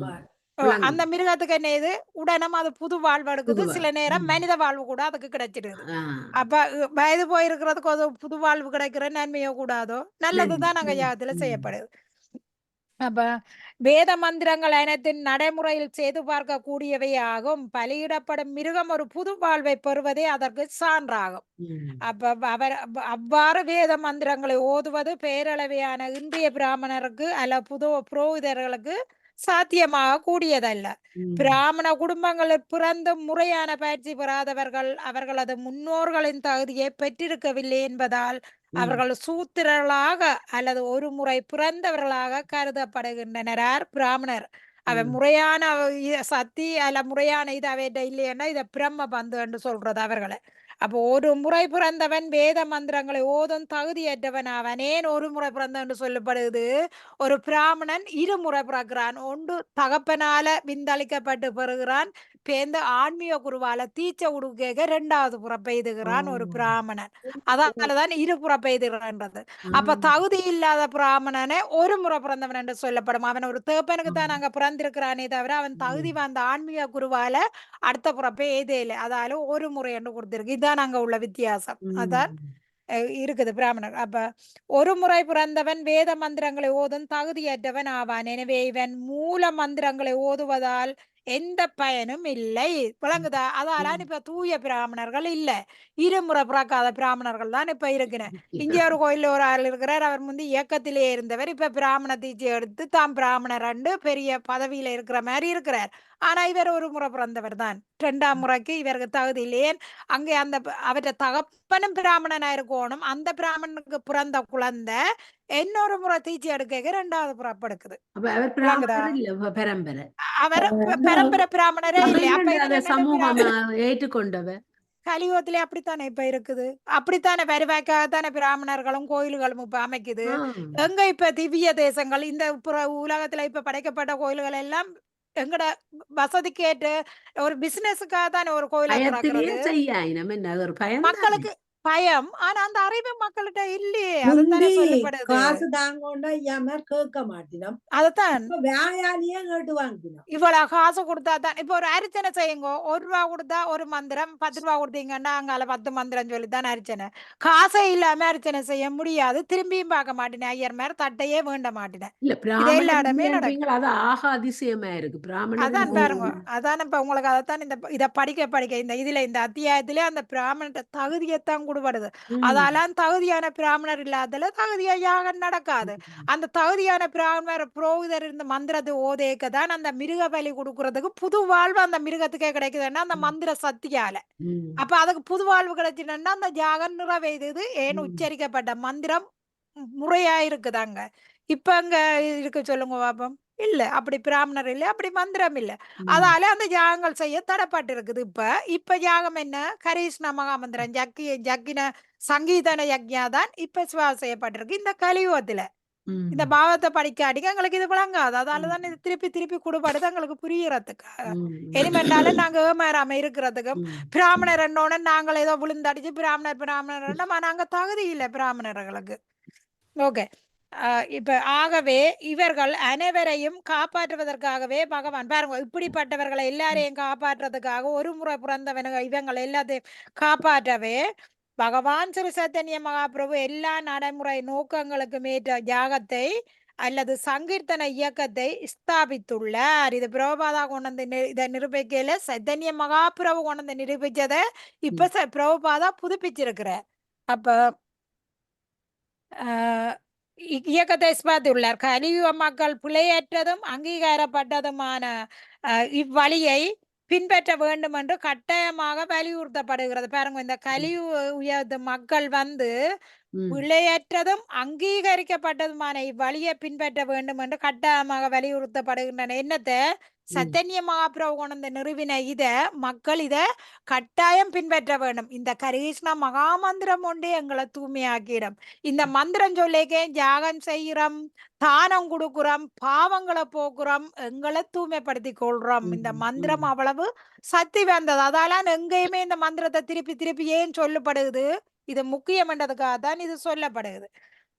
விளங்கும். அந்த மிருகத்துக்கு என்ன இது உடனும் அது புது வாழ்வு எடுக்குது. புது சில நேரம் மனித வாழ்வு கூட அதுக்கு கிடைச்சிடுது. ஆ, அப்ப வயது போயிருக்கிறதுக்கு ஒரு புது வாழ்வு கிடைக்கிற நன்மையோ கூடாதோ நல்லதுதான் அங்க யாகத்துல செய்யப்படுது. அப்ப வேத மந்திரங்கள் அனைத்தின் நடைமுறையில் செய்து பார்க்க கூடியவை ஆகும். பலியிடப்படும் மிருகம் ஒரு புது வாழ்வை பெறுவதே அதற்கு சான்றாகும். அப்ப அவர் அவ்வாறு வேத மந்திரங்களை ஓதுவது பேரளவையான இன்றைய பிராமணருக்கு அல்ல புரோகிதர்களுக்கு சாத்தியமாக கூடியதல்ல. பிராமண குடும்பங்களில் பிறந்து முறையான பயிற்சி பெறாதவர்கள் அவர்களது முன்னோர்களின் தகுதியை பெற்றிருக்கவில்லை என்பதால் அவர்கள் சூத்திரர்களாக அல்லது ஒரு முறை பிறந்தவர்களாக கருதப்படுகின்றனர். பிராமணர் அவன் முறையான சக்தி அல்ல முறையான இது அவையிட்ட இல்லையன்னா இதை பிரம்ம பந்து என்று சொல்றது அவர்களை. அப்போ ஒரு முறை பிறந்தவன் வேத மந்திரங்களை ஓதும் தகுதியற்றவன் அவன். ஏன் ஒரு முறை பிறந்தவன் என்று சொல்லப்படுது? ஒரு பிராமணன் இருமுறை பிறக்கிறான். ஒன்று தகப்பனால விந்தளிக்கப்பட்டு பெறுகிறான், பேர்ந்து ஆன்மீக குருவால தீச்ச உடுக்க 2வது புறப்பை எய்துகிறான் ஒரு பிராமணன். அதனாலதான் இருபுறப்பை எய்துகிறான்றது. அப்ப தகுதி இல்லாத பிராமணனை ஒரு முறை பிறந்தவன் என்று சொல்லப்படும். அவன் ஒரு தேப்பனுக்கு தான் அங்க பிறந்திருக்கிறானே தவிர அவன் தகுதி வந்த ஆன்மீக குருவால அடுத்த புறப்பை எய்தே இல்லை. அதால ஒரு முறை என்று கொடுத்திருக்கு. இதுதான் அங்க உள்ள வித்தியாசம். அதான் இருக்குது பிராமணர். அப்ப ஒரு முறை பிறந்தவன் வேத மந்திரங்களை ஓதும் தகுதியற்றவன் ஆவான். எனவே இவன் மூல மந்திரங்களை ஓதுவதால் எந்த பயனும் இல்லை. விளங்குதா? அதால இப்ப தூய பிராமணர்கள் இல்ல, இருமுறை பிறக்காத பிராமணர்கள் தான் இப்ப இருக்கிறேன். இங்கே ஒரு கோயில்ல ஒரு ஆள் இருக்கிறார். அவர் முந்தி இயக்கத்திலே இருந்தவர். இப்ப பிராமண தீட்சை எடுத்து தாம் பிராமணர் ரெண்டு பெரிய பதவியில இருக்கிற மாதிரி இருக்கிறார். ஆனா இவர் ஒரு முறை பிறந்தவர் தான். 2ஆம் முறைக்கு இவருக்கு தகுதி இல்லையே. அங்கே அந்த அவற்றை தகப்பனும் பிராமணனா இருக்கணும். அந்த பிராமணனுக்கு பிறந்த குழந்தை இன்னொரு முறை தீட்சை எடுக்க 2வது புறப்படுக்குது. அவர் பரம்பரை பிராமணரே இல்லை. அப்ப சமூகம் ஏற்றுக்கொண்டவர் கலியுகத்திலே அப்படித்தானே இப்ப இருக்குது. அப்படித்தானே வருவாய்க்காகத்தானே பிராமணர்களும் கோயில்களும் இப்ப அமைக்குது. எங்க இப்ப திவ்ய தேசங்கள் இந்த உலகத்துல இப்ப படைக்கப்பட்ட கோயில்கள் எல்லாம் எங்கட வசதிக்கு ஏற்ற ஒரு பிசினஸுக்காக தானே ஒரு கோயில மக்களுக்கு பயம். ஆனா அந்த அறிவு மக்கள்கிட்ட இல்லையே. அதுதானே சொல்லப்படுது. காசு தாங்கோண்டா ஏமார் கேட்க மாட்டினோம். அதத்தான் வேலையாலேயே கேட்டு வாங்கினோம். இவ்வளவு காசு கொடுத்தா தான். இப்ப ஒரு அர்ச்சனை செய்யுங்க. 1 ரூபா கொடுத்தா ஒரு மந்திரம், 10 ரூபா கொடுத்தீங்கன்னா அங்கால 10 மந்திரம் சொல்லித்தான் அர்ச்சனை. காசே இல்லாம அர்ச்சனை செய்ய முடியாது. திரும்பியும் பார்க்க மாட்டேன். ஐயர் மேல தட்டையே வேண்ட மாட்டேன். இது எல்லா இடமே நடக்கும். அது ஆக அதிசயமா இருக்கு. அதான் பாருங்க. அதான் இப்ப உங்களுக்கு அதைத்தான் இதை படிக்க இந்த இதுல இந்த அத்தியாயத்திலே அந்த பிராமண தகுதியைத்தான் கொடுப்படுது. அதெல்லாம் தகுதியான பிராமணர் இல்லாதல தகுதியா யாகம் நடக்காது. அந்த தகுதியான பிராமணர் புரோகிதர் இந்த மந்திரத்தை ஓதேக்க தான் அந்த மிருக பலி கொடுக்கறதுக்கு புது வாழ்வு அந்த மிருகத்துக்கே கிடைக்குதுன்னா அந்த மந்திர சக்தியால. அப்ப அதுக்கு புது வாழ்வு கிடைச்சிடுன்னா அந்த யாகம் நிறைவேறுது. ஏன்னு உச்சரிக்கப்பட்ட மந்திரம் முறையா இருக்குதாங்க. இப்ப அங்க இருக்கு சொல்லுங்க பாப்போம். இல்ல அப்படி பிராமணர் இல்ல, அப்படி மந்திரம் இல்ல. அதால அந்த யாகங்கள் செய்ய தடைப்பட்டு இருக்குது. இப்ப யாகம் என்ன? கரிஷ்ண மகாமந்திரம் ஜக்கின சங்கீதன யக்ஞா தான் இப்ப செய்யப்பட்டிருக்கு இந்த கலியுகத்துல. இந்த பாவத்தை படிக்காட்டிக்கு எங்களுக்கு இது விளங்காது. அதாலதான் இது திருப்பி கொடுப்படுது எங்களுக்கு புரியறதுக்காக. எலிமெண்டால நாங்க ஏமாறாம இருக்கிறதுக்கும் பிராமணர் என்னோட நாங்கள் ஏதோ விழுந்தடிச்சு பிராமணர் நாங்க தகுதி இல்லை பிராமணர்களுக்கு. ஓகே. இப்ப ஆகவே இவர்கள் அனைவரையும் காப்பாற்றுவதற்காகவே பகவான் பாருங்க, இப்படிப்பட்டவர்களை எல்லாரையும் காப்பாற்றுறதுக்காக ஒரு முறை பிறந்தவனுங்க இவங்களை எல்லாத்தையும் காப்பாற்றவே பகவான் ஸ்ரீ சைத்தன்ய மகாபிரபு எல்லா நடைமுறை நோக்கங்களுக்கு மேற்ற யாகத்தை அல்லது சங்கீர்த்தன இயக்கத்தை ஸ்தாபித்துள்ளார். இது பிரபுபாதா கொண்டு இதை நிரூபிக்கல, சைத்தன்ய மகாபிரபு கொண்டு நிரூபிச்சதை இப்ப பிரபுபாதா புதுப்பிச்சிருக்கிறார். அப்ப இயக்கத்தை ஸ்பாத்துள்ளார். கலியுக மக்கள் பிழையற்றதும் அங்கீகாரப்பட்டதுமான இவ்வழியை பின்பற்ற வேண்டும் என்று கட்டாயமாக வலியுறுத்தப்படுகிறது. பாருங்க, இந்த கலியுக மக்கள் பிழையற்றதும் அங்கீகரிக்கப்பட்டதுமான இவ்வழியை பின்பற்ற வேண்டும் என்று கட்டாயமாக வலியுறுத்தப்படுகின்றன. என்னத்தை? சத்தன்ய மகாபிரபு கொண்டு நிறுவின இத மக்கள் இத கட்டாயம் பின்பற்ற வேண்டும். இந்த கிருஷ்ண மகாமந்திரம் ஒன்றே எங்களை தூய்மையாக்கிடும். இந்த மந்திரம் சொல்லிக்கே தியாகம் செய்கிறோம், தானம் கொடுக்குறோம், பாவங்களை போக்குறோம், எங்களை தூய்மைப்படுத்தி கொள்றோம். இந்த மந்திரம் அவ்வளவு சக்தி வந்தது. அதால எங்கேயுமே இந்த மந்திரத்தை திருப்பி திருப்பி ஏன் சொல்லப்படுது, இது முக்கியம்ன்றதுக்காக தான் இது சொல்லப்படுது.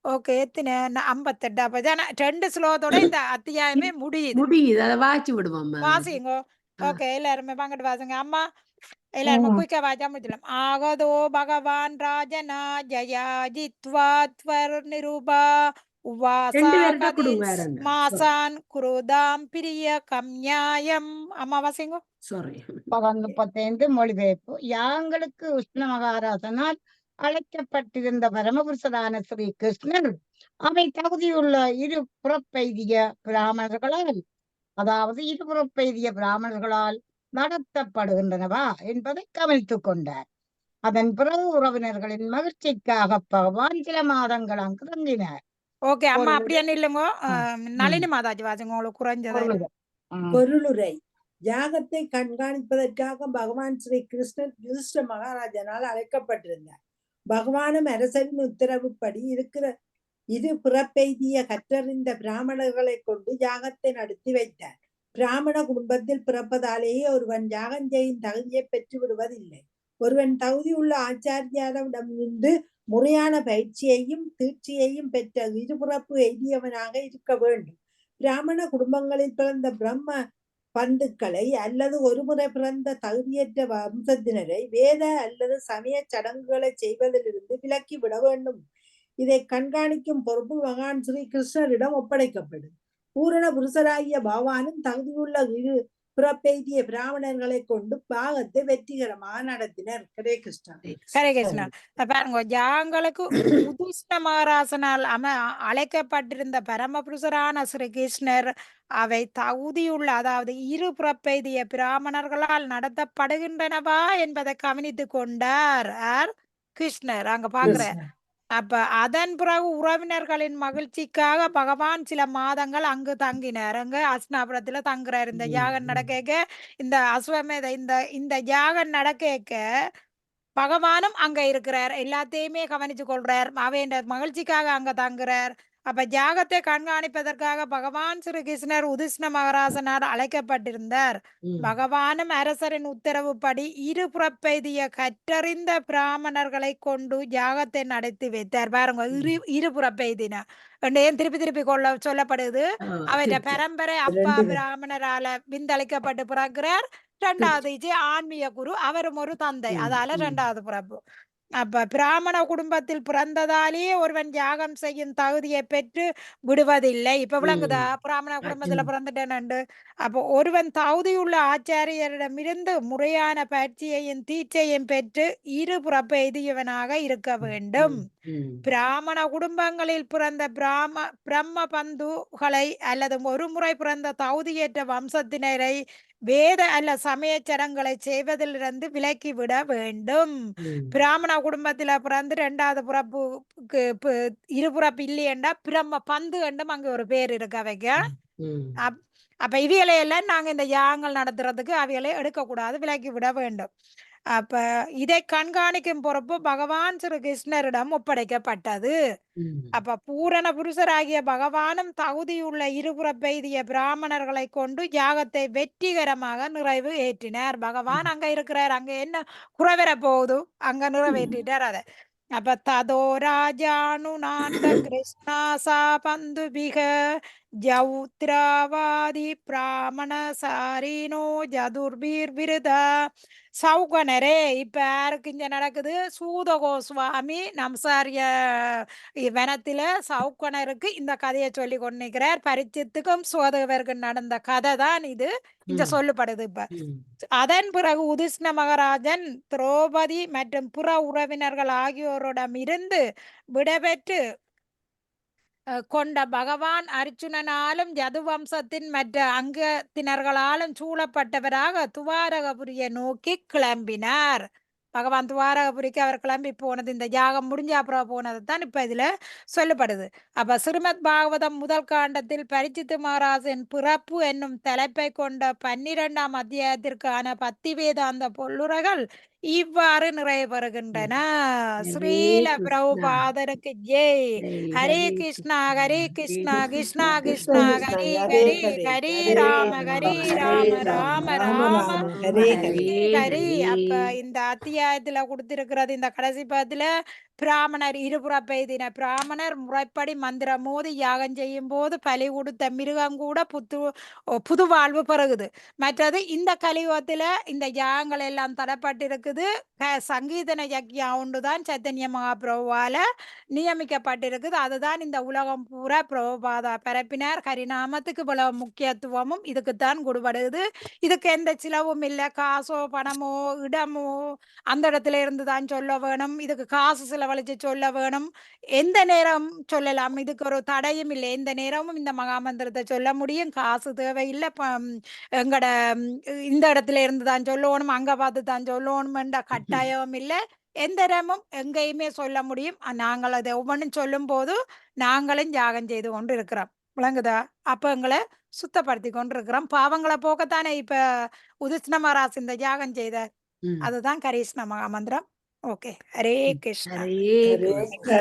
ஓகே, எத்தனை 58. அப்ப 2 ஸ்லோகத்தோட இந்த அத்தியாயமே முடியுது. அதை வாய்ச்சி விடுவோம். வாசிங்கோ. ஓகே, எல்லாருமே பங்கிட்டு வாசிங்க. அம்மா எல்லாருமே குயிக்கா வாய்ச்சா முடிச்சிடலாம். ஆகதோ பகவான் ராஜனா ஜயா ஜித்வாத்வர் நிருபா மாசான் குருதாம் பிரிய கம்யாயம். அம்மா வாசிங்கோ. சாரி. 35 மொழிபெயர்ப்பு. யாங்களுக்கு உஷ்ண மகாராசனால் அழைக்கப்பட்டிருந்த பரமபுருஷரான ஸ்ரீ கிருஷ்ணர் அவை தகுதியுள்ள இரு புறப்பெய்திய பிராமணர்களால், அதாவது இருபுறப்பெய்திய பிராமணர்களால் நடத்தப்படுகின்றனவா என்பதை கவனித்துக் கொண்டார். அதன் பிறகு உறவினர்களின் மகிழ்ச்சிக்காக பகவான் சில மாதங்கள் அங்கு தங்கினார். ஓகே அம்மா, அப்படியே இல்லைங்க. நளினி மாதாஜி வாசிங்க, உங்களுக்கு குறைஞ்சது. பொருளுரை. யாகத்தை கண்காணிப்பதற்காக பகவான் ஸ்ரீ கிருஷ்ணர் யுதிஷ்ட மகாராஜனால் அழைக்கப்பட்டிருந்தார். பகவானும் அரசரின் உத்தரவுப்படி இருக்கிற இரு பிறப்பெய்திய கற்றறிந்த பிராமணர்களை கொண்டு யாகத்தை நடத்தி வைத்தார். பிராமண குடும்பத்தில் பிறப்பதாலேயே ஒருவன் யாகம் செய்யும் தகுதியை பெற்று விடுவதில்லை. ஒருவன் தகுதியுள்ள ஆச்சாரியாரிடமிருந்து முறையான பயிற்சியையும் தீட்சியையும் பெற்ற இருபுறப்பு எய்தியவனாக இருக்க வேண்டும். பிராமண குடும்பங்களில் பிறந்த பிரம்ம பந்துக்களை அல்லது ஒருமுறை பிறந்த தகுதியற்ற வம்சத்தினரை வேத அல்லது சமய சடங்குகளை செய்வதிலிருந்து விலக்கி விட வேண்டும். இதை கண்காணிக்கும் பொறுப்பு பகவான் ஸ்ரீ கிருஷ்ணரிடம் ஒப்படைக்கப்படும். பூரண புருஷராகிய பகவானும் தகுதியுள்ள இரு பிறப்பெய்திய பிராமணர்களை கொண்டு பாகத்தை வெற்றிகரமாக நடத்தினர். ஹரே கிருஷ்ணா. ஹரே கிருஷ்ணா. பாருங்க, யாங்களுக்கு உதிஷ்ண மகாராசனால் அழைக்கப்பட்டிருந்த பரமபுருஷரான ஸ்ரீ கிருஷ்ணர் அவை தகுதியுள்ள, அதாவது இரு பிறப்பெய்திய பிராமணர்களால் நடத்தப்படுகின்றனவா என்பதை கவனித்து கொண்டார் கிருஷ்ணர். அங்க பாக்குற அப்ப அதன் பிறகு உறவினர்களின் மகிழ்ச்சிக்காக பகவான் சில மாதங்கள் அங்கு தங்கினார். அங்க அஸ்னாபுரத்துல தங்குறாரு. இந்த யாகம் நடக்க, இந்த அஸ்வமேத இந்த யாகம் நடக்க பகவானும் அங்க இருக்கிறார். எல்லாத்தையுமே கவனிச்சு கொள்றார். அவையின் மகிழ்ச்சிக்காக அங்க தங்குறார். அப்ப யாகத்தை கண்காணிப்பதற்காக பகவான் ஸ்ரீ கிருஷ்ணர் உதிஷ்ண மகாராசனார் அழைக்கப்பட்டிருந்தார். பகவானும் அரசரின் உத்தரவுப்படி இரு புறப்பெய்திய கற்றறிந்த பிராமணர்களை கொண்டு யாகத்தை நடத்தி வைத்தார். பாருங்க, இரு புறப்பெய்தின ஏன் திருப்பி திருப்பி சொல்லப்படுது. அவருடைய பரம்பரை அப்பா பிராமணரால விந்தளிக்கப்பட்டு பிறக்கிறார். 2வது ஆன்மீக குரு, அவரும் ஒரு தந்தை, அதால 2வது பிறப்பு. அப்ப பிராமண குடும்பத்தில் பிறந்ததாலே ஒருவன் யாகம் செய்யும் தகுதியை பெற்று விடுவதில்லை. இப்ப விளங்குதா? பிராமண குடும்பத்துல பிறந்துட்டேன்னு. அப்போ ஒருவன் தகுதியுள்ள ஆச்சாரியரிடமிருந்து முறையான பயிற்சியையும் தீட்சையும் பெற்று இரு புறப்பு எய்தியவனாக இருக்க வேண்டும். பிராமண குடும்பங்களில் பிறந்த பிரம்ம பந்துகளை அல்லது ஒரு முறை பிறந்த தகுதியேற்ற வம்சத்தினரை வேத அல்ல சமய சடங்குகளை செய்வதிலிருந்து விலக்கி விட வேண்டும். பிராமண குடும்பத்துல பிறந்து 2வது புறப்புக்கு இருபுறப்பு இல்லையண்டா பிரம்ம பந்து என்றும் அங்க ஒரு பேர் இருக்கு அவைக்கு. அப்ப இவைகளையெல்லாம் நாங்க இந்த யாகங்கள் நடத்துறதுக்கு அவைகளை எடுக்கக்கூடாது, விலக்கி விட வேண்டும். அப்ப இதை கண்காணிக்கும் பொறுப்பு பகவான் ஸ்ரீ கிருஷ்ணரிடம் ஒப்படைக்கப்பட்டது. அப்ப பூரண புருஷராகிய பகவானும் தகுதியுள்ள இருபுறப்பெய்திய பிராமணர்களை கொண்டு யாகத்தை வெற்றிகரமாக நிறைவு ஏற்றினார். பகவான் அங்க இருக்கிறார், அங்க என்ன குறைவர போகுது, அங்க நிறைவேற்றிட்டார் அதை. அப்ப ததோ ராஜானு நாந்த கிருஷ்ணாசா பந்துபிக ஜௌத்ராவாதி பிராமண சாரினோ ஜதுர்பீர் விருதா. சௌகனரே, இப்ப யாருக்கு இங்க நடக்குது? சூத கோஸ்வாமி நம்சாரிய வனத்தில சௌகனருக்கு இந்த கதையை சொல்லி கொண்டிருக்கிறார். பரிச்சத்துக்கும் சோதகருக்கும் நடந்த கதை தான் இது இங்க சொல்லப்படுது. இப்ப அதன் பிறகு உதிஷ்ண மகாராஜன் திரௌபதி மற்றும் புற உறவினர்கள் ஆகியோரிடம் இருந்து விடைபெற்று கொண்ட பகவான் அர்ஜுனனாலும் யதுவம்சத்தின் மற்ற அங்கத்தினர்களாலும் சூழப்பட்டவராக துவாரகபுரியை நோக்கி கிளம்பினார். பகவான் துவாரகபுரிக்கு அவர் கிளம்பி போனது, இந்த யாகம் முடிஞ்ச அப்புறம் போனது தான் இப்ப இதுல சொல்லப்படுது. அப்ப ஸ்ரீமத் பாகவதம் முதல் காண்டத்தில் பரிச்சித்து மகாராஜின் பிறப்பு என்னும் தலைப்பை கொண்ட 12ஆம் அத்தியாயத்திற்கான பக்தி வேதாந்த பொருளுரைகள் இவ்வாறு நிறைவேறுகின்றன. ஹரே ஸ்ரீல கிருஷ்ணா பிரபுபாதருக்கு ஜெய். ஜெய் ஹரே ஹரே கிருஷ்ணா கிருஷ்ணா ஹரே ஹரே கிருஷ்ணா கிருஷ்ணா கிருஷ்ணா கிருஷ்ண கிருஷ்ணா கிருஷ்ண ஹரி ஹரே ஹரி ஹரே ஹரி ஹரே ராம ராம ஹரி ஹரே ராம ராம ராம ராம ராம ராம ஹரே ஹரி ஹரே ஹரி. ஹரே அப்ப இந்த அத்தியாயத்துல கொடுத்திருக்கிறது இந்த கடைசி பதத்துல பிராமணர் இருபுறப் எய்தின பிராமணர் முறைப்படி மந்திரம் மோதி யாகம் செய்யும் போது பலி கொடுத்த மிருகம் கூட புது வாழ்வு பெறுகுது. மற்றது இந்த கலியுகத்துல இந்த யாகங்கள் எல்லாம் தடப்பட்டிருக்குது. சங்கீதன யக்ஞம் ஒன்றுதான் சைத்தன்ய மகாபிரபுவால நியமிக்கப்பட்டிருக்குது. அதுதான் இந்த உலகம் பூரா பிரபுபாதா பரப்பினார். ஹரிநாமத்துக்கு இவ்வளவு முக்கியத்துவமும் இதுக்குத்தான் கொடுபடுது. இதுக்கு எந்த சிலவும் இல்லை. காசோ பணமோ இடமோ அந்த இடத்துல இருந்து தான் சொல்ல வேணும். இதுக்கு காசு செலவழிச்சு சொல்ல வேணும். எந்த நேரம் சொல்லலாம். இதுக்கு ஒரு தடையும் இல்லை. எந்த நேரமும் இந்த மகாமந்திரத்தை சொல்ல முடியும். காசு தேவையில்லை. எங்கட இந்த இடத்துல இருந்து தான் சொல்லணும், அங்க பார்த்து தான் சொல்லணும் என்ற கட்டாயம் இல்லை. எந்த நேரமும் எங்கேயுமே சொல்ல முடியும். நாங்கள் அதை ஒவ்வொன்றும் சொல்லும் போது நாங்களும் யாகம் செய்து கொண்டு இருக்கிறோம். விளங்குதா? அப்ப எங்களை சுத்தப்படுத்தி கொண்டு இருக்கிறோம். பாவங்களை போக்கத்தானே இப்ப உதிஷ்ண மகாராஜ் இந்த யாகம் செய்தார். அதுதான் கரிஷ்ண மகாமந்திரம். ஓகே, ஹரே கிருஷ்ணா. ஹரே ஹரே கிருஷ்ணா